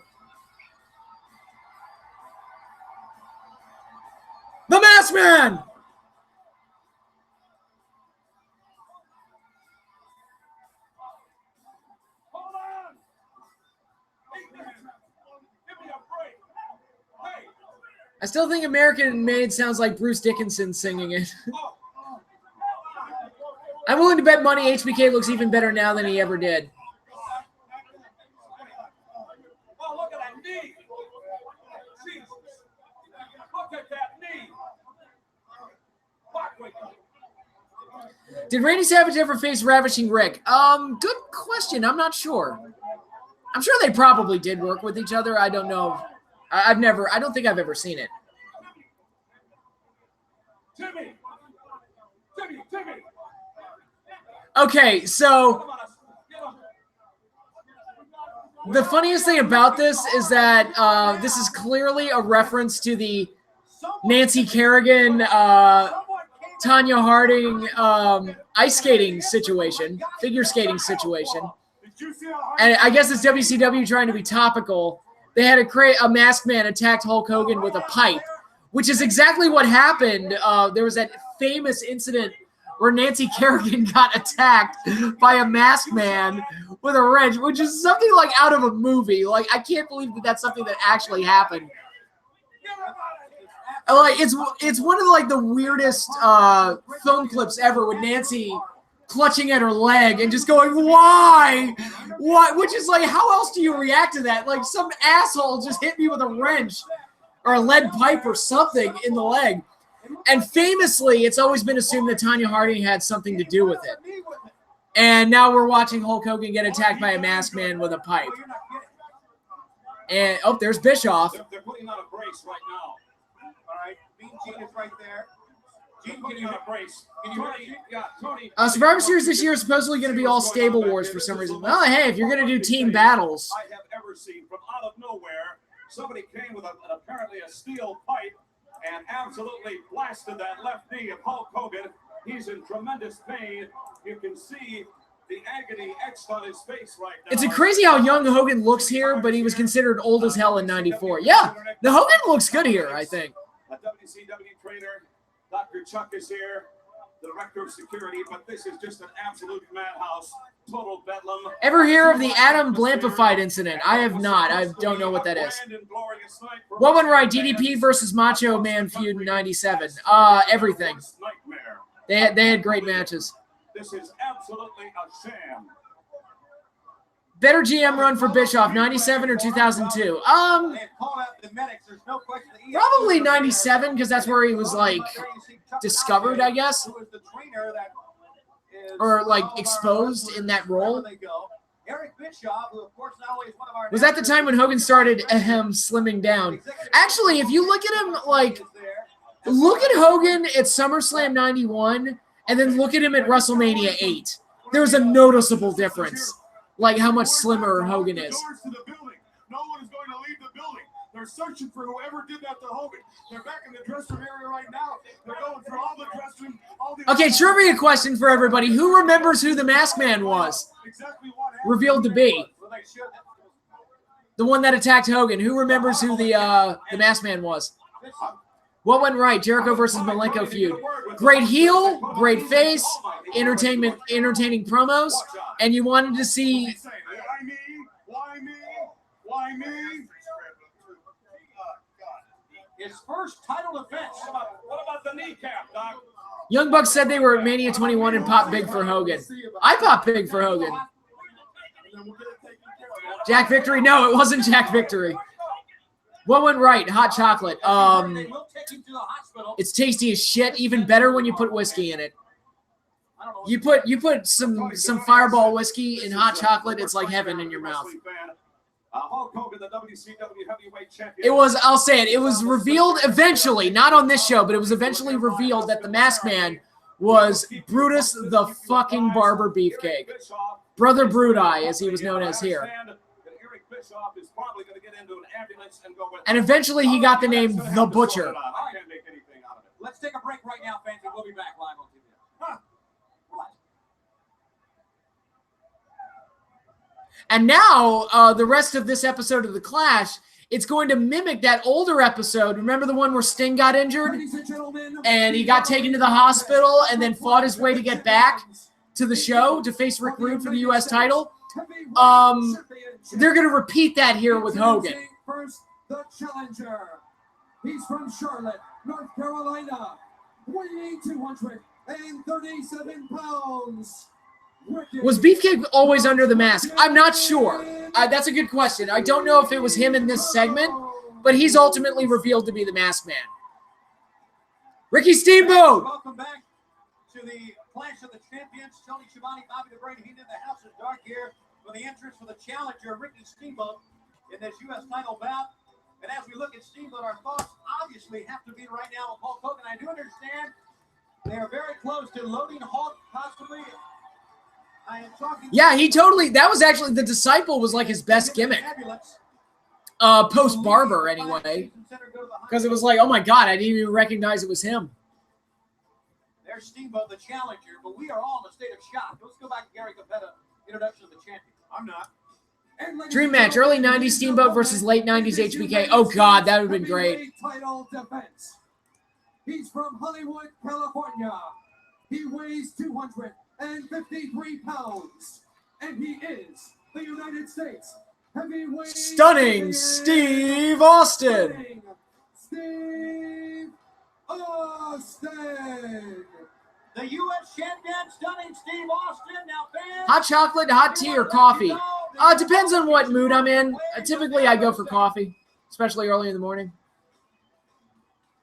The Masked Man. Hold on. Give me a break. Hey. I still think American Made sounds like Bruce Dickinson singing it. I'm willing to bet money HBK looks even better now than he ever did. Oh, look at that knee. Jesus. Look at that knee. Did Randy Savage ever face Ravishing Rick? Good question. I'm not sure. I'm sure they probably did work with each other. I don't know. I don't think I've ever seen it. Timmy. Okay, so the funniest thing about this is that this is clearly a reference to the Nancy Kerrigan, Tanya Harding ice skating situation, figure skating situation. And I guess it's WCW trying to be topical. They had a Masked Man attacked Hulk Hogan with a pipe, which is exactly what happened. There was that famous incident where Nancy Kerrigan got attacked by a Masked Man with a wrench, which is something like out of a movie. Like, I can't believe that that's something that actually happened. Like, it's one of the weirdest film clips ever with Nancy clutching at her leg and just going, why? What? Which is like, how else do you react to that? Like, some asshole just hit me with a wrench or a lead pipe or something in the leg. And famously, it's always been assumed that Tanya Harding had something to do with it. And now we're watching Hulk Hogan get attacked by a Masked Man with a pipe. And, oh, there's Bischoff. They're putting on a brace right now. All right, Mean Gene is right there. Gene, can you brace? Tony. Survivor Series this year is supposedly going to be all Stable Wars for some reason. Well, hey, if you're going to do team battles. I have ever seen from out of nowhere, somebody came with apparently a steel pipe and absolutely blasted that left knee of Hulk Hogan. He's in tremendous pain. You can see the agony etched on his face right now. It's crazy how young Hogan looks here, but he was considered old as hell in '94. Yeah, the Hogan looks good here, I think. A WCW trainer, Dr. Chuck is here, the director of security, but this is just an absolute madhouse, total bedlam. Ever hear of the Adam Blampified incident? I have not. I don't know what that is. What went right? DDP versus Macho Man feud in '97. Everything. They had great matches. This is absolutely a sham. Better GM run for Bischoff, 97 or 2002? Probably 97, because that's where he was, like, discovered, I guess. Or, like, exposed in that role. Was that the time when Hogan started slimming down? Actually, if you look at him, like, look at Hogan at SummerSlam 91, and then look at him at WrestleMania 8. There's a noticeable difference. Like how much slimmer Hogan is. No one is going to leave the building. They're searching for whoever did that to Hogan. They're back in the dressing room area right now. They're going through all the dressing rooms. Okay, trivia question for everybody. Who remembers who the Masked Man was? Revealed to be. The one that attacked Hogan. Who remembers who the Masked Man was? What went right? Jericho versus Malenko feud. Great heel, great face, entertaining promos, and you wanted to see. Why me? His first title defense. What about the kneecap, Doc? Young Bucks said they were at Mania 21 and popped big for Hogan. I popped big for Hogan. Jack Victory? No, it wasn't Jack Victory. What went right? Hot chocolate. It's tasty as shit. Even better when you put whiskey in it. You put some Fireball whiskey in hot chocolate. It's like heaven in your mouth. It was. I'll say it. It was revealed eventually, not on this show, but it was eventually revealed that the Masked Man was Brutus the fucking Barber Beefcake, Brother Brudeye, as he was known as here. And eventually he got the name The Butcher. Let's take a break right now, fans, and we'll be back live on TV. And now the rest of this episode of The Clash, it's going to mimic that older episode. Remember the one where Sting got injured? And he got taken to the hospital and then fought his way to get back to the show to face Rick Rude for the US title? They're going to repeat that here with Hogan. First, the challenger. He's from Charlotte, North Carolina, weighing 237 pounds. Was Beefcake always under the mask? I'm not sure. That's a good question. I don't know if it was him in this segment, but he's ultimately revealed to be the Masked Man. Ricky Steamboat! Welcome back to the Clash of the Champions. Tony Schiavone, Bobby the Brain, heat in the house is dark here for the entrance for the challenger, Ricky Steamboat, in this U.S. title bout. And as we look at Steamboat, our thoughts obviously have to be right now with Hulk Hogan. I do understand they are very close to loading Hulk, possibly. Yeah, he totally, that was actually, the Disciple was like his best gimmick. Post-Barber, anyway. Because it was like, oh my God, I didn't even recognize it was him. There's Steamboat, the challenger, but we are all in a state of shock. Let's go back to Gary Capetta, introduction of the champion. I'm not. Dream match, early 90s Steamboat versus late 90s HBK. Oh God, that would have been great. Title defense. He's from Hollywood, California. He weighs 253 pounds, and he is the United States heavyweight Stunning Steve Austin. Steve Austin. The U.S. champion, Stunning Steve Austin. Now, fans, hot chocolate, hot tea, or coffee? Depends on what mood I'm in. Typically, I go for coffee, especially early in the morning.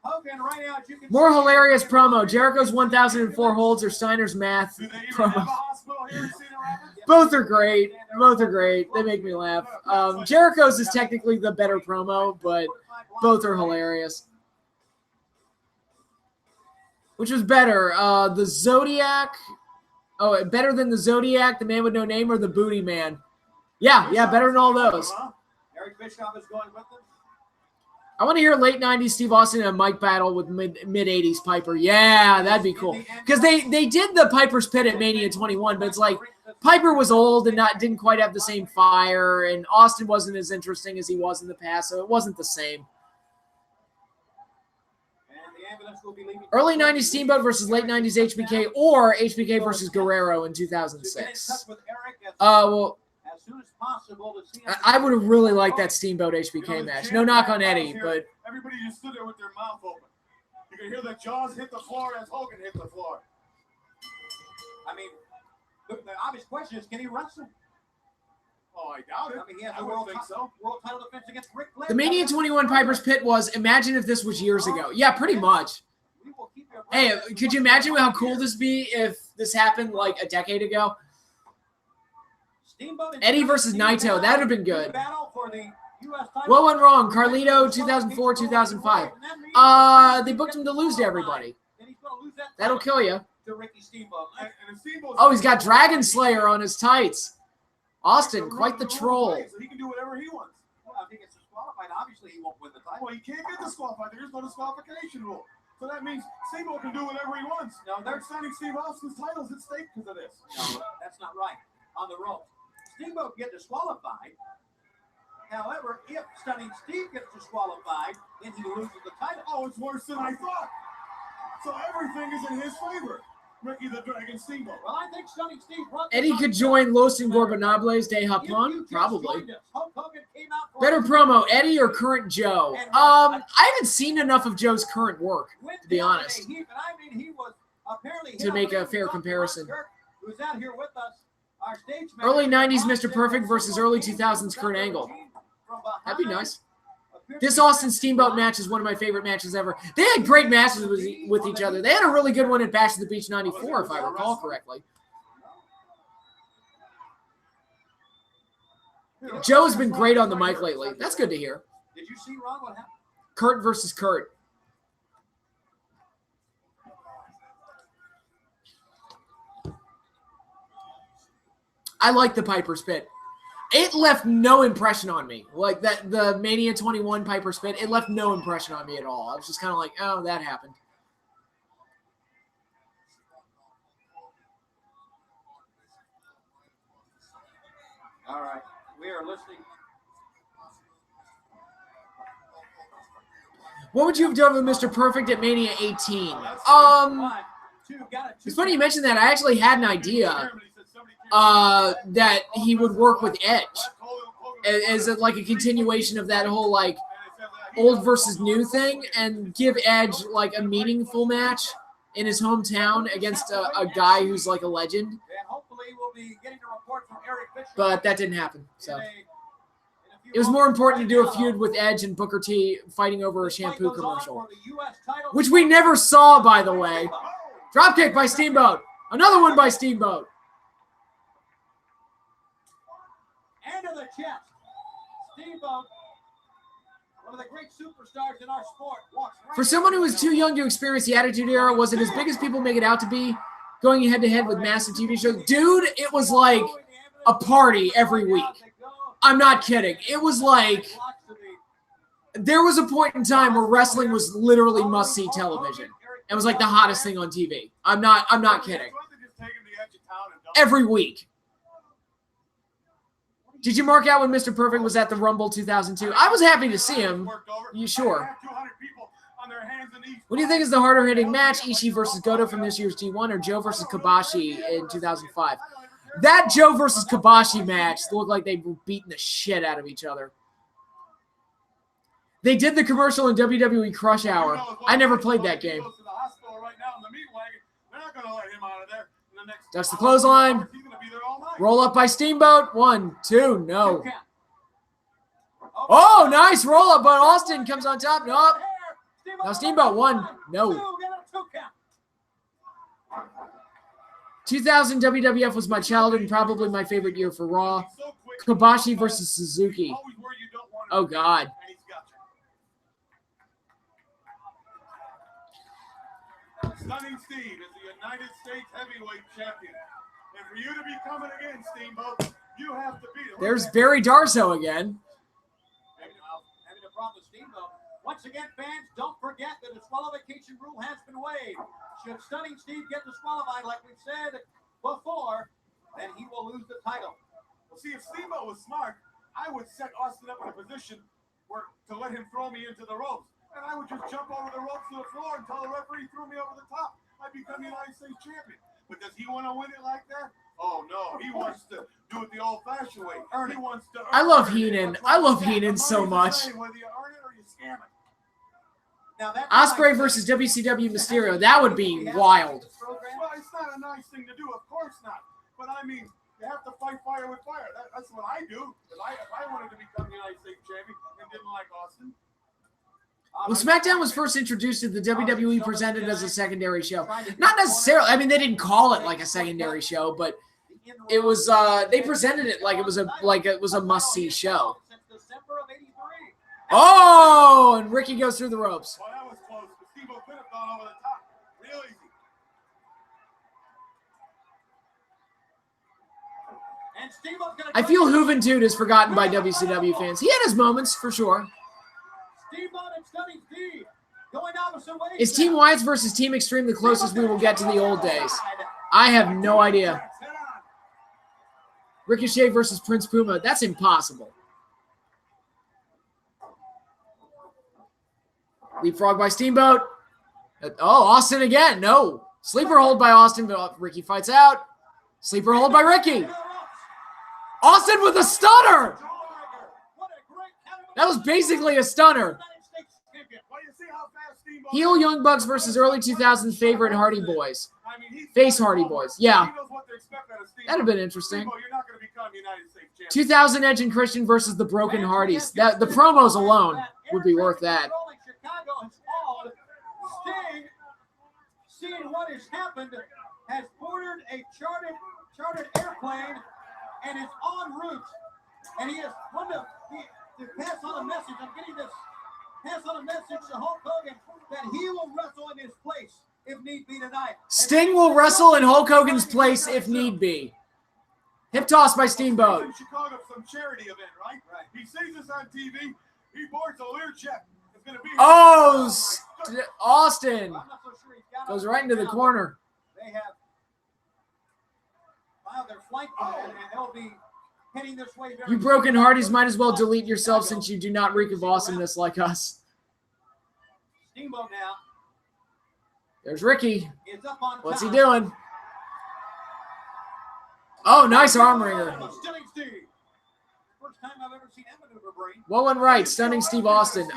Hogan, right now, you can more hilarious promo. Jericho's 1004 holds or Steiner's math promo. Both are great. Both are great. They make me laugh. Jericho's is technically the better promo, but both are hilarious. Which was better? The Zodiac? Oh, better than the Zodiac, the Man with No Name, or the Booty Man? Yeah, better than all those. Eric Bischoff is going with them. I want to hear late 90s Steve Austin in a mic battle with mid 80s Piper. Yeah, that'd be cool. Because they did the Piper's Pit at Mania 21, but it's like Piper was old and didn't quite have the same fire, and Austin wasn't as interesting as he was in the past, so it wasn't the same. Early 90s Steamboat versus late 90s HBK, or HBK versus Guerrero in 2006. Well, I would have really liked that Steamboat HBK match. No knock on Eddie, but everybody just stood there with their mouth open. You can hear the jaws hit the floor as Hogan hit the floor. I mean, the obvious question is, can he wrestle? Oh, I doubt it. I mean, he has the world title defense against Ric Flair. The Mania 21 Piper's Pit was, imagine if this was years ago. Yeah, pretty much. Hey, could you imagine how cool this would be if this happened like a decade ago? Eddie versus Naito, that would have been good. What went wrong? Carlito, 2004, 2005. They booked him to lose to everybody. That'll kill you. Oh, he's got Dragon Slayer on his tights. Austin, quite the troll. He can do whatever he wants. Well, if he gets disqualified, obviously he won't win the title. Well, he can't get disqualified. There's no disqualification rule. So that means Steamboat can do whatever he wants. No, they're signing Steve Austin's titles at stake because of this. No, that's not right. On the rope. Steamboat get disqualified. However, if Stunning Steve gets disqualified, then he loses the title. Oh, it's worse than I thought. So everything is in his favor. Ricky the Dragon Steamboat. Well, I think Stunning Steve Eddie could join Los Ingobernables de Japón? Probably. Better promo, Eddie or current Joe? I haven't seen enough of Joe's current work, to be honest. I mean, he was to make a fair comparison. Who's out here with us? Our stage Early manager, 90s Mr. Perfect versus early 2000s Kurt Angle. That'd be nice. This Austin Steamboat match is one of my favorite matches ever. They had great matches with each other. They had a really good one at Bash at the Beach 94, if I recall correctly. Joe has been great on the mic lately. That's good to hear. Did you see, Ron, what happened? Kurt versus Kurt. I like the Piper Spit. It left no impression on me. Like that, the Mania 21 Piper Spit, it left no impression on me at all. I was just kind of like, oh, that happened. All right, we are listening. What would you have done with Mr. Perfect at Mania 18? It's funny you mentioned that. I actually had an idea that he would work with Edge as like a continuation of that whole like old versus new thing, and give Edge like a meaningful match in his hometown against a guy who's like a legend. But that didn't happen. So it was more important to do a feud with Edge and Booker T fighting over a shampoo commercial, which we never saw, by the way. Dropkick by Steamboat. Another one by Steamboat. Hand to the chest. Steamboat, one of the great superstars in our sport, walks right. For someone who was too young to experience the Attitude Era, was it as big as people make it out to be? Going head-to-head with massive TV shows? Dude, it was like a party every week. I'm not kidding. It was like there was a point in time where wrestling was literally must-see television. It was like the hottest thing on TV. I'm not kidding. Every week. Did you mark out when Mr. Perfect was at the Rumble 2002? I was happy to see him. You sure? What do you think is the harder-hitting match? Ishii versus Goto from this year's G1 or Joe versus Kobashi in 2005? That Joe versus Kobashi match looked like they were beating the shit out of each other. They did the commercial in WWE Crush Hour. I never played that game. That's the clothesline. Roll up by Steamboat. 1, 2, no. Oh, nice roll up, but Austin comes on top. Nope. Now Steamboat 1, no. 2000 WWF was my childhood and probably my favorite year for Raw. Kobashi versus Suzuki. Oh, God. Stunning Steve is the United States Heavyweight Champion. And for you to be coming again, Steamboat, you have to beat him. There's Barry Darso again. Having a problem with Steamboat. Once again, fans, don't forget the disqualification rule has been waived. Should Stunning Steve get disqualified, like we said before, then he will lose the title. Well, see, if Steamboat was smart, I would set Austin up in a position to let him throw me into the ropes. And I would just jump over the ropes to the floor until the referee threw me over the top. I'd become United States champion. But does he want to win it like that? Oh, no. He wants to do it the old-fashioned way. He wants to I love Heenan. I love Heenan so much. Whether you earn it or you scam it. Ospreay versus WCW Mysterio. That would be wild. Well, it's not a nice thing to do. Of course not. But, I mean, you have to fight fire with fire. That's what I do. If I wanted to become United States champion and didn't like Austin. When SmackDown was first introduced to the WWE presented as a secondary show. Not necessarily. I mean, they didn't call it like a secondary show, but it was. They presented it like it was a must-see show. Oh, and Ricky goes through the ropes. Well, that was close. Steamboat could have gone over the top. Real easy. I feel Juventud is forgotten by WCW fans. He had his moments for sure. Is Team Wyatt versus Team Extreme the closest we will get to the old days? I have no idea. Ricochet versus Prince Puma. That's impossible. Leapfrog by Steamboat. Oh, Austin again. No. Sleeper hold by Austin, but Ricky fights out. Sleeper hold by Ricky. Austin with a stunner. That was basically a stunner. Heel Young Bucks versus early 2000s favorite Hardy Boys. mean, he's Face Hardy Boys. Yeah. He knows what to expect out of Steamboat. That'd have been interesting. Steamboat, you're not going to become United States champion. 2000 Edge and Christian versus the Broken Hardys. That the promos alone would be worth that. Chicago has called. Sting, seeing what has happened, has ordered a chartered airplane and is en route. And he has wanted to pass on a message. I'm getting this. Pass on a message to Hulk Hogan that he will wrestle in his place if need be tonight. Sting will wrestle in Hulk Hogan's place if need be. Hip toss by Steamboat. In Chicago for some charity event, right? Right. He sees us on TV. He boards a Learjet. It's going to be. Oh, Austin I'm not so sure he's got goes it right into the now, corner. but They have filed their flight plan, and they'll be heading this way. Very You Broken Hardys might as well delete yourself since you do not reek of awesomeness like us. Steamboat now There's Ricky. is up on What's he top. doing? Oh, nice arm wringer. Stunning Steve. First time I've ever seen that maneuver, Brain. Well and right, stunning Steve Austin.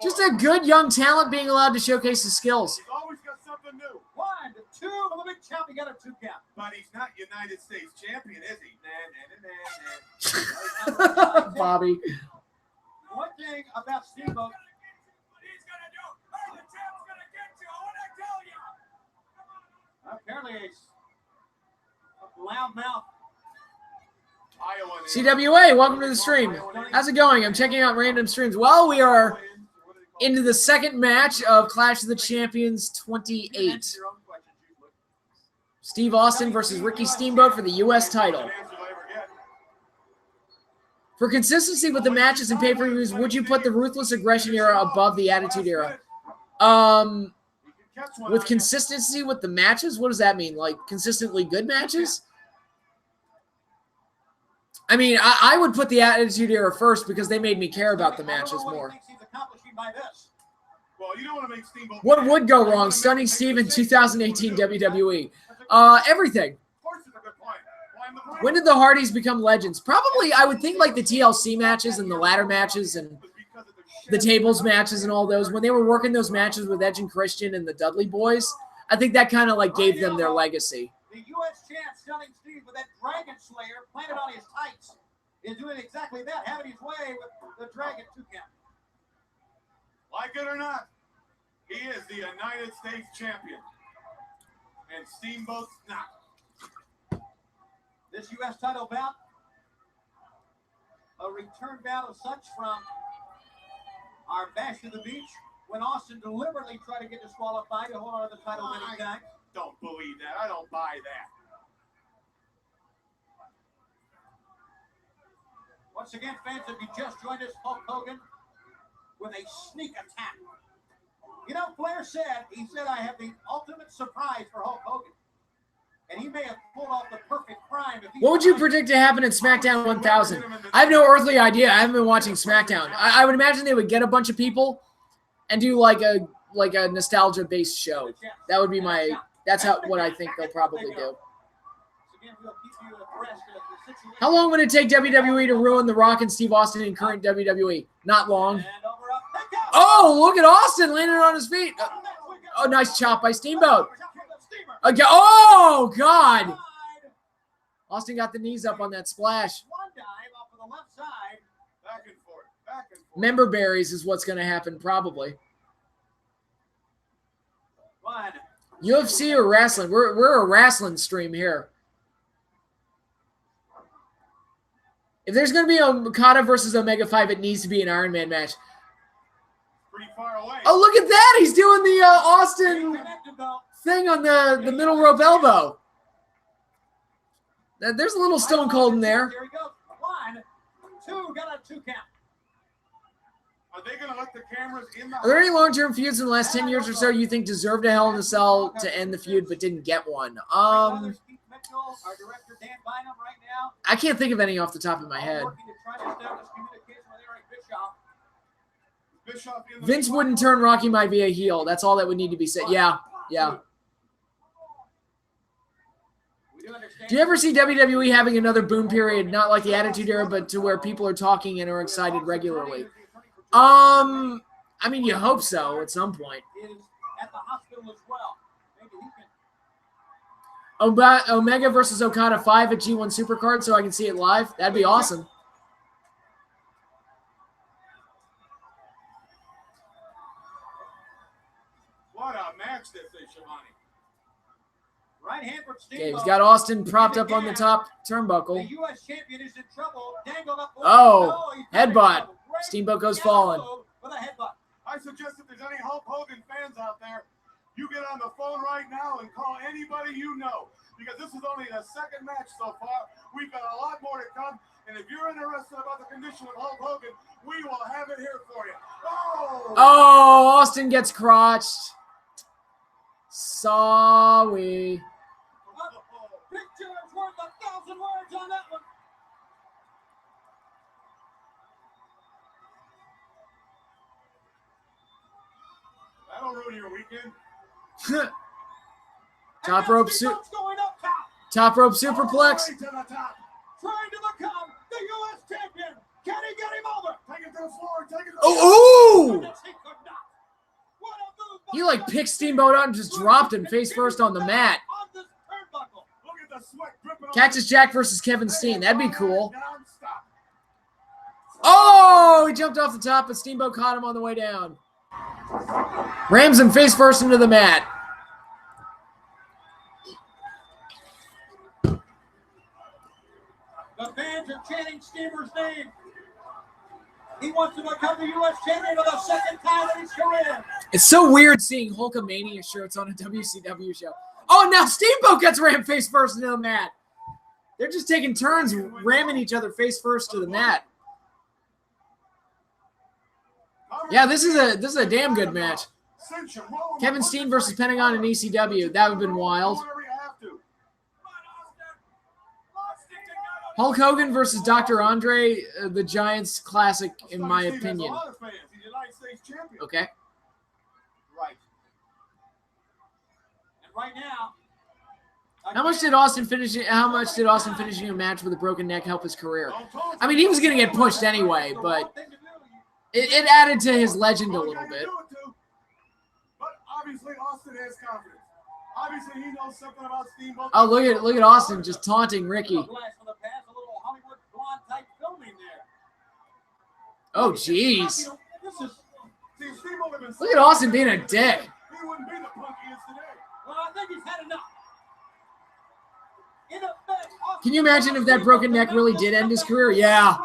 Just a good young talent being allowed to showcase his skills. He's always got something new. 1, 2 for the big champ. He got a 2 count. But he's not United States champion, is he? Bobby. One thing about Steamboat. Apparently, a loudmouth. CWA, welcome to the stream. How's it going? I'm checking out random streams. Well, we are into the second match of Clash of the Champions 28. Steve Austin versus Ricky Steamboat for the US title. For consistency with the matches and pay-per-views, would you put the Ruthless Aggression era above the Attitude era? With consistency with the matches? What does that mean? Like consistently good matches? I mean, I would put the Attitude Era first because they made me care about the matches more. Well, you don't want to make Steamboat. What would go wrong? Stunning Steve in 2018 WWE. Everything. When did the Hardys become legends? Probably, I would think like the TLC matches and the ladder matches and the tables matches and all those. When they were working those matches with Edge and Christian and the Dudley Boys, I think that kind of like gave them their legacy. The U.S. champ, Stunning Steve, with that Dragon Slayer planted on his tights, is doing exactly that, having his way with the Dragon 2 count. Like it or not, he is the United States champion. And Steamboat's not. This U.S. title bout, a return bout of such from our Bash of the Beach, when Austin deliberately tried to get disqualified to hold on to the title many times. Don't believe that. I don't buy that. Once again, fans, if you just joined us, Hulk Hogan with a sneak attack. You know, Flair said, I have the ultimate surprise for Hulk Hogan. And he may have pulled off the perfect crime. What would you predict to happen in SmackDown 1000? I have no earthly idea. I haven't been watching SmackDown. I would imagine they would get a bunch of people and do like a nostalgia-based show. That would be my. That's what I think they'll probably do. How long would it take WWE to ruin The Rock and Steve Austin in current WWE? Not long. Oh, look at Austin landing on his feet. Oh, nice chop by Steamboat. Okay. Oh, God. Austin got the knees up on that splash. Member berries is what's going to happen probably. UFC or wrestling? We're a wrestling stream here. If there's going to be a Okada versus Omega 5, it needs to be an Iron Man match. Pretty far away. Oh, look at that. He's doing the Austin thing on the middle rope elbow. There's a little Stone Cold in there. Here we go. 1, 2, got a 2 count. Are they going to let the cameras in the... Are there any long-term feuds in the last 10 years or so you think deserved a Hell in a Cell to end the feud but didn't get one? I can't think of any off the top of my head. Vince wouldn't turn Rocky Maivia heel. That's all that would need to be said. Yeah. Do you ever see WWE having another boom period, not like the Attitude Era, but to where people are talking and are excited regularly? I mean, you hope so at some point. Omega versus Okada 5 at G1 Supercard so I can see it live. That'd be awesome. What a match this is, Shivani. Right hand for Steamboat. Okay, he's got Austin propped up on the top turnbuckle. The U.S. champion is in trouble. Dangled up. Oh, he's headbutt. Great Steamboat goes elbow falling. with a headbutt. I suggest if there's any Hulk Hogan fans out there, you get on the phone right now and call anybody you know. Because this is only the second match so far. We've got a lot more to come. And if you're interested about the condition of Hulk Hogan, we will have it here for you. Oh, Austin gets crotched. Sorry. Picture is worth 1,000 words on that one. That'll ruin your weekend. Top rope top rope superplex. Right to the top. Trying to become the U.S. champion. Can he get him over? Take it to the floor. Take it to the Oh, ooh! He could not. What a move by He like picked Steamboat up and just dropped him face first on the mat. on this turnbuckle. Look at the sweat dripping Cactus Jack versus Kevin Steen. That'd be cool. Non-stop. Oh, he jumped off the top, but Steamboat caught him on the way down. Rams him face first into the mat. The fans are chanting Steamer's name. He wants to become the U.S. champion for the second time in his career. It's so weird seeing Hulkamania shirts on a WCW show. Oh, now Steamboat gets rammed face first into the mat. They're just taking turns ramming each other face first to the mat. Yeah, this is a damn good match. Kevin Steen versus Pentagon in ECW. That would have been wild. Hulk Hogan versus Dr. Andre, the Giants classic, in my opinion. Okay. Right. And right now, How much did Austin finishing a match with a broken neck help his career? I mean, he was going to get pushed anyway, but it added to his legend a little bit. But obviously, Austin has confidence. Obviously, he knows something about Steamboat. Oh, look at Austin just taunting Ricky. Oh, jeez. Look at Austin being a dick. He wouldn't be the punk he is today. Well, I think he's had enough. Can you imagine if that broken neck really did end his career? Yeah.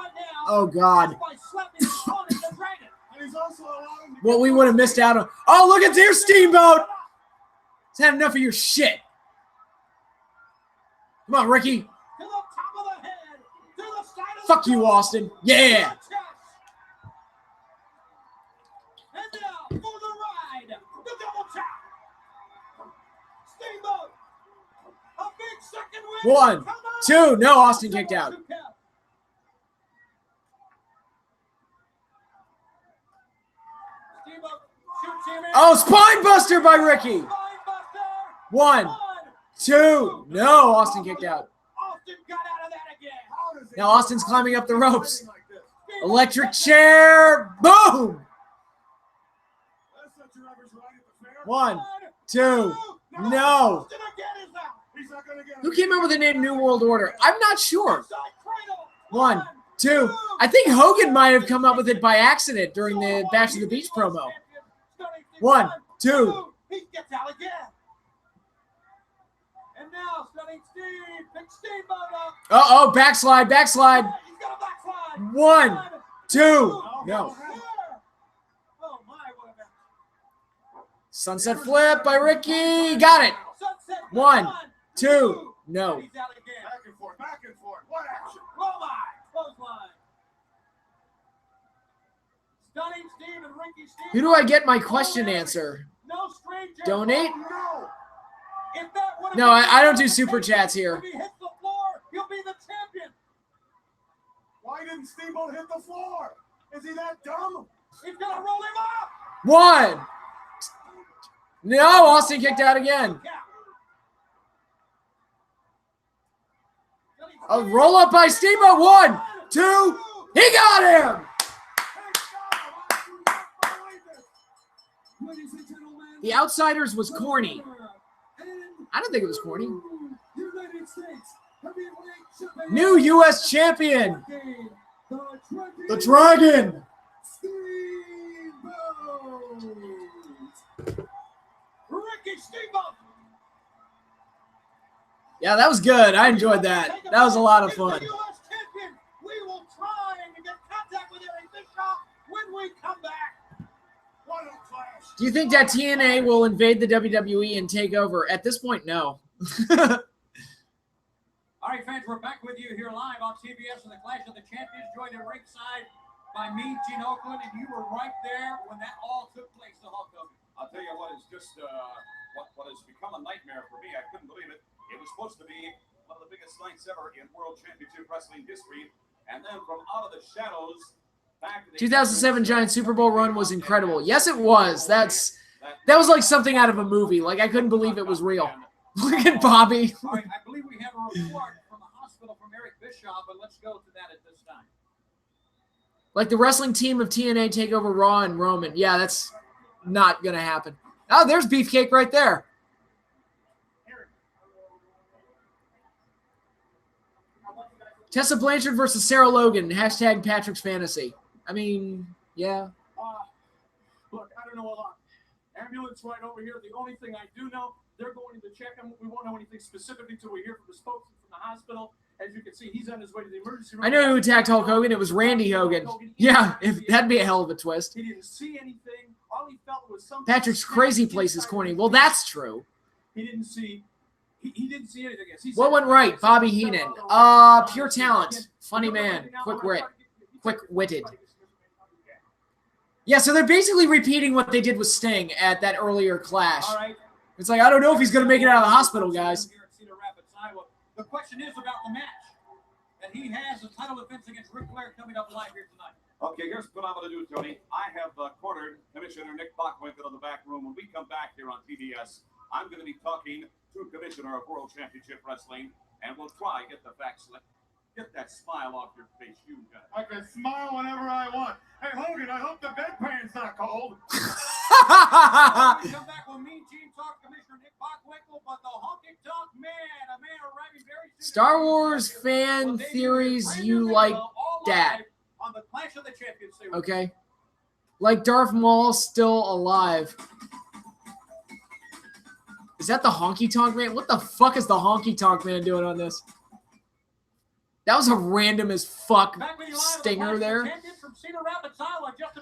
Oh, God. What we would have missed out on. Oh, look at their Steamboat. He's had enough of your shit. Come on, Ricky. Fuck you, Austin. Yeah. And now for the ride, the double tap. Steamboat, a big second win. 1, 2. No, Austin kicked out. Oh, spine buster by Ricky. 1, 2. No, Austin kicked out. Austin got out of that again. Now Austin's climbing up the ropes. Electric chair. Boom. 1, 2. No. Who came up with the name New World Order? I'm not sure. 1, 2. I think Hogan might have come up with it by accident during the Bash of the Beach promo. 1, 2. He gets out again. And now Stunning Steve picks Steamboat up. Uh-oh, backslide. He's got a backslide. 1, 2. No. Oh my, what a match. Sunset flip by Ricky. Got it. 1, 2. No. He's out again. Back and forth, back and forth. What action? Oh my, clothesline. Stunning Steve and Ricky Steve. Who do I get my question answer? No stranger. Donate? No. If that would've No, been I don't do super chats here. If he hits the floor, he'll be the champion. Why didn't Steamboat hit the floor? Is he that dumb? He's gonna roll him up. 1. No, Austin kicked out again. A roll up by Steamboat. 1, 2. He got him. The Outsiders was corny. I don't think it was corny. New U.S. champion. The Dragon. Ricky Steamboat. Yeah, that was good. I enjoyed that. That was a lot of fun. The US champion. We will try and get contact with Eric Bischoff when we come back. What a clash. Do you think that TNA will invade the WWE and take over? At this point, no. All right, fans, we're back with you here live on TBS and the Clash of the Champions, joined at ringside by me, Gene Oakland, and you were right there when that all took place, the Hulk Hogan. I'll tell you what is just what has become a nightmare for me. I couldn't believe it. It was supposed to be one of the biggest nights ever in World Championship Wrestling history. And then from out of the shadows, back to the 2007 Giant Super Bowl run was incredible. Yes, it was. That was like something out of a movie. Like, I couldn't believe it was real. Look at Bobby. All right, I believe we have a report from the hospital from Eric Bischoff, but let's go to that at this time. Like the wrestling team of TNA take over Raw and Roman. Yeah, that's not going to happen. Oh, there's Beefcake right there. Tessa Blanchard versus Sarah Logan. Hashtag Patrick's Fantasy. I mean, yeah. Look, I don't know a lot. Ambulance right over here. The only thing I do know, they're going to check him. We won't know anything specifically until we hear from the spokesman from the hospital. As you can see, he's on his way to the emergency room. I know who attacked Hulk Hogan. It was Randy Hogan. Yeah, that'd be a hell of a twist. He didn't see anything. All he felt was something. Patrick's crazy place is corny. Well, that's true. He didn't see. He didn't see anything. What went right? Bobby Heenan. Pure talent. Funny man. Quick-witted. Yeah, so they're basically repeating what they did with Sting at that earlier clash. All right. It's like, I don't know if he's going to make it out of the hospital, guys. The question is about the match. And he has a title defense against Ric Flair coming up live here tonight. Okay, here's what I'm going to do, Tony. I have cornered Commissioner Nick Bockwinkel in the back room. When we come back here on TBS, I'm going to be talking to Commissioner of World Championship Wrestling, and we'll try get the facts. Get that smile off your face, you guys. I can smile whenever I want. Hey, Hogan, I hope the bedpan's not cold. Come back with me, Gene Talk, Commissioner Nick Bockwinkel, but the honky tonk man, a man arriving very soon. Star Wars fan theories, you like that. On the Clash of the Champions series. Okay. Like Darth Maul still alive. Is that the honky tonk man? What the fuck is the honky tonk man doing on this? That was a random as fuck stinger there.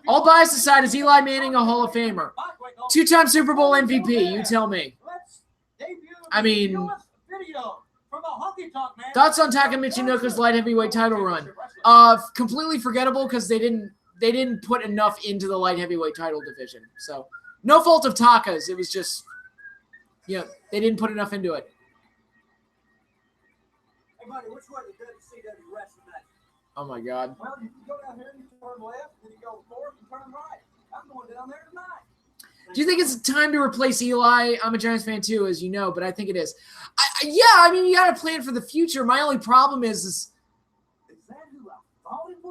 All bias aside, is Eli Manning a Hall of Famer? Two-time Super Bowl MVP, you tell me. I mean, thoughts on Taka Michinoku's light heavyweight title run? Completely forgettable because they didn't put enough into the light heavyweight title division. So, no fault of Taka's. It was just, they didn't put enough into it. Hey, buddy, which way the WCW wrestling match? Oh, my God. Well, you can go down here and you turn left, then you go forward and turn right. I'm going down there tonight. Do you think it's time to replace Eli? I'm a Giants fan too, as you know, but I think it is. I mean, you got to plan for the future. My only problem is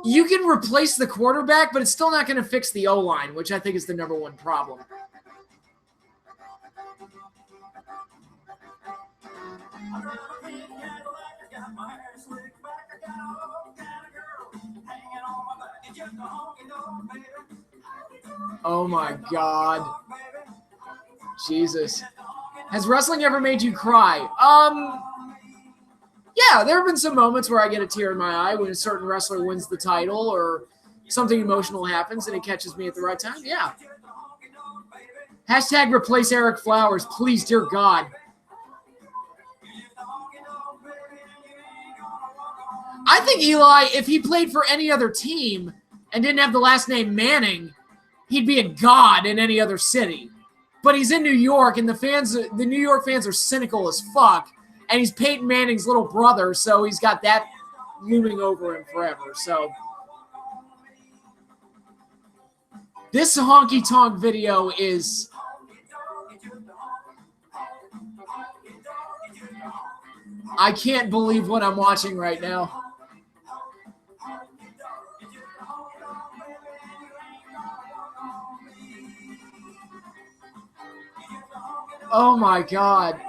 you can replace the quarterback, but it's still not going to fix the O-line, which I think is the number one problem. Oh my God. Jesus. Has wrestling ever made you cry? Yeah, there have been some moments where I get a tear in my eye when a certain wrestler wins the title or something emotional happens and it catches me at the right time. Yeah. Hashtag replace Eric Flowers, please, dear God. I think Eli, if he played for any other team and didn't have the last name Manning, he'd be a god in any other city. But he's in New York, and the New York fans are cynical as fuck. And he's Peyton Manning's little brother, so he's got that looming over him forever. So this honky tonk video is I can't believe what I'm watching right now. Oh my God.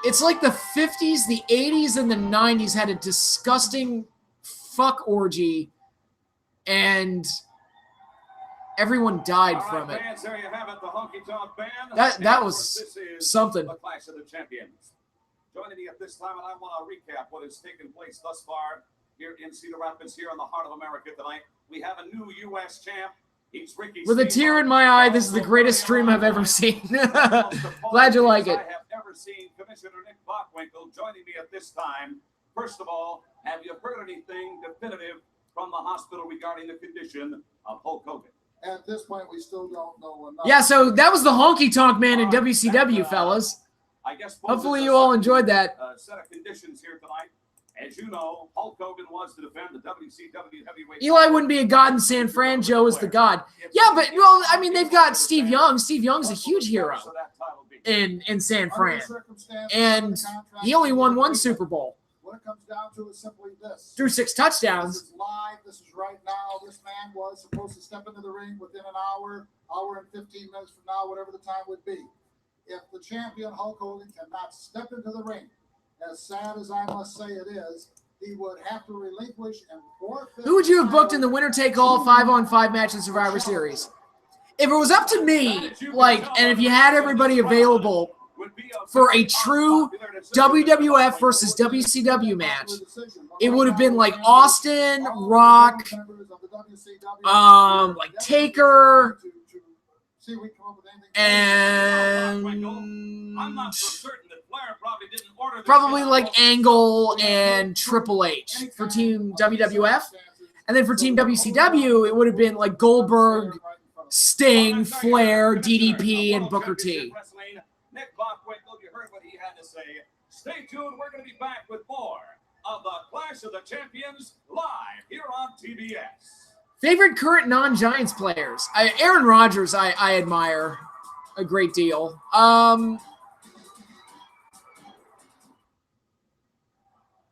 It's like the 50s, the 80s, and the 90s had a disgusting fuck orgy, and everyone died from it. Fans, there you have it, the Honky Tonk Band. That was something. The Clash of the Champions. Joining me at this time, and I want to recap what has taken place thus far here in Cedar Rapids, here in the heart of America tonight. We have a new U.S. champ. He's Ricky. With a tear in my eye, this is the greatest stream I've ever seen. Glad you like it. I have never seen Commissioner Nick Bockwinkel joining me at this time. First of all, have you heard anything definitive from the hospital regarding the condition of Hulk Hogan? At this point, we still don't know enough. Yeah, so that was the Honky Tonk Man in WCW, fellas. I guess hopefully you all enjoyed that. Set of conditions here tonight. As you know, Hulk Hogan wants to defend the WCW heavyweight. Eli wouldn't be a god in San Fran. Joe is the god. Yeah, but, well, I mean, they've got Steve Young. Steve Young's a huge hero in San Fran. And he only won one Super Bowl. What it comes down to is simply this. Threw 6 touchdowns. This is live. This is right now. This man was supposed to step into the ring within an hour and 15 minutes from now, whatever the time would be. If the champion Hulk Hogan cannot step into the ring, as sad as I must say it is, he would have to relinquish and forfeit. Who would you have booked in the winner-take-all 5-on-5 match in Survivor Series? If it was up to me, like, and if you had everybody available for a true WWF versus WCW match, it would have been like Austin, Rock, like Taker, and I'm not so certain that Flair probably didn't order probably like Angle and Triple H for Team WWF. And then for Team WCW, it would have been like Goldberg, Sting, Flair, DDP, and Booker T. Nick Bockwinkel, you heard what he had to say. Stay tuned. We're going to be back with more of the Clash of the Champions live here on TBS. Favorite current non-Giants players? Aaron Rodgers, I admire a great deal.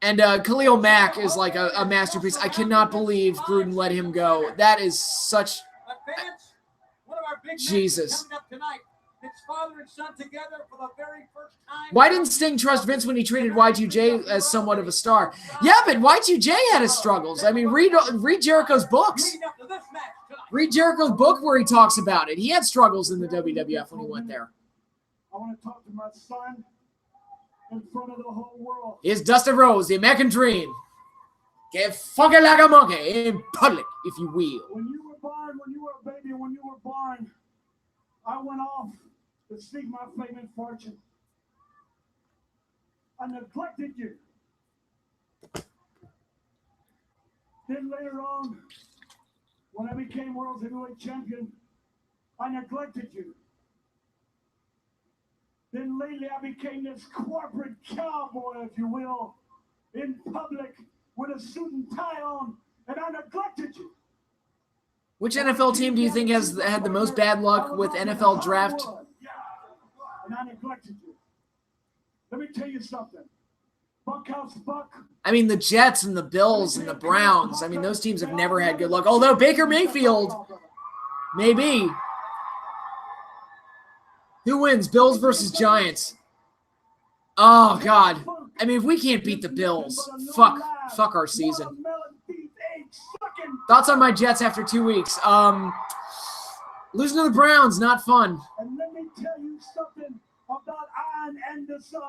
And Khalil Mack is like a masterpiece. I cannot believe Gruden let him go. That is such... One of our big Jesus. coming up tonight. It's father and son together for the very first time. Why didn't Sting trust Vince when he treated Y2J as somewhat of a star? Yeah, but Y2J had his struggles. I mean, read Jericho's books. Read Jericho's book where he talks about it. He had struggles in the WWF when he went there. I want to talk to my son in front of the whole world. Here's Dusty Rhodes, the American Dream. Get funky like a monkey in public, if you will. When you were born, when you were a baby, when you were born, I went off to seek my fame and fortune. I neglected you. Then later on, when I became World Heavyweight Champion, I neglected you. Then lately I became this corporate cowboy, if you will, in public with a suit and tie on, and I neglected you. Which NFL team do you think has had the most bad luck with NFL draft? And I neglected you. Let me tell you something. Buckhouse Buck. I mean, the Jets and the Bills and the Browns. I mean, those teams have never had good luck. Although Baker Mayfield, maybe. Who wins? Bills versus Giants. Oh, God. I mean, if we can't beat the Bills, fuck our season. Thoughts on my Jets after 2 weeks? Losing to the Browns, not fun. And let me tell you something about Ian Anderson.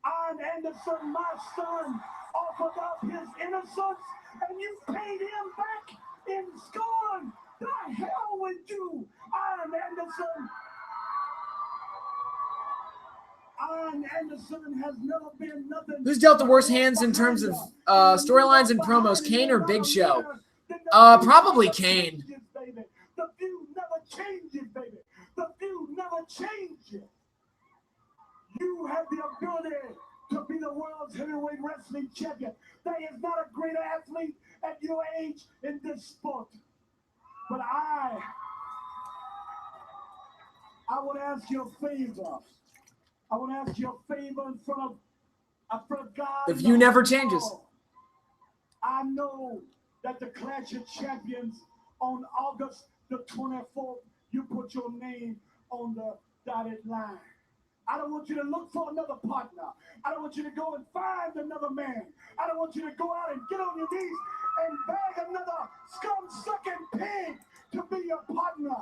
Ian Anderson, my son, offered up his innocence, and you paid him back in scorn. The hell with you, Ian Anderson. Ian Anderson has never been nothing. Who's dealt the worst hands in terms of storylines and promos, Kane or Big Show? Probably Kane. The feud never changes, baby. The feud never changes. You have the ability to be the world's heavyweight wrestling champion. There is not a greater athlete at your age in this sport. But I want to ask you a favor. I want to ask you a favor in front of God. The view never changes. I know that the Clash of Champions on August the 24th, you put your name on the dotted line. I don't want you to look for another partner. I don't want you to go and find another man. I don't want you to go out and get on your knees and beg another scum-sucking pig to be your partner.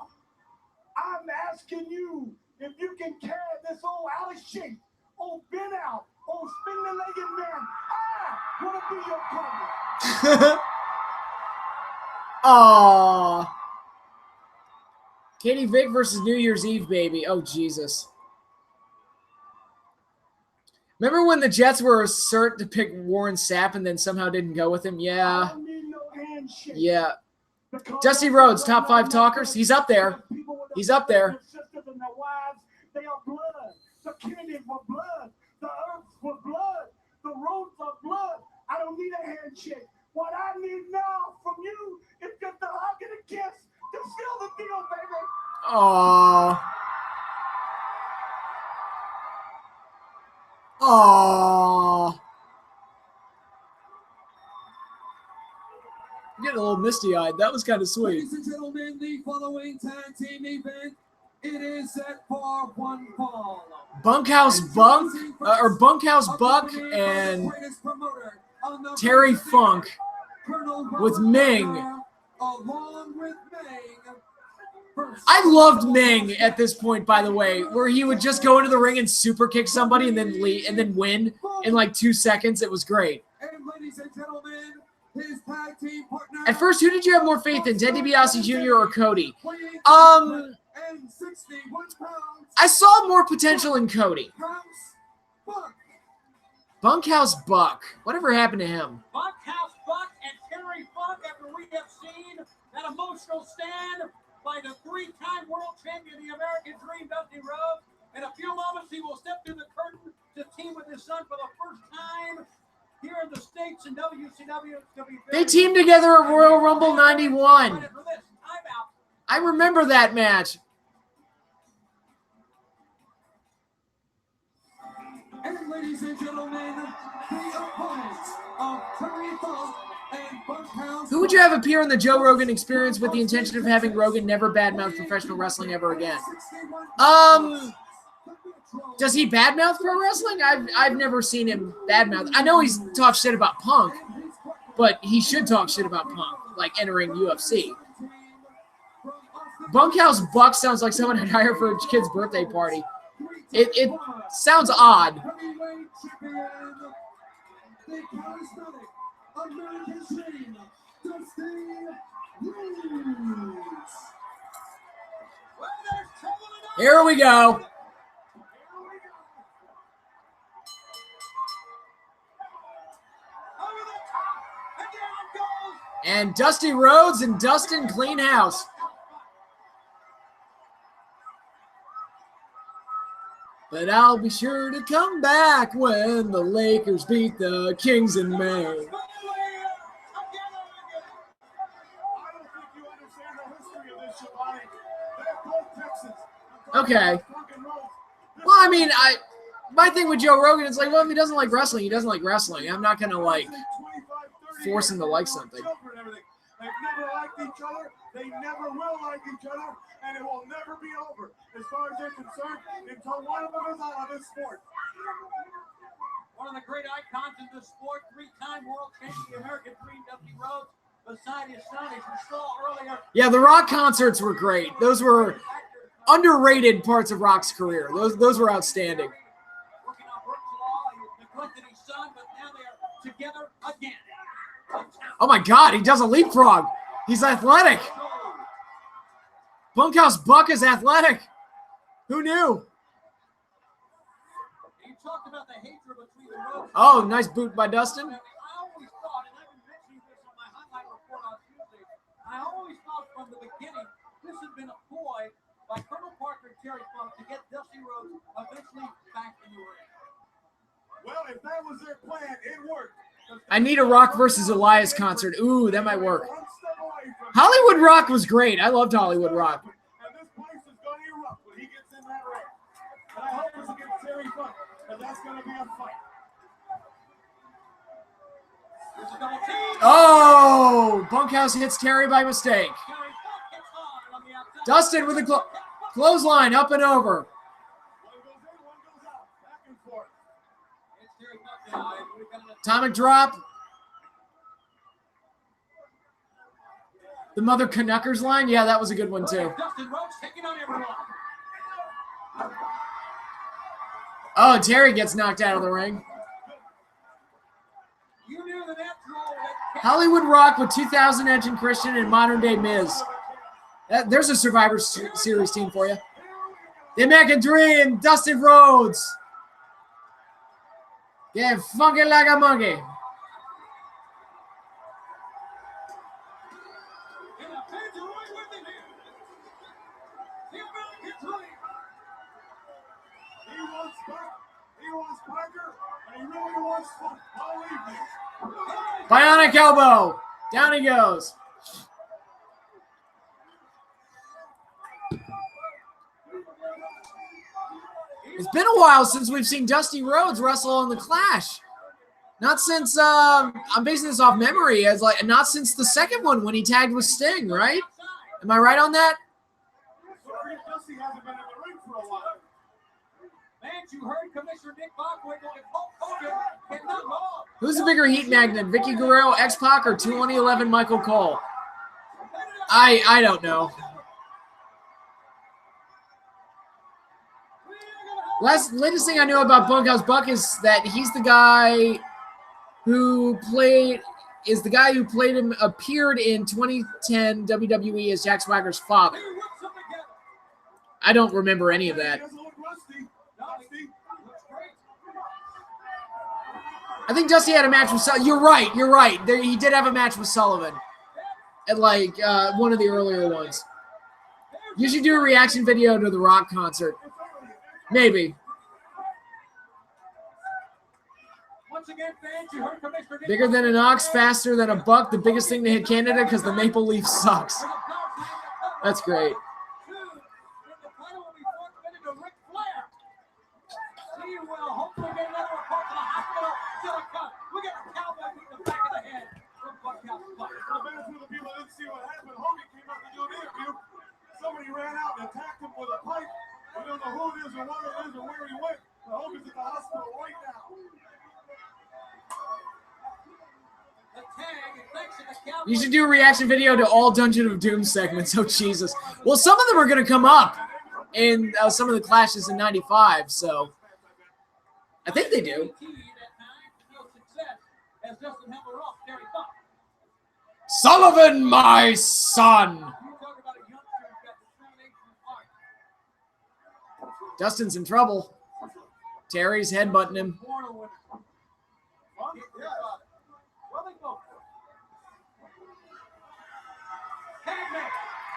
I'm asking you if you can carry this old out of shape, old bent out, old spindly-legged man. I want to be your partner. Aww. Katie Vick versus New Year's Eve, baby. Oh, Jesus. Remember when the Jets were certain to pick Warren Sapp and then somehow didn't go with him? Yeah. I don't need no handshake. Yeah. Dusty Rhodes, top 5 talkers. He's up there. He's up there. They are blood. The Kennedys were blood. The Earths were blood. The Rhodes are blood. I don't need a handshake. What I need now from you is just a hug and a kiss to seal the deal, baby. Aww. Aww. I'm getting a little misty-eyed. That was kind of sweet. Ladies and gentlemen, the following tag team event, it is set for one fall. Bunkhouse Buck and Terry Funk with Ming. Along with Ming. I loved Ming at this point, by the way, where he would just go into the ring and super kick somebody and then leave and then win in like 2 seconds. It was great. And ladies and gentlemen, his tag team partner. At first, who did you have more faith in, Ted DiBiase Jr. or Cody? And 61 pounds. I saw more potential in Cody. Bunkhouse Buck. Whatever happened to him? Bunkhouse Buck and Terry Funk, after we have seen that emotional stand by the 3-time world champion, the American Dream, Dusty Rhodes. In a few moments, he will step through the curtain to team with his son for the first time here in the States in WCW. They teamed together at Royal Rumble 91. I remember that match. And ladies and gentlemen, the opponents of Terry Funk and Bunkhouse. Who would you have appear in the Joe Rogan Experience with the intention of having Rogan never badmouth professional wrestling ever again? Does he badmouth pro wrestling? I've never seen him badmouth. I know he's talked shit about Punk, but he should talk shit about Punk, like entering UFC. Bunkhouse Buck sounds like someone I'd hire for a kid's birthday party. It sounds odd. Here we go. And Dusty Rhodes and Dustin clean house. But I'll be sure to come back when the Lakers beat the Kings in May. Okay. Well, I mean, my thing with Joe Rogan is like, well, if he doesn't like wrestling, he doesn't like wrestling. I'm not gonna like force him to like something. They've never liked each other. They never will like each other, and it will never be over, as far as they're concerned, until one of them is out of this sport. One of the great icons in this sport, 3-time world champion, American Dream, Dusty Rhodes, beside his son, as you saw earlier. Yeah, the Rock concerts were great. Those were underrated parts of Rock's career. Those were outstanding. Working on Brooks Law, he neglected his son, but now they are together again. Oh my God, he does a leapfrog. He's athletic. Bunkhouse Buck is athletic. Who knew? You talked about the hatred between the Rhodes. Oh, nice boot by Dustin. I always thought, and I've been mentioning this on my highlight report on Tuesday, I always thought from the beginning this had been a ploy by Colonel Parker and Terry Funk to get Dusty Rhodes eventually back in the ring. Well, if that was their plan, it worked. I need a Rock versus Elias concert. Ooh, that might work. Hollywood Rock was great. I loved Hollywood Rock. And this place is going to erupt when he gets in that ring. And I hope it's against Terry Funk, because that's going to be a fight. There's a double team. Oh, Bunkhouse hits Terry by mistake. Terry Funk gets on the outside. Dustin with a clothesline up and over. One goes in, one goes Atomic drop. The Mother Canuckers line. Yeah, that was a good one too. Dusty Rhodes taking on everyone. Oh, Terry gets knocked out of the ring. You knew the natural that Hollywood Rock with 2000 Edge and Christian and modern day Miz. There's a Survivor Series team for you. The American Dream, Dusty Rhodes. Get funky like a monkey. in a fancy way with him here. The American Dream. He wants Parker. He wants Parker, and he really wants fun all evening. Bionic elbow. Down he goes. It's been a while since we've seen Dusty Rhodes wrestle in the Clash. Not since I'm basing this off memory, as like not since the second one when he tagged with Sting, right? Am I right on that? Dusty hasn't been in the ring for a while. Man, you heard Commissioner Nick Bockwinkel and Hulk Hogan cannot move. Who's the bigger heat magnet, Vicky Guerrero, X-Pac, or 2011 Michael Cole? I don't know. Latest thing I know about Bunkhouse Buck is that he's the guy who appeared in 2010 WWE as Jack Swagger's father. I don't remember any of that. He doesn't look rusty. Dusty. I think Dusty had a match with Sullivan. You're right. He did have a match with Sullivan at like one of the earlier ones. You should do a reaction video to the Rock concert. Maybe. Once again, fans, you heard Commissioner Nick Bigger than an ox, faster than a buck. The biggest thing to hit Canada because the Maple Leaf sucks. That's great. Two, and the title will be forfeited to Ric Flair. He will hopefully get another report to the hospital. Still a cut. We got a cowboy with the back of the head from Bunkhouse Buck. For the benefit of the people that didn't see what happened, Hogan came out to do an interview. Somebody ran out and attacked him with a pipe. We don't know who it is or what it is or where he went. But Hogan's at the hospital right now. The tag, and thanks to the cowboy. You should do a reaction video to all Dungeon of Doom segments. Oh, Jesus. Well, some of them are going to come up in some of the clashes in 95, so I think they do. Sullivan, my son. Dustin's in trouble. Terry's headbutting him.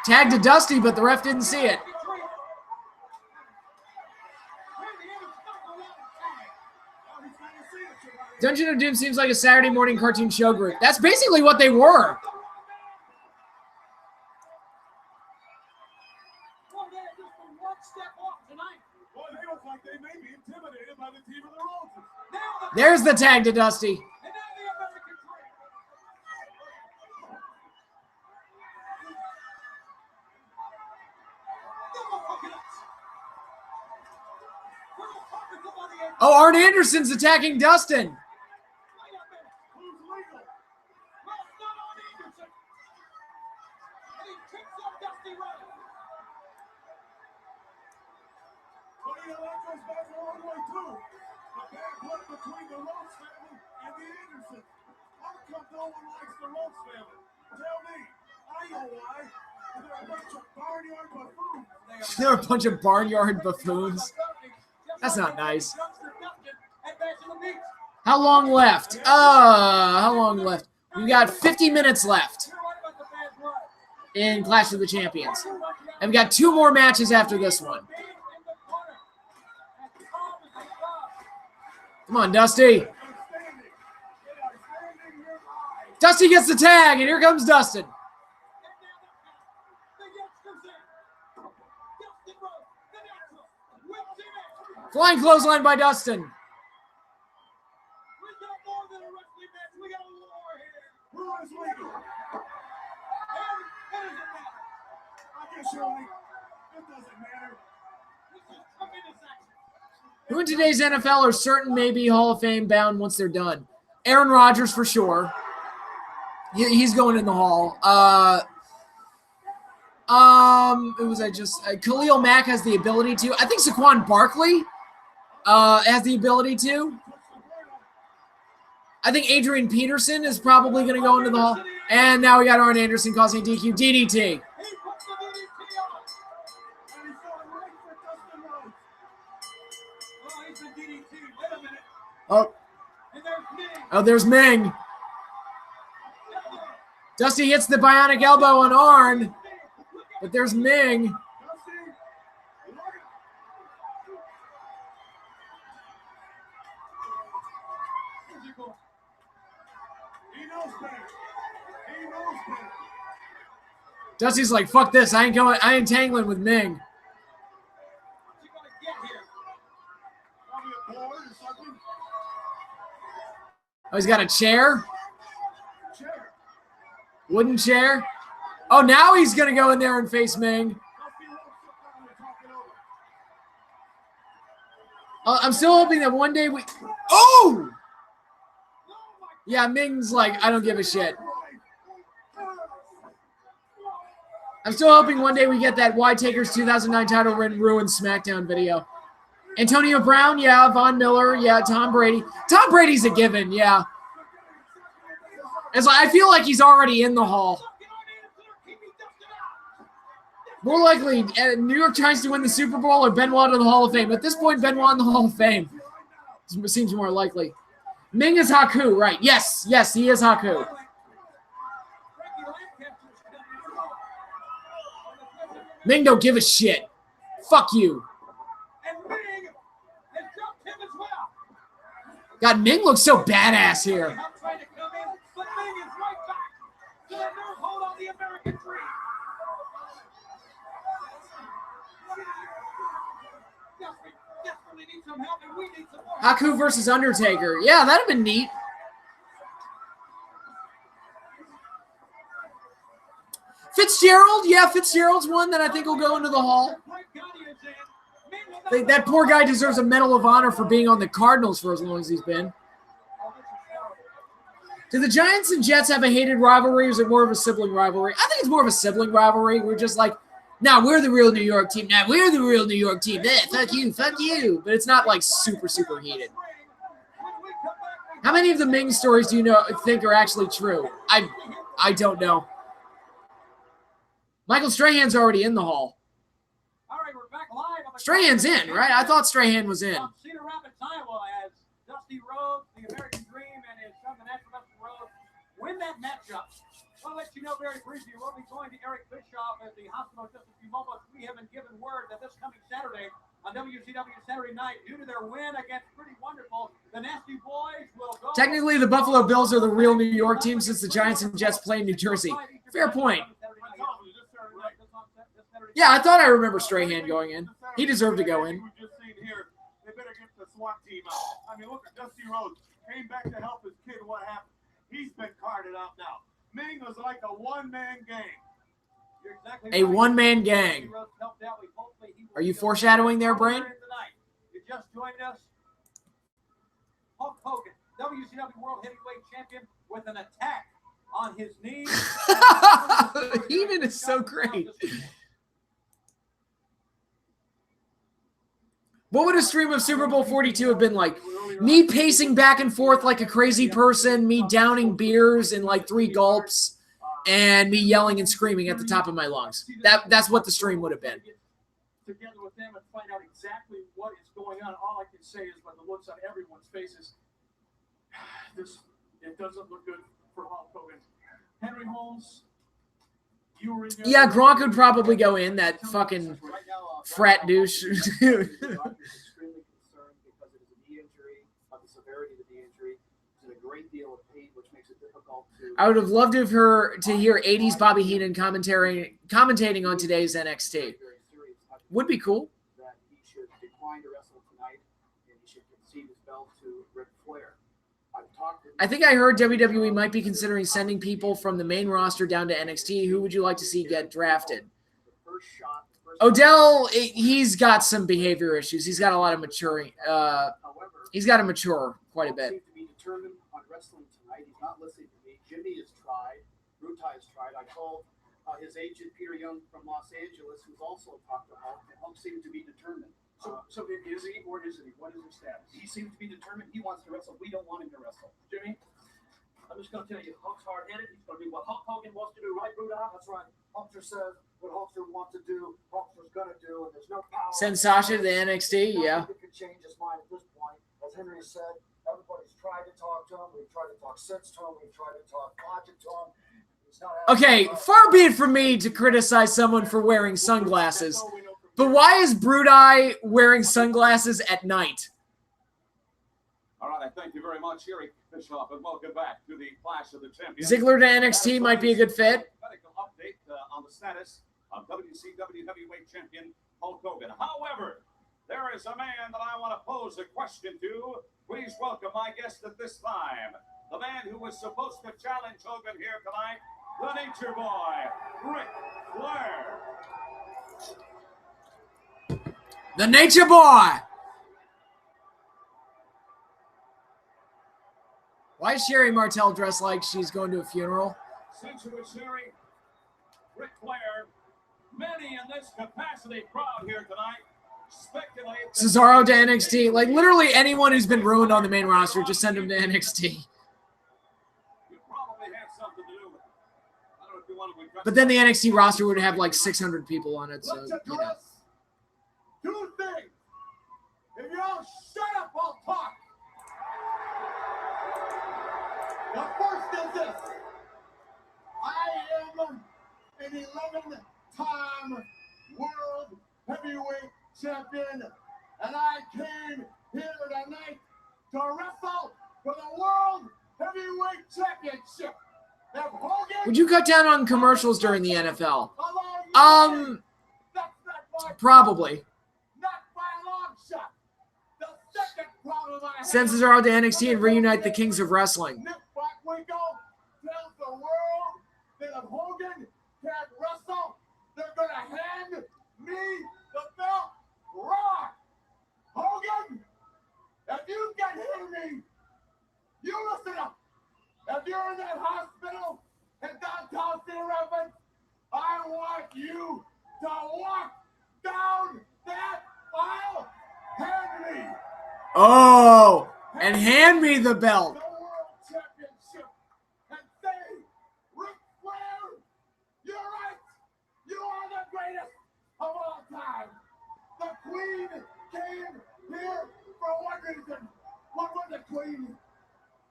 Tag to Dusty, but the ref didn't see it. Dungeon of Doom seems like a Saturday morning cartoon show group. That's basically what they were. There's the tag to Dusty. Oh, Arn Anderson's attacking Dustin. Between the Rhodes family and the Andersons. How come no one likes the Rhodes family? Tell me. I know why. They're a bunch of barnyard buffoons. They're a bunch of barnyard buffoons. That's not nice. How long left? How long left? We got 50 minutes left in Clash of the Champions. And we got 2 more matches after this one. Come on, Dusty. Dusty gets the tag, and here comes Dustin. Flying clothesline by Dustin. Who in today's NFL are certain may be Hall of Fame bound once they're done? Aaron Rodgers for sure. He's going in the Hall. Who was I just? Khalil Mack has the ability to. I think Saquon Barkley has the ability to. I think Adrian Peterson is probably going to go into the Hall. And now we got Arn Anderson causing DQ. DDT. Oh, there's Ming. Dusty hits the bionic elbow on Arn, but there's Ming. Dusty's like, fuck this. I ain't tangling with Ming. Oh, he's got a chair? Wooden chair? Oh, now he's going to go in there and face Ming. I'm still hoping that one day we... Oh! Yeah, Ming's like, I don't give a shit. I'm still hoping one day we get that Why Taker's 2009 title win ruined SmackDown video. Antonio Brown, yeah. Von Miller, yeah. Tom Brady. Tom Brady's a given, yeah. It's like, I feel like he's already in the Hall. More likely, New York Giants to win the Super Bowl or Benoit to the Hall of Fame. At this point, Benoit in the Hall of Fame seems more likely. Ming is Haku, right? Yes, he is Haku. Ming don't give a shit. Fuck you. God, Ming looks so badass here. Haku versus Undertaker. Yeah, that'd have been neat. Fitzgerald? Yeah, Fitzgerald's one that I think will go into the Hall. That poor guy deserves a Medal of Honor for being on the Cardinals for as long as he's been. Do the Giants and Jets have a hated rivalry, or is it more of a sibling rivalry? I think it's more of a sibling rivalry. We're just like, nah, we're the real New York team. Nah, we're the real New York team. Fuck you, fuck you. But it's not like super, super heated. How many of the Ming stories do you think are actually true? I don't know. Michael Strahan's already in the Hall. Strahan's in, right? I thought Strahan was in. Cedar Rapids, Iowa, as Dusty Rhodes, the American Dream, and his son, the Natural Dusty Rhodes, win that matchup. I'll let you know very briefly, we'll be going to Eric Bischoff at the hospital in just a few moments. We have been given word that this coming Saturday on WCW Saturday night, due to their win against Pretty Wonderful, the Nasty Boys will go. Technically, the Buffalo Bills are the real New York team since the Giants and Jets play in New Jersey. Fair point. Yeah, I thought I remember Strahan going in. He deserved to go in. They better get the SWAT team out. I mean, look at Dusty Rhodes. Came back to help his kid. What happened? He's been carted out now. Ming was like a one-man gang. A one-man gang. Are you foreshadowing there, Brain? You just joined us. Hulk Hogan, WCW World Heavyweight Champion, with an attack on his knee. Heenan is so great. What would a stream of Super Bowl 42 have been like? Me pacing back and forth like a crazy person, me downing beers in like 3 gulps, and me yelling and screaming at the top of my lungs. That's what the stream would have been. Together with them and find out exactly what is going on. All I can say is, by the looks on everyone's faces, it doesn't look good for Hulk Hogan. Henry Holmes, you were in there. Yeah, Gronk would probably go in, that fucking frat douche. Extremely concerned because it is a knee injury, of the severity of the knee injury. There's a great deal of pain, which makes it difficult to. I would have loved to hear 80s Bobby Heenan commentating on today's NXT. Would be cool. That he should decline to wrestle tonight, and he should concede his belt to Ric Flair. I think I heard WWE might be considering sending people from the main roster down to NXT. Who would you like to see get drafted? Odell, he's got some behavior issues. He's got a lot of maturing. He's got to mature quite a bit. wrestling tonight. He's not listening to me. Jimmy has tried. Brutai has tried. I called his agent, Peter Young from Los Angeles, who's also talked to Hulk, and Hulk seemed to be determined. So is he or isn't he? What is his status? He seems to be determined. He wants to wrestle. We don't want him to wrestle. Jimmy, I'm just going to tell you, Hulk's hard-headed. He's going to do what Hulk Hogan wants to do, right, Brutai? That's right. Hulkster says what Hulkster wants to do, Hulkster's going to do, and there's no power. Send Sasha to the NXT, yeah. Nothing can change his mind at this point. As Henry said, everybody's tried to talk to him. We've tried to talk sense to him. We've tried to talk logic to him. Okay, far be it from me to criticize someone for wearing sunglasses, but why is Brutai wearing sunglasses at night? All right, I thank you very much, Eric Bischoff, and welcome back to the Clash of the Champions. Ziggler to NXT might be a good fit. Medical update on the status of WCW Heavyweight Champion Hulk Hogan. However, there is a man that I want to pose a question to. Please welcome my guest at this time, the man who was supposed to challenge Hogan here tonight, the Nature Boy, Ric Flair. The Nature Boy! Why is Sherry Martel dressed like she's going to a funeral? Sanctuary, Ric Flair, many in this capacity crowd here tonight speculate. Cesaro to NXT. Like, literally anyone who's been ruined on the main roster, just send him to NXT. But then the NXT roster would have like 600 people on it, so, you know. Two things. If you all shut up, I'll talk. The first is this. I am an 11-time world heavyweight champion, and I came here tonight to wrestle for the world heavyweight championship. Would you cut down on commercials during the NFL? Probably. Send Cesaro to NXT and reunite the Kings of Wrestling. Nick Bockwinkel tells the world that if Hogan can't wrestle, they're going to hand me the belt raw. Hogan, if you can hear me, you listen up. If you're in that hospital in downtown Cedar Rapids, I want you to walk down that aisle. Hand me. Oh, and hand me the belt. The World Championship and say, Ric Flair, you're right. You are the greatest of all time. The Queen came here for one reason. What was the Queen?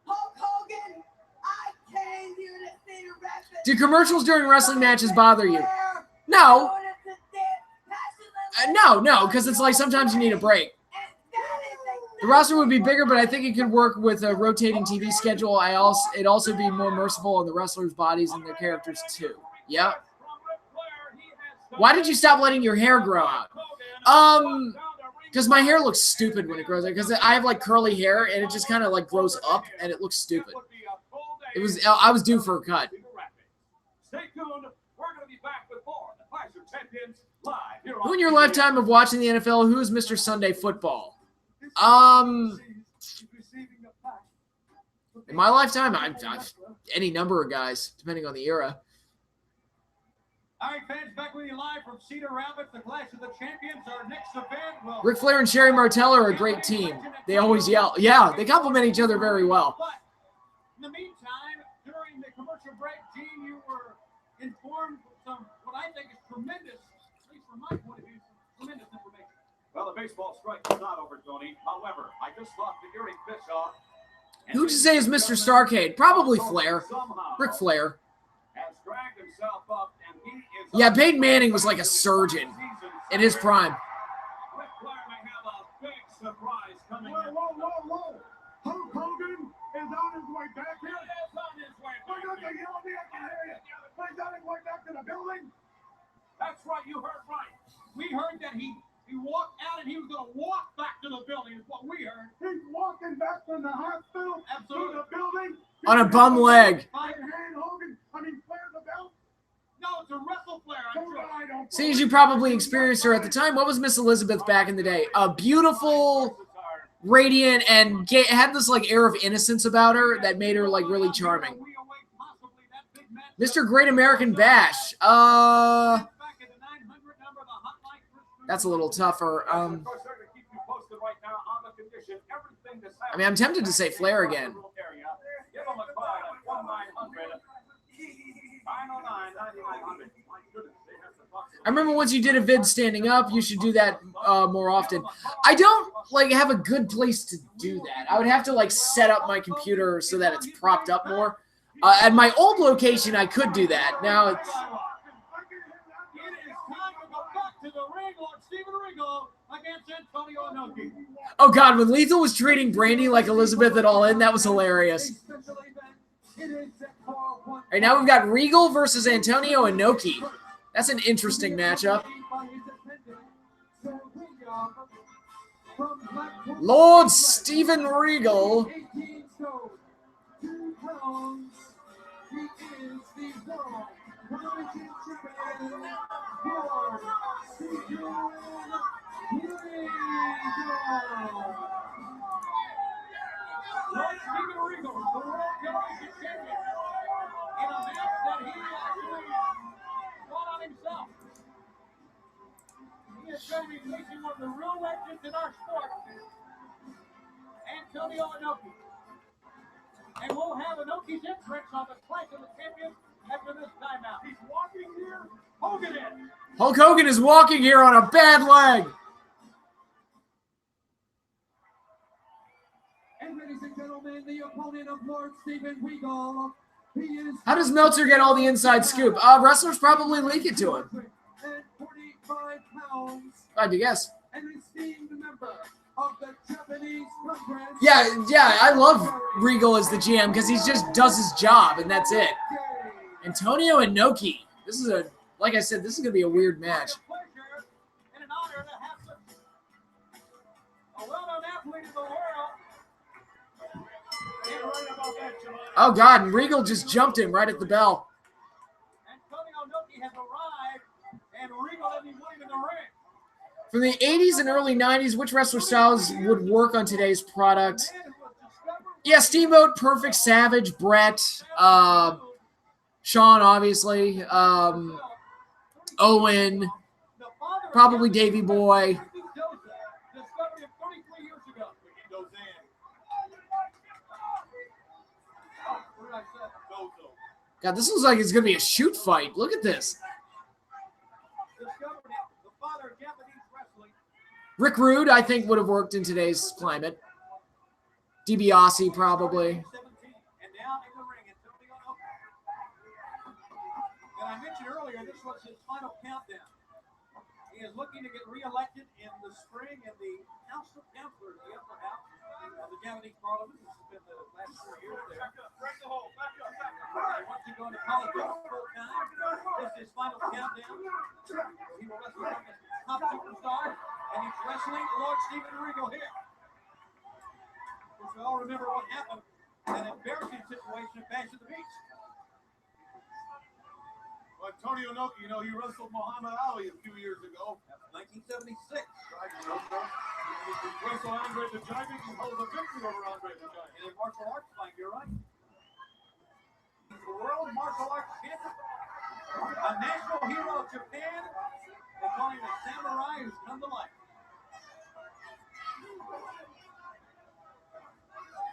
Hulk Hogan, I came here to Cedar Rapids. Do commercials during wrestling matches bother you? No. No, because it's like sometimes you need a break. The roster would be bigger, but I think it could work with a rotating TV schedule. It'd also be more merciful on the wrestlers' bodies and their characters too. Yeah. Why did you stop letting your hair grow out? Because my hair looks stupid when it grows out. Because I have like curly hair and it just kind of like grows up and it looks stupid. I was due for a cut. Stay tuned. We're going to be back with more of the Clash of Champions live here on Who in your lifetime of watching the NFL, who is Mr. Sunday Football? In my lifetime, I've any number of guys, depending on the era. All right, fans, back with you live from Cedar Rapids, the Clash of the Champions. Our next event will... Ric Flair and Sherry Martel are a great team. They always yell. Yeah, they complement each other very well. But in the meantime, during the commercial break, Gene, you were informed of some, what I think is tremendous, at least from my point of view, tremendous information. Well, the baseball strike is not over, Tony. However, I just talked to Eric Bischoff. Who'd you say is Mr. Starrcade? Probably Flair. Ric Flair. Has dragged himself up, and he is Yeah, Peyton Manning was like a surgeon in his prime. Ric Flair may have a big surprise coming in. Whoa. Hulk Hogan is on his way back here. He is on his way Why don't back. you yell at me? I can hear you. He's on his way back to the building. That's right, you heard right. We heard that he walked out and he was going to walk back to the building is what we heard. He's walking back from the hospital Absolutely. to the building. On a bum leg. Flair the belt. No, it's a wrestle Flair. I'm sure. Seeing as you probably experienced her at the time, what was Miss Elizabeth back in the day? A beautiful radiant and had this like air of innocence about her that made her like really charming. Mr. Great American Bash. That's a little tougher. I mean, I'm tempted to say Flair again. I remember once you did a vid standing up, you should do that more often. I don't like have a good place to do that. I would have to like set up my computer so that it's propped up more. At my old location, I could do that. Now it's... Oh God, when Lethal was treating Brandy like Elizabeth at All In, that was hilarious. All right, now we've got Regal versus Antonio Inoki. That's an interesting matchup. Lord Steven Regal. He is going to be facing one of the real legends in our sport, Antonio Inoki. And we'll have Inoki's imprints on the flank of the champion after this timeout. He's walking here. Hogan in. Hulk Hogan is walking here on a bad leg. And ladies and gentlemen, the opponent of Lord Steven Regal. How does Meltzer get all the inside scoop? Wrestlers probably leak it to him. I'd guess. Yeah, I love Regal as the GM because he just does his job and that's it. Antonio Inoki. This is like I said, this is gonna be a weird match. Oh God, and Regal just jumped him right at the bell. From the 80s and early 90s, which wrestler styles would work on today's product? Yeah, Steamboat, Perfect, Savage, Bret, Shawn, obviously, Owen, probably Davey Boy. God, this looks like it's going to be a shoot fight. Look at this. Rick Rude, I think, would have worked in today's climate. DiBiase, probably. And I mentioned earlier, this was his final countdown. He is looking to get reelected in the spring in the House of Councilors, the upper house of the Japanese Parliament. This has been the last 4 years there. He wants to go into politics full time. This is his final countdown. He will wrestle as top superstar, and he's wrestling Lord Steven Regal here. We all remember what happened, an embarrassing situation at Bash at the Beach. Well, Antonio Inoki, he wrestled Muhammad Ali a few years ago. That was 1976. He wrestled Andre the Giant. He holds a victory over Andre the Giant. In a martial arts fight, you're right. He's the world martial arts champion. A national hero of Japan. They call him a samurai who's come to life.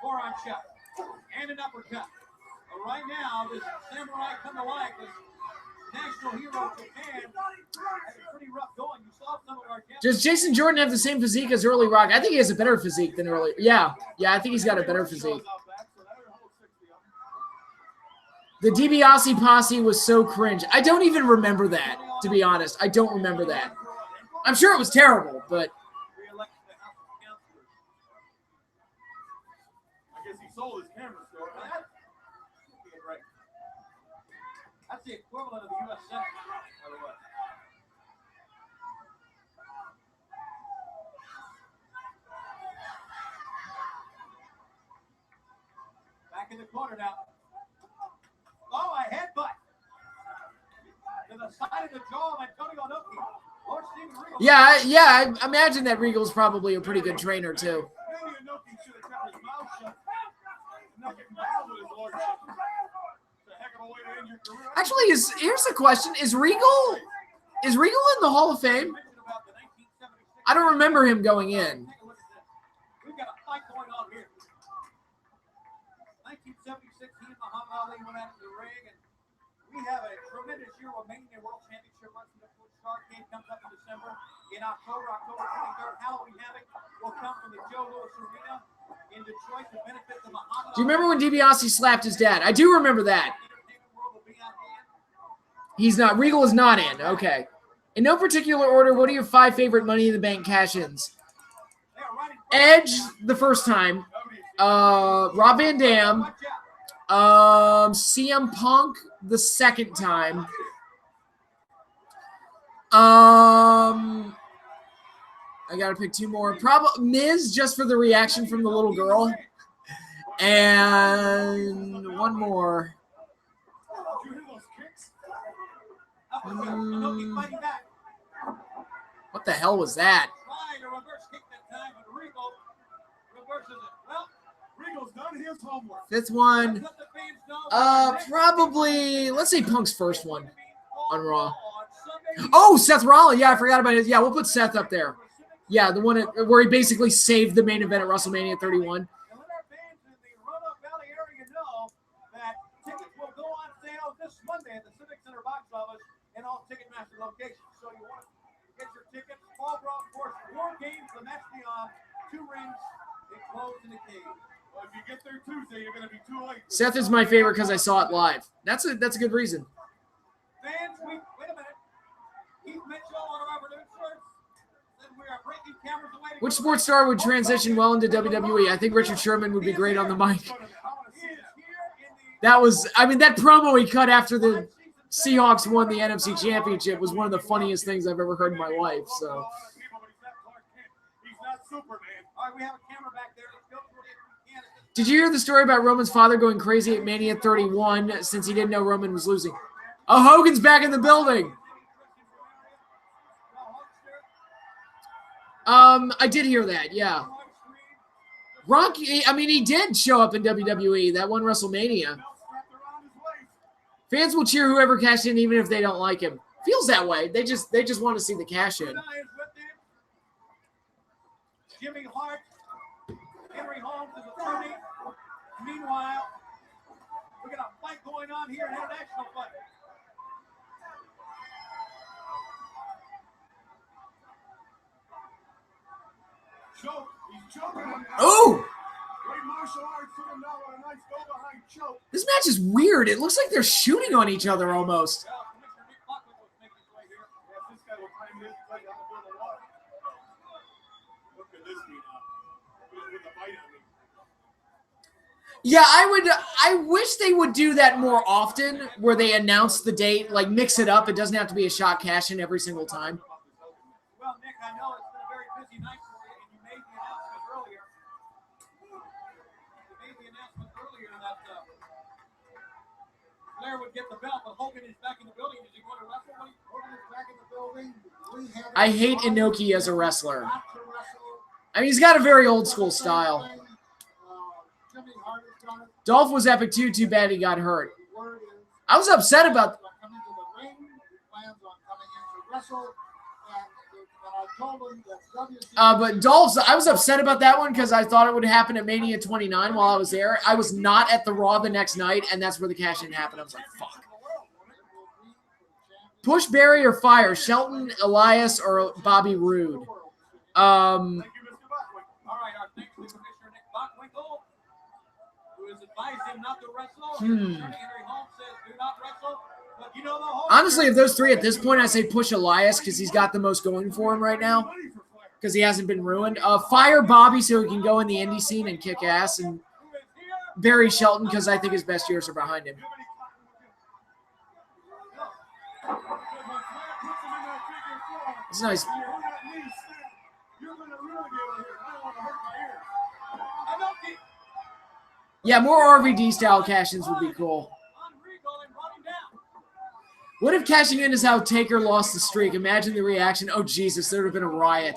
Forearm shot and an uppercut. But right now, this samurai come to life, this national hero of Japan, had a pretty rough going. You saw some of our guests. Does Jason Jordan have the same physique as Early Rock? I think he has a better physique than Early. Yeah, I think he's got a better physique. The DiBiase posse was so cringe. I don't even remember that, to be honest. I don't remember that. I'm sure it was terrible, but... Sold his camera store. That's the equivalent of the U.S. Senate, by the way. Back in the corner now. Oh, a headbutt to the side of the jaw of Antonio Inoki. Lord Steven Regal. Yeah, I imagine that Regal's probably a pretty good trainer, too. Actually, here's the question: Is Regal in the Hall of Fame? I don't remember him going in. We've got a fight going on here. 1976, he and Muhammad Ali went out to the ring, and we have a tremendous year with Mania World Championship Wrestling. The Starcade comes up in December. In October 23rd, Halloween Havoc will come from the Joe Louis Arena in Detroit to benefit the Muhammad. Do you remember when DiBiase slapped his dad? I do remember that. He's not. Regal is not in. Okay. In no particular order, what are your 5 favorite Money in the Bank cash-ins? Edge the first time. Rob Van Dam. CM Punk the second time. I gotta pick 2 more. Probably Miz, just for the reaction from the little girl. And 1 more. What the hell was that? Fifth one. Probably, let's say Punk's first one on Raw. Oh, Seth Rollins. Yeah, I forgot about it. Yeah, we'll put Seth up there. Yeah, the one where he basically saved the main event at WrestleMania 31. Monday at the Civic Center box office and all Ticketmaster locations. So you want to get your tickets. Paul Brown, of course, 4 games, the match beyond, 2 rings, they close in the cage. Well, if you get there Tuesday, you're going to be too late. Seth is my favorite because I saw it live. That's a good reason. Fans, wait a minute. Keith Mitchell on our afternoon shirts. Then we are breaking cameras away. Which sports star would transition well into WWE? I think Richard Sherman would be great on the mic. That was, I mean, that promo he cut after the Seahawks won the NFC Championship was one of the funniest things I've ever heard in my life. So, did you hear the story about Roman's father going crazy at Mania 31 since he didn't know Roman was losing? Oh, Hogan's back in the building. I did hear that, yeah. Rocky, I mean, he did show up in WWE, that one WrestleMania. Fans will cheer whoever cashed in, even if they don't like him. Feels that way. They just want to see the cash in. Jimmy Hart, Henry Holmes is attorney. Meanwhile, we got a fight going on here, an international fight. Oh! This match is weird. It looks like they're shooting on each other almost. Yeah, I wish they would do that more often, where they announce the date, like mix it up. It doesn't have to be a shot cash in every single time. Well, Nick, I know it's been a very busy night for you, and you made the announcement earlier. That Flair would get the belt, but Hogan is back in the building. Is he going to wrestle? Hogan is back in the building. I hate Inoki as a wrestler. I mean, he's got a very old school style. Dolph was epic too. Too bad he got hurt. I was upset about. But Dolph's, I was upset about that one because I thought it would happen at Mania 29 while I was there. I was not at the Raw the next night, and that's where the cash-in happened. I was like, fuck. Push, bury, or fire? Shelton, Elias, or Bobby Roode? All right, our thanks to Commissioner Nick Bockwinkel, who has advised him not to wrestle. Henry Holmes says do not wrestle. But you know the whole honestly, of those 3 at this point, I say push Elias because he's got the most going for him right now because he hasn't been ruined. Fire Bobby so he can go in the indie scene and kick ass, and bury Shelton because I think his best years are behind him. It's nice. Yeah, more RVD style cash-ins would be cool. What if cashing in is how Taker lost the streak? Imagine the reaction. Oh, Jesus, there would have been a riot.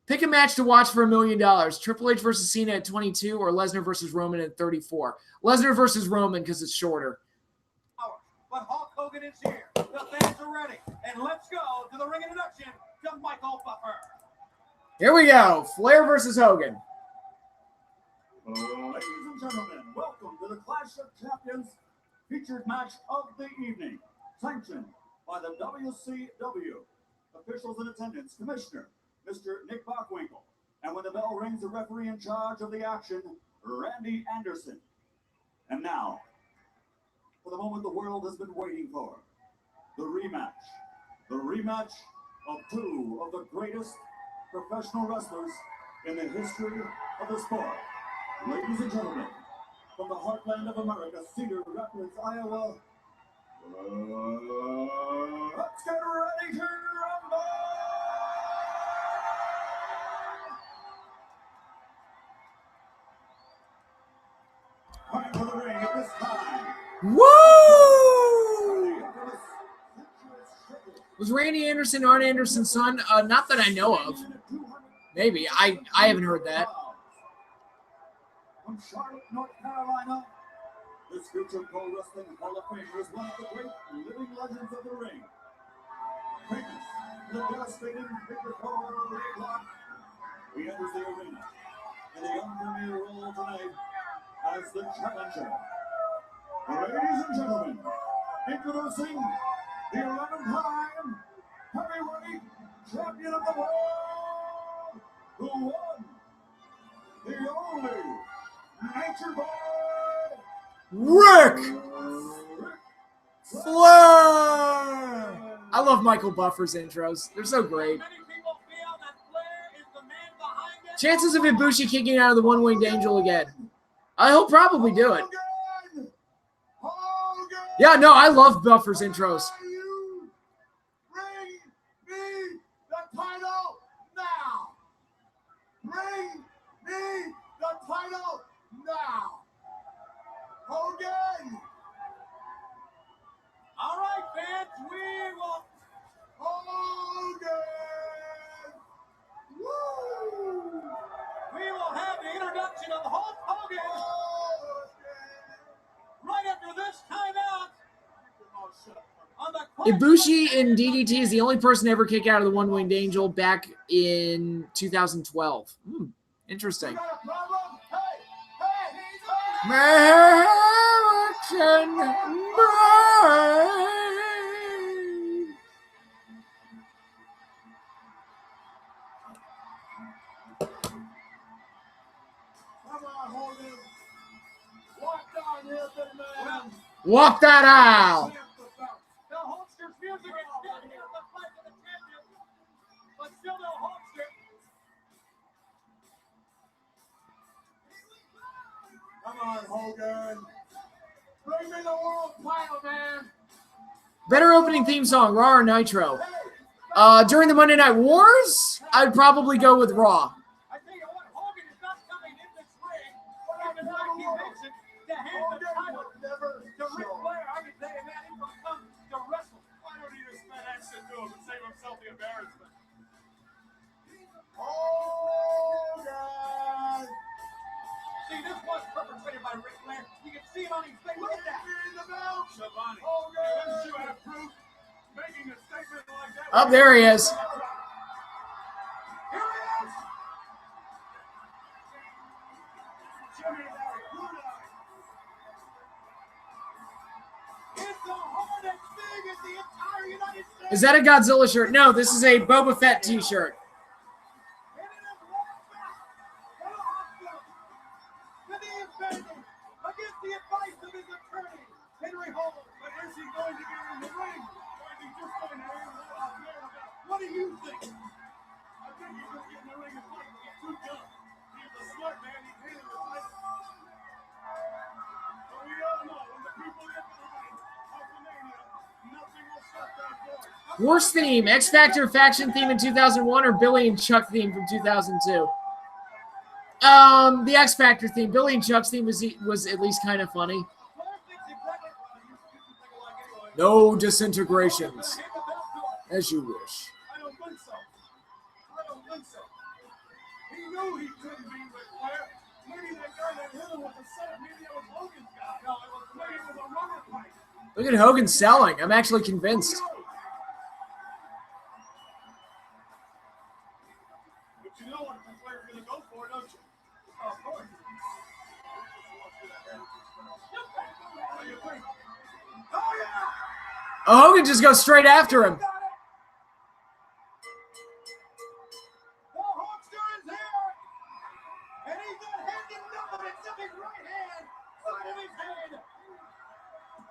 Pick a match to watch for $1 million. Triple H versus Cena at 22 or Lesnar versus Roman at 34. Lesnar versus Roman because it's shorter. But Hulk Hogan is here. The fans are ready. And let's go to the ring introduction to Michael Buffer. Here we go. Flair versus Hogan. Ladies and gentlemen, welcome to the Clash of Champions featured match of the evening. Sanctioned by the WCW. Officials in attendance, Commissioner Mr. Nick Bockwinkel. And when the bell rings, the referee in charge of the action, Randy Anderson. And now, for the moment the world has been waiting for, the rematch. The rematch of two of the greatest professional wrestlers in the history of the sport. Ladies and gentlemen, from the heartland of America, Cedar Rapids, Iowa, let's get ready to rumble! Coming to the ring at this time. Woo! Was Randy Anderson Arn Anderson's son? Not that I know of. Maybe. I haven't heard that. From Charlotte, North Carolina, this future pro wrestling Hall of Famer is one of the great living legends of the ring. Famous, the devastating Victor Cole of the A-Block. He enters the arena in the unfamiliar role tonight as the challenger. Ladies and gentlemen, introducing the 11-time heavyweight champion of the world, who won the only Nature Boy, Ric Flair! I love Michael Buffer's intros. They're so great. Chances of Ibushi kicking out of the one-winged angel again. He'll probably do it. Yeah, no, I love Buffer's intros. Bring me the title now! Bring me the title now! Hogan! All right, fans, we will. Hogan! Woo! We will have the introduction of Hulk Hogan right after this timeout. On the Ibushi in DDT is the only person to ever kick out of the one-winged angel back in 2012. Interesting. American Bride. Come on, Hogan. Walk down here, big man. Walk that aisle. The Hulkster's music is still here at the fight for the champion, but still no Hulkster. Come on, Hogan. Bring me the world title, man. Better opening theme song, Raw or Nitro? During the Monday Night Wars, I'd probably go with Raw. I tell you what, Hogan is not coming in this ring, but even like he mentioned, to hand the title to Ric Flair. I can tell you, man, he's going to come to wrestle. Why don't he just spend extra to him and save himself the embarrassment? Hogan. See, this was perpetrated by Ric Flair. You can see him on his face. Look at that. Shabani, Hogan. wouldn't you have proof? Making a statement like that. Oh, there he is. Here he is. Jimmy, good eye. It's the hardest thing in the entire United States. Is that a Godzilla shirt? No, this is a Boba Fett t-shirt. And it is walked back to the hospital. The knee is bending against the advice of his attorney, Henry Hall. But is he going to get in the ring? Or is he just going to hang out there? What do you think? I think he's just getting in the ring and fight. He's too young. He's a smart man. He's hitting the fight. But we all know when the people get behind Hulkamania, nothing will stop that boy. Worst theme, X Factor faction theme in 2001 or Billy and Chuck theme from 2002? The X Factor theme. Billy and Chuck's theme was at least kind of funny. No disintegrations. As you wish. I don't think so. I don't think so. He knew he couldn't beat Ric Flair. Maybe that guy that hit him with the set, maybe it was Hogan's guy. No, maybe it was a rubber pipe. Look at Hogan selling. I'm actually convinced. But you know what Flair's going to go for, don't you? Of course. What do you think? Oh, yeah! Oh, Hogan just goes straight after him. The Hulkster is here, and he's not handing nothing except his right hand, side of his head.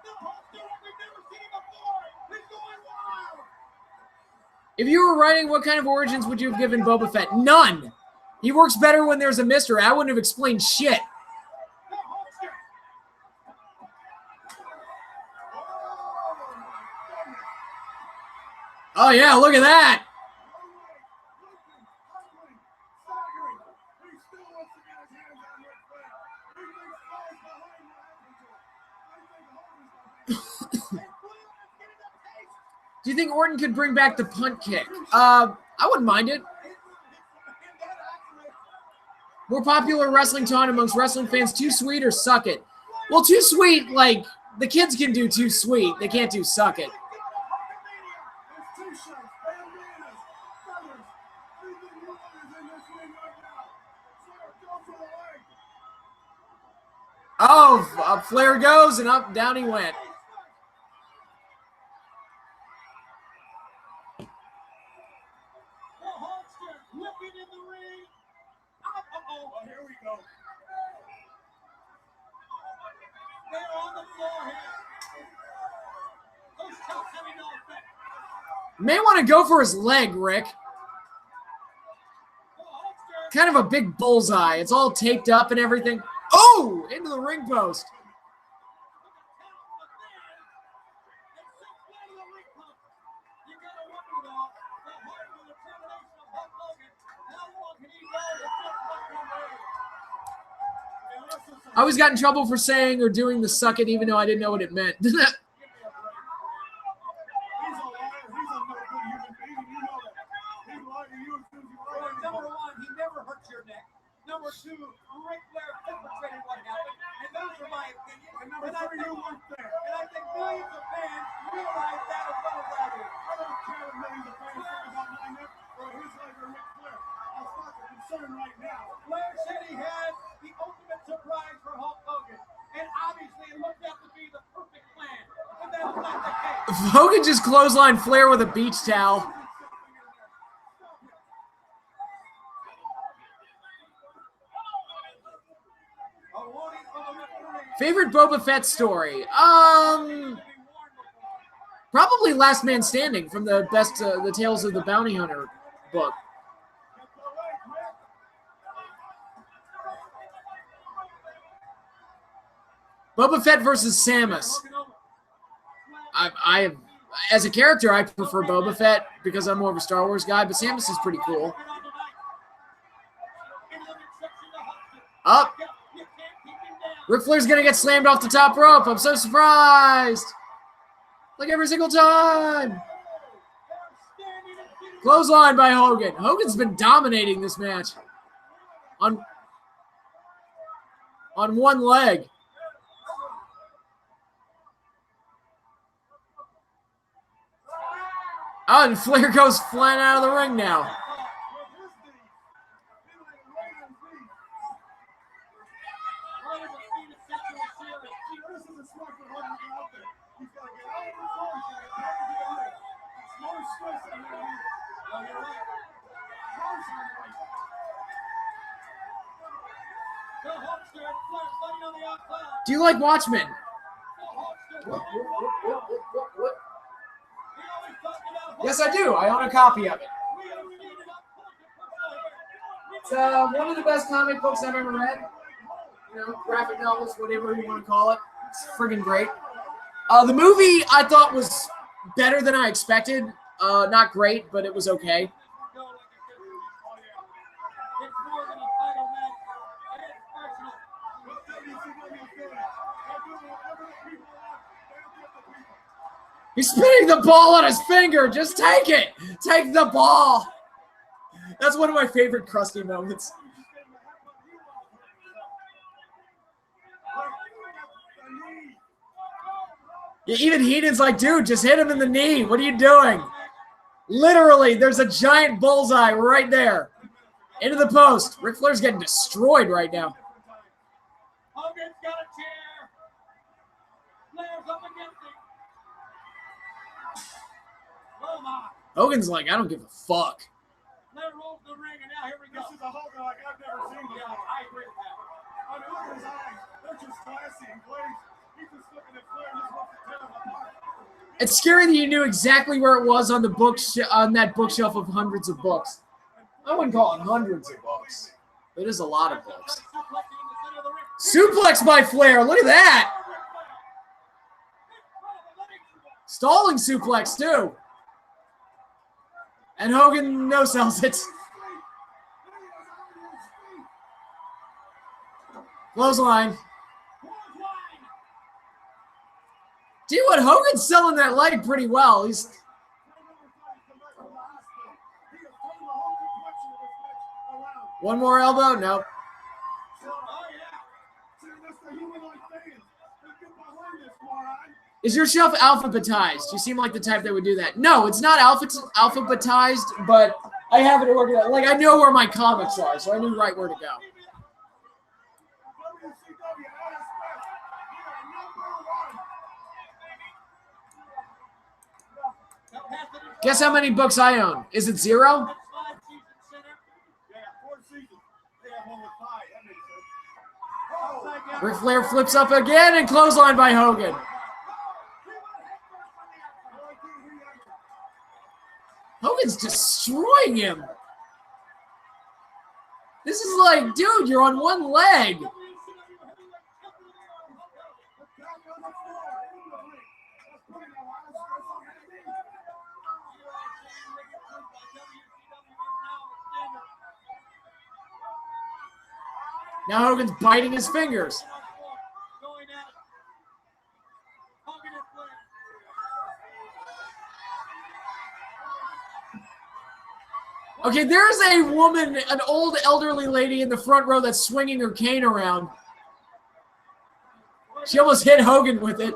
The Hulkster, like we've never seen him before, is going wild. If you were writing, what kind of origins would you have given Boba Fett? None. He works better when there's a mystery. I wouldn't have explained shit. The Hulkster. Oh, yeah, look at that. Do you think Orton could bring back the punt kick? I wouldn't mind it. More popular wrestling taunt amongst wrestling fans, Too Sweet or Suck It? Well, Too Sweet, like, the kids can do Too Sweet. They can't do Suck It. Oh, up Flair goes, and up, down he went. The Hulkster whipping in the ring. Uh-oh. Here we go. They're on the floor here. Those chops having no effect. May want to go for his leg, Rick. The Hulkster. Kind of a big bullseye. It's all taped up and everything. Oh, into the ring post. I always got in trouble for saying or doing the suck it even though I didn't know what it meant. He's a liar. He's a no good human being, and you know that. He lied to you as soon as you lied to him. Number one, he never hurt your neck. Number two, Ric Flair perpetrated what happened. And those are my opinions. And number three, you weren't there. And I think millions of fans realize that as well as I do. I don't care if millions of fans think about my neck or his life or Ric Flair. That's not the concern right now. Flair said he had the ultimate surprise for Hulk Hogan. And obviously it looked out to be the perfect plan. But that's not the case. Hogan just clotheslined Flair with a beach towel. A warning from the referee. Favorite Boba Fett story? Probably Last Man Standing from the best, the Tales of the Bounty Hunter book. Boba Fett versus Samus. I as a character, I prefer Boba Fett because I'm more of a Star Wars guy, but Samus is pretty cool. Up. Ric Flair's going to get slammed off the top rope. I'm so surprised. Like every single time. Clothesline by Hogan. Hogan's been dominating this match. On one leg. Oh, and Flair goes flying out of the ring now. Do you like Watchmen? Yes, I do. I own a copy of it. It's one of the best comic books I've ever read. You know, graphic novels, whatever you want to call it. It's friggin' great. The movie I thought was better than I expected. Not great, but it was okay. He's spinning the ball on his finger. Just take it. Take the ball. That's one of my favorite Krusty moments. Yeah, even Heenan's like, dude, just hit him in the knee. What are you doing? Literally, there's a giant bullseye right there. Into the post. Ric Flair's getting destroyed right now. Hogan's got a chair. Flair's up against him. Oh my. Hogan's like, I don't give a fuck. Flair rolls the ring, and now here we go. This is a Hogan like I've never seen before. Yeah, I agree with that. I mean, look at his eyes. They're just classy and glazed. He's just looking at Flair and just wants to tear him apart. It's scary that you knew exactly where it was on the on that bookshelf of hundreds of books. I wouldn't call it hundreds of books. It is a lot of books. Suplex by Flair. Look at that. Stalling suplex, too. And Hogan no-sells it. Clothesline. Gee, what? Hogan's selling that leg pretty well. He's... One more elbow? Nope. Is your shelf alphabetized? You seem like the type that would do that. No, it's not alphabetized, but I have it organized. Like, I know where my comics are, so I knew right where to go. Guess how many books I own? Is it 0? Ric Flair flips up again and clothesline by Hogan. Hogan's destroying him. This is like, dude, you're on one leg. Now Hogan's biting his fingers. Okay, there's a woman, an old elderly lady in the front row that's swinging her cane around. She almost hit Hogan with it.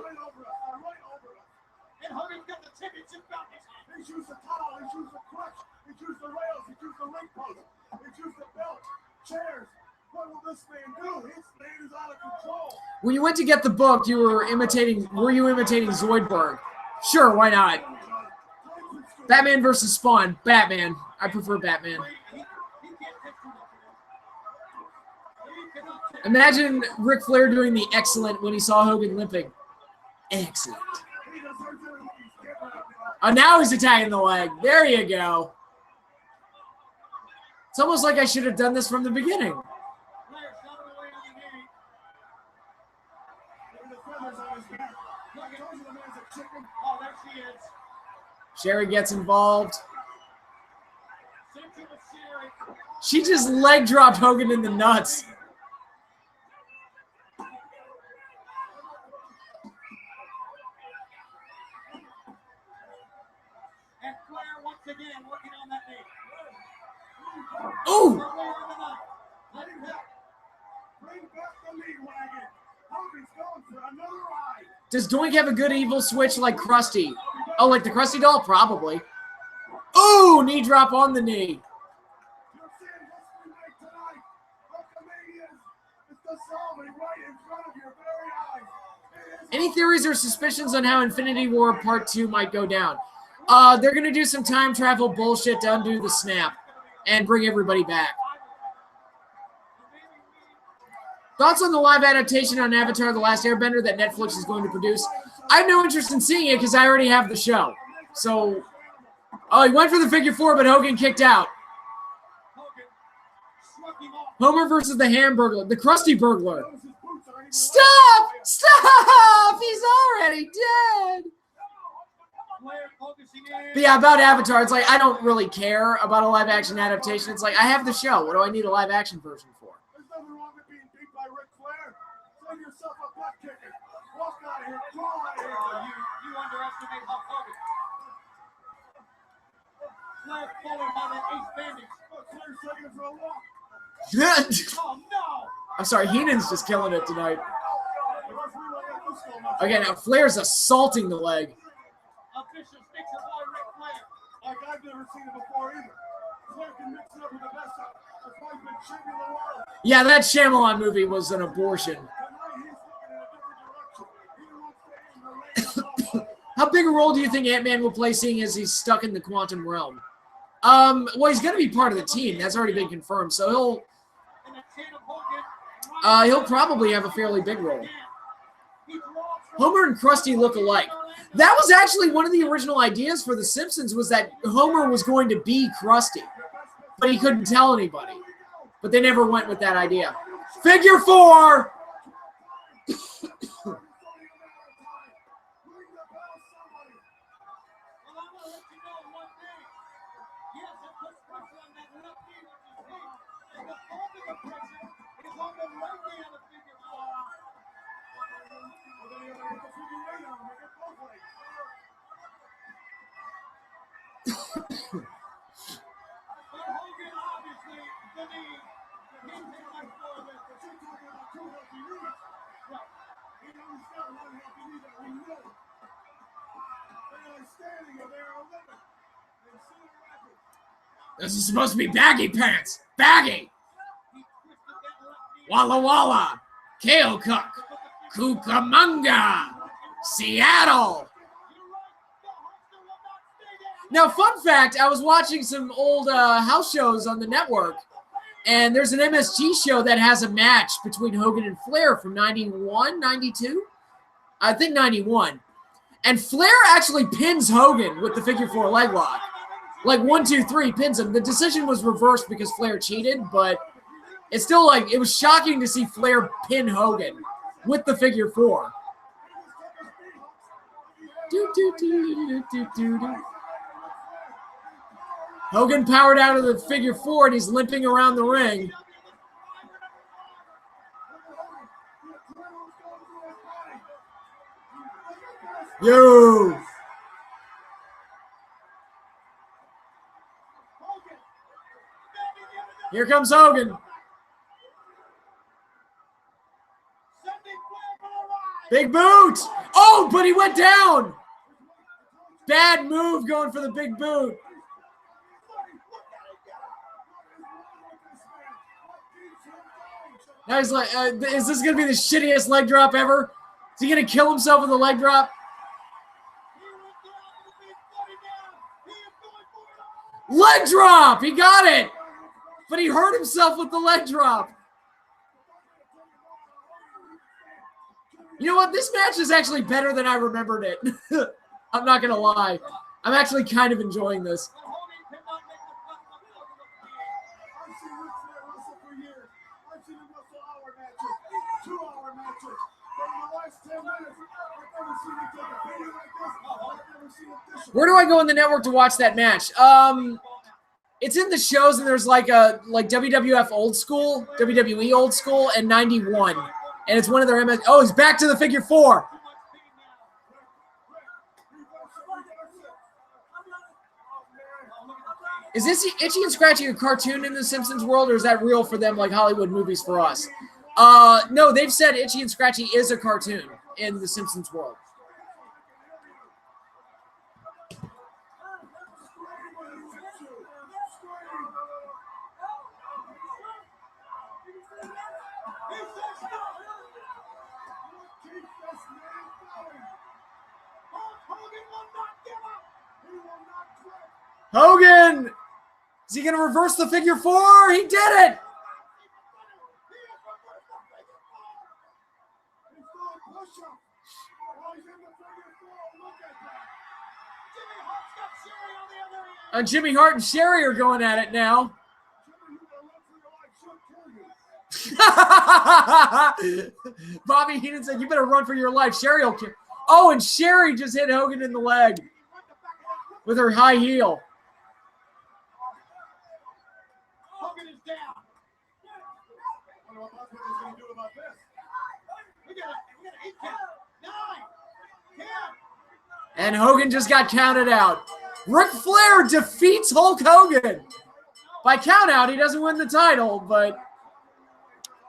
When you went to get the book, were you imitating Zoidberg? Sure, why not? Batman versus Spawn. Batman. I prefer Batman. Imagine Ric Flair doing the excellent when he saw Hogan limping. Excellent. Oh, now he's attacking the leg. There you go. It's almost like I should have done this from the beginning. Sherry gets involved. She just leg dropped Hogan in the nuts. And Flair once again working on that knee. Ooh! Does Doink have a good evil switch like Krusty? Oh, like the Krusty doll? Probably. Ooh, knee drop on the knee. Any theories or suspicions on how Infinity War Part 2 might go down? They're going to do some time travel bullshit to undo the snap and bring everybody back. Thoughts on the live adaptation on Avatar: The Last Airbender that Netflix is going to produce? I have no interest in seeing it because I already have the show. So, oh, he went for the figure 4, but Hogan kicked out. Homer versus the Hamburglar, the Krusty Burglar. Stop! Stop! He's already dead. But yeah, about Avatar, it's like I don't really care about a live action adaptation. It's like I have the show. What do I need a live action version for? There's nothing wrong with being beat by Ric Flair. Save yourself a butt kicking. Walk out of here. Crawl out of here. You underestimate Hulk Hogan. Flair pulling on that ace bandage. Flair's taking it for a walk. Oh no! I'm sorry, Heenan's just killing it tonight. The referee won't let this go much. Okay, now Flair's assaulting the leg. A vicious mix of boy Ric Flair. Like I've never seen it before either. Flair can mix it up with the best. That's why he's been champion of the world. Yeah, that Shyamalan movie was an abortion. Tonight he's looking in a different direction. He wants to aim the ring. How big a role do you think Ant-Man will play, seeing as he's stuck in the quantum realm? Well, he's going to be part of the team. That's already been confirmed. So he'll probably have a fairly big role. Homer and Krusty look alike. That was actually one of the original ideas for The Simpsons, was that Homer was going to be Krusty, but he couldn't tell anybody. But they never went with that idea. Figure 4! This is supposed to be baggy pants. Baggy. Walla Walla. Kale Cook. Cucamonga. Seattle. Now, fun fact, I was watching some old house shows on the network, and there's an MSG show that has a match between Hogan and Flair from 91, 92? I think 91. And Flair actually pins Hogan with the figure 4 leg lock. Like 1, 2, 3, pins him. The decision was reversed because Flair cheated, but it's still like, it was shocking to see Flair pin Hogan with the figure 4. Hogan powered out of the figure 4 and he's limping around the ring. Yo! Here comes Hogan. Big boot! Oh, but he went down! Bad move going for the big boot. Now he's like, is this going to be the shittiest leg drop ever? Is he going to kill himself with a leg drop? Leg drop! He got it! But he hurt himself with the leg drop. You know what? This match is actually better than I remembered it. I'm not going to lie. I'm actually kind of enjoying this. I've seen Ric Flair wrestle for years. I've seen him wrestle hour matches, 2-hour matches. But in the last 10 minutes, I've never seen him take a beating like this. I've never seen him dish. Where do I go in the network to watch that match? It's in the shows, and there's like WWF old school, WWE old school, and 91. And it's one of their MS. Oh, he's back to the figure 4. Is this Itchy and Scratchy a cartoon in the Simpsons world, or is that real for them like Hollywood movies for us? No, they've said Itchy and Scratchy is a cartoon in the Simpsons world. Hogan! Is he going to reverse the figure 4? He did it! And Jimmy Hart and Sherry are going at it now. Bobby Heenan said, "You better run for your life. Sherry will kill." Oh, and Sherry just hit Hogan in the leg with her high heel. Hogan is down. I wonder what Buzzwinger's going to do about this. We got 8 count. 9, 10. And Hogan just got counted out. Ric Flair defeats Hulk Hogan. By countout, he doesn't win the title, but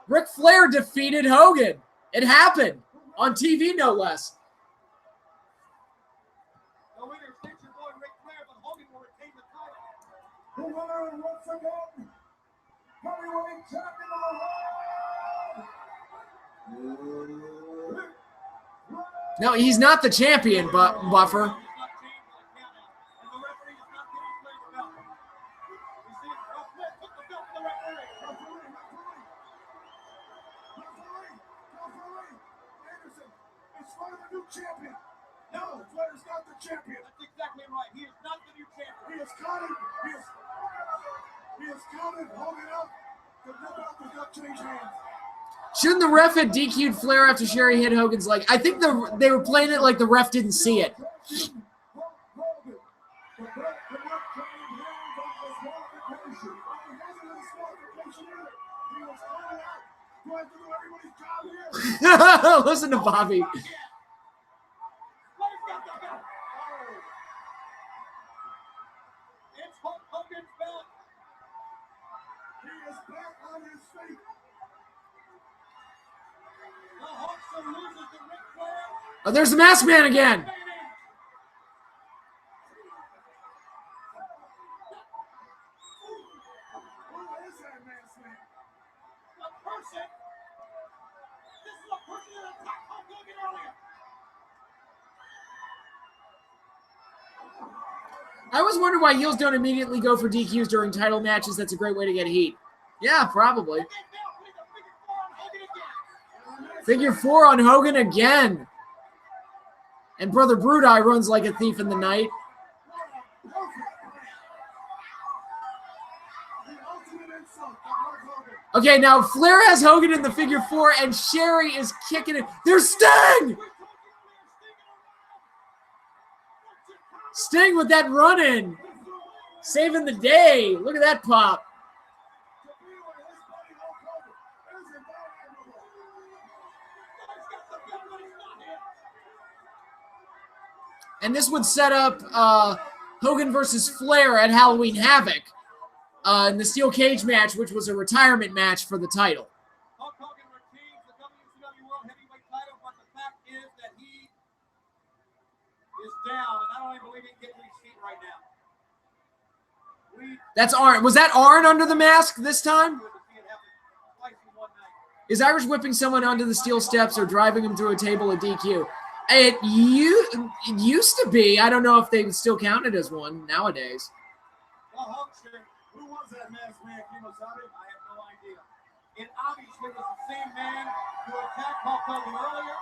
Ric Flair defeated Hogan. It happened on TV, no less. The winner is your boy Ric Flair, but Hogan will retain the title. The winner is once again heavyweight champion of the world. No, he's not the champion, but Buffer. Champion. No, Flair's not the champion. That's exactly right. He is not the new champion. He has counted. He has counted Hogan up. The belt does not change hands. Shouldn't the ref have DQ'd Flair after Sherry hit Hogan's leg? I think they were playing it like the ref didn't see it. Listen to Bobby. It's Hulk Hogan's belt. He is back on his feet. The Hulkster loses to Ric Flair. Oh, there's the Masked Man again. Who is that masked man? A person. This is a person that attacked Hulk Hogan earlier. I always wonder why heels don't immediately go for DQs during title matches. That's a great way to get heat. Yeah, probably. Figure 4 on Hogan again. And Brother Brudai runs like a thief in the night. Okay, now Flair has Hogan in the figure 4, and Sherry is kicking it. There's Sting! Sting with that run-in. Saving the day. Look at that pop. And this would set up Hogan versus Flair at Halloween Havoc in the steel cage match, which was a retirement match for the title. Hulk Hogan retains the WCW World Heavyweight title, but the fact is that he is down, and I don't even believe he can get to his feet right now. That's Arn. Was that Arn under the mask this time? Is Irish whipping someone onto the steel steps or driving him through a table at DQ? It used to be. I don't know if they still count it as one nowadays. Well, Hulkster, who was that masked man, Kimosabe? I have no idea. It obviously was the same man who attacked Hulk Hogan earlier.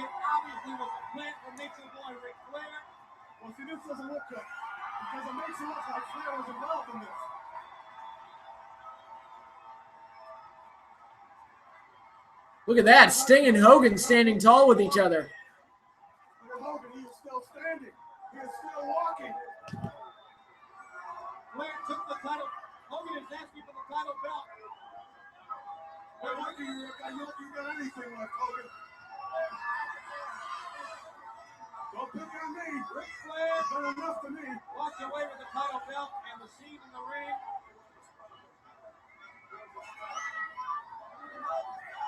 It obviously was a plant from Nature Boy Ric Flair. Well, see, this doesn't look good because it makes it look like Flair was involved in this. Look at that. Sting and Hogan standing tall with each other. Hogan, he is still standing. He is still walking. Flair took the title. Hogan is asking for the title belt. Well, look, you got anything like Hogan. Don't pick on me. Ric Flair Not enough to me. walked away with the title belt and the scene in the ring.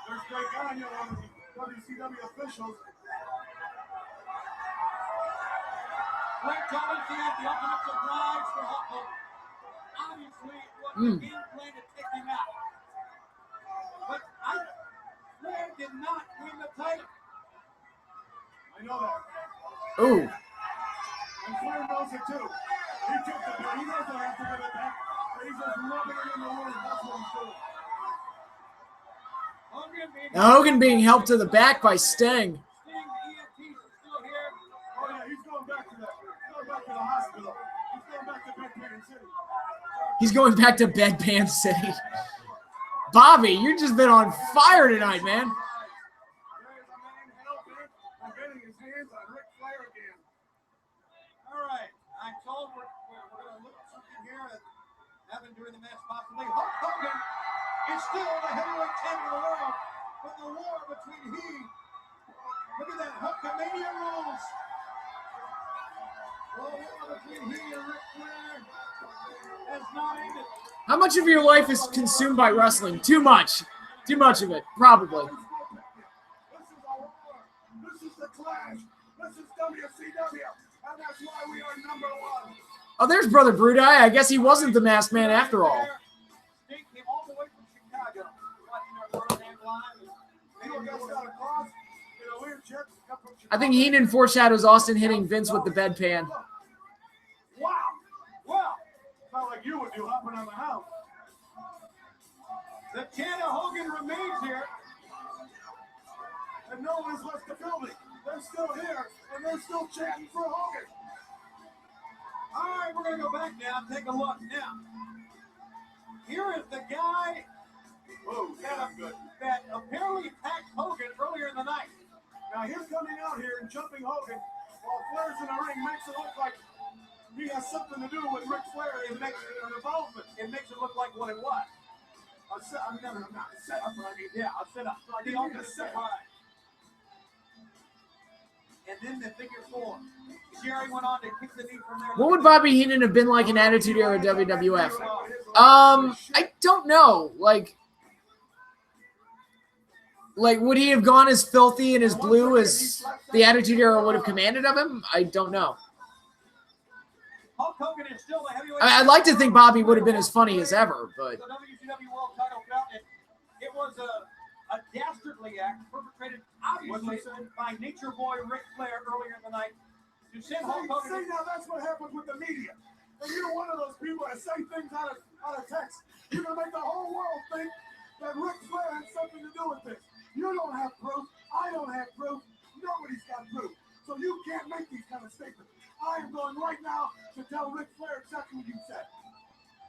There's Greg Gagne, one of the WCW officials. Flair told him he had the ultimate surprise for Hulk Hogan. Obviously, it was the game plan to take him out. But Flair did not win the title. I know that. Ooh. And Flair knows it too. He took the belt. He doesn't have to give it back. He's just rubbing it in the wound. That's what he's doing. Hogan being helped to the back by Sting. Sting, the EMTs are still here. Oh, yeah, he's going back to that. He's going back to the hospital. He's going back to Bedpan City. He's going back to Bedpan City. Bobby, you've just been on fire tonight, man. There is a man hell-bent on getting his hands on Ric Flair again. All right. I'm told we're going to look at something here that happened during the match possibly. Hulk Hogan is still the heavyweight champion of the world, but the war between look at that, Hulkamania rules. How much of your life is consumed by wrestling? Too much. Too much of it, probably. This is the Clash. This is WCW, and that's why we are number one. Oh, there's Brother Brudai. I guess he wasn't the masked man after all. Sting came all the way from Chicago, watching our Birmingham live. I think Heenan foreshadows Austin hitting Vince with the bedpan. Wow. Well, not like you would do hopping on the house. The chant of Hogan remains here. And no one's left the building. They're still here, and they're still chanting for Hogan. All right, we're going to go back now and take a look. Now, here is the guy that apparently attacked Hogan earlier in the night. Now, him coming out here and jumping Hogan while Flair's in the ring makes it look like he has something to do with Ric Flair. It makes an involvement. It makes it look like what it was. I'm not a setup, but I mean, Yeah, I'll set up. Like the ultimate set. And then the figure four. Jerry went on to kick the knee from there. What would Bobby Heenan have been like in Attitude Era WWF? I don't know. Like, would he have gone as filthy and as blue as the Attitude Era would have commanded of him? I don't know. Hulk Hogan is still the heavyweight. I'd like to think Bobby would have been as funny as ever, but The WCW World Title bout, and it was a dastardly act perpetrated obviously by Nature Boy Ric Flair earlier in the night to send Hulk Hogan. See, now that's what happens with the media. And you're one of those people that say things out of text. You're going to make the whole world think that Ric Flair has something to do with this. You don't have proof. I don't have proof. Nobody's got proof. So you can't make these kind of statements. I am going right now to tell Ric Flair exactly what you said.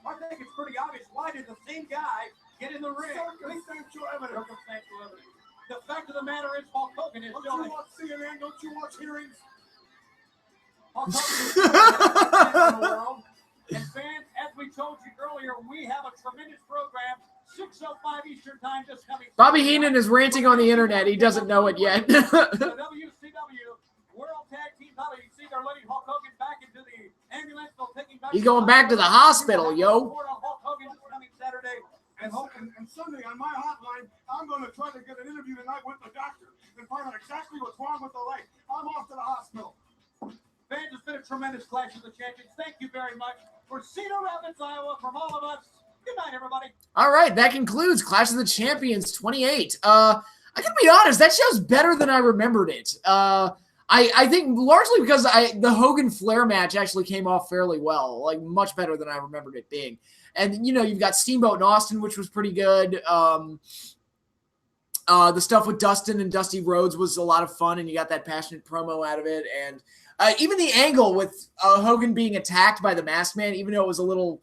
I think it's pretty obvious. Why did the same guy get in the ring? Circumstantial evidence. Circumstantial evidence. The fact of the matter is, Hulk Hogan is Don't still you watch CNN? Don't you watch hearings? Hulk Hogan is still in the world. And fans, as we told you earlier, we have a tremendous program. 6:05 Eastern Time this coming. Bobby Heenan is ranting on the internet. He doesn't know it yet. The WCW World Tag Team Title. You see, they're letting Hulk Hogan back into the ambulance. They'll take him back. He's going back to the hospital, yo. Hulk Hogan is coming Saturday. And Sunday on my hotline, I'm going to try to get an interview tonight with the doctor and find out exactly what's wrong with the leg. I'm off to the hospital. Fans, it's been a tremendous Clash of the Champions. Thank you very much. For Cedar Rapids, Iowa, from all of us, good night, everybody. All right, that concludes Clash of the Champions 28. I gotta be honest, that show's better than I remembered it. I think largely because the Hogan Flair match actually came off fairly well, like much better than I remembered it being. And you know, you've got Steamboat and Austin, which was pretty good. The stuff with Dustin and Dusty Rhodes was a lot of fun, and you got that passionate promo out of it. And even the angle with Hogan being attacked by the Masked Man, even though it was a little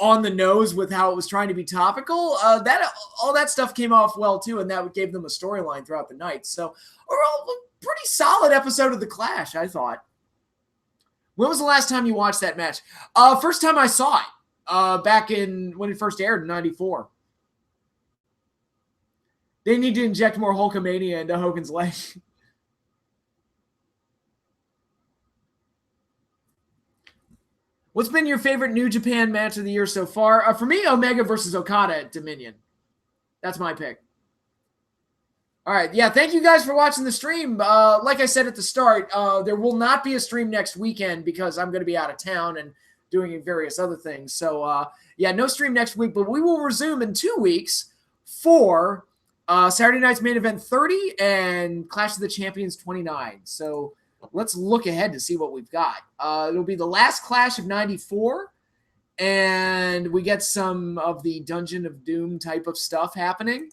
on the nose with how it was trying to be topical, all that stuff came off well too, and that gave them a storyline throughout the night. So overall, a pretty solid episode of The Clash, I thought. When was the last time you watched that match? First time I saw it, back in when it first aired in '94. They need to inject more Hulkamania into Hogan's leg. What's been your favorite New Japan match of the year so far? For me, Omega versus Okada at Dominion. That's my pick. All right. Yeah, thank you guys for watching the stream. Like I said at the start, there will not be a stream next weekend because I'm going to be out of town and doing various other things. So, yeah, no stream next week, but we will resume in 2 weeks for Saturday Night's Main Event 30 and Clash of the Champions 29. So let's look ahead to see what we've got. It'll be the last Clash of '94, and we get some of the Dungeon of Doom type of stuff happening.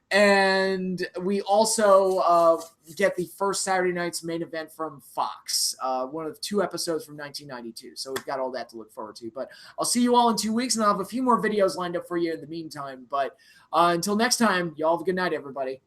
And we also get the first Saturday Night's Main Event from Fox, one of 2 episodes from 1992. So we've got all that to look forward to. But I'll see you all in 2 weeks, and I'll have a few more videos lined up for you in the meantime. But until next time, y'all have a good night, everybody.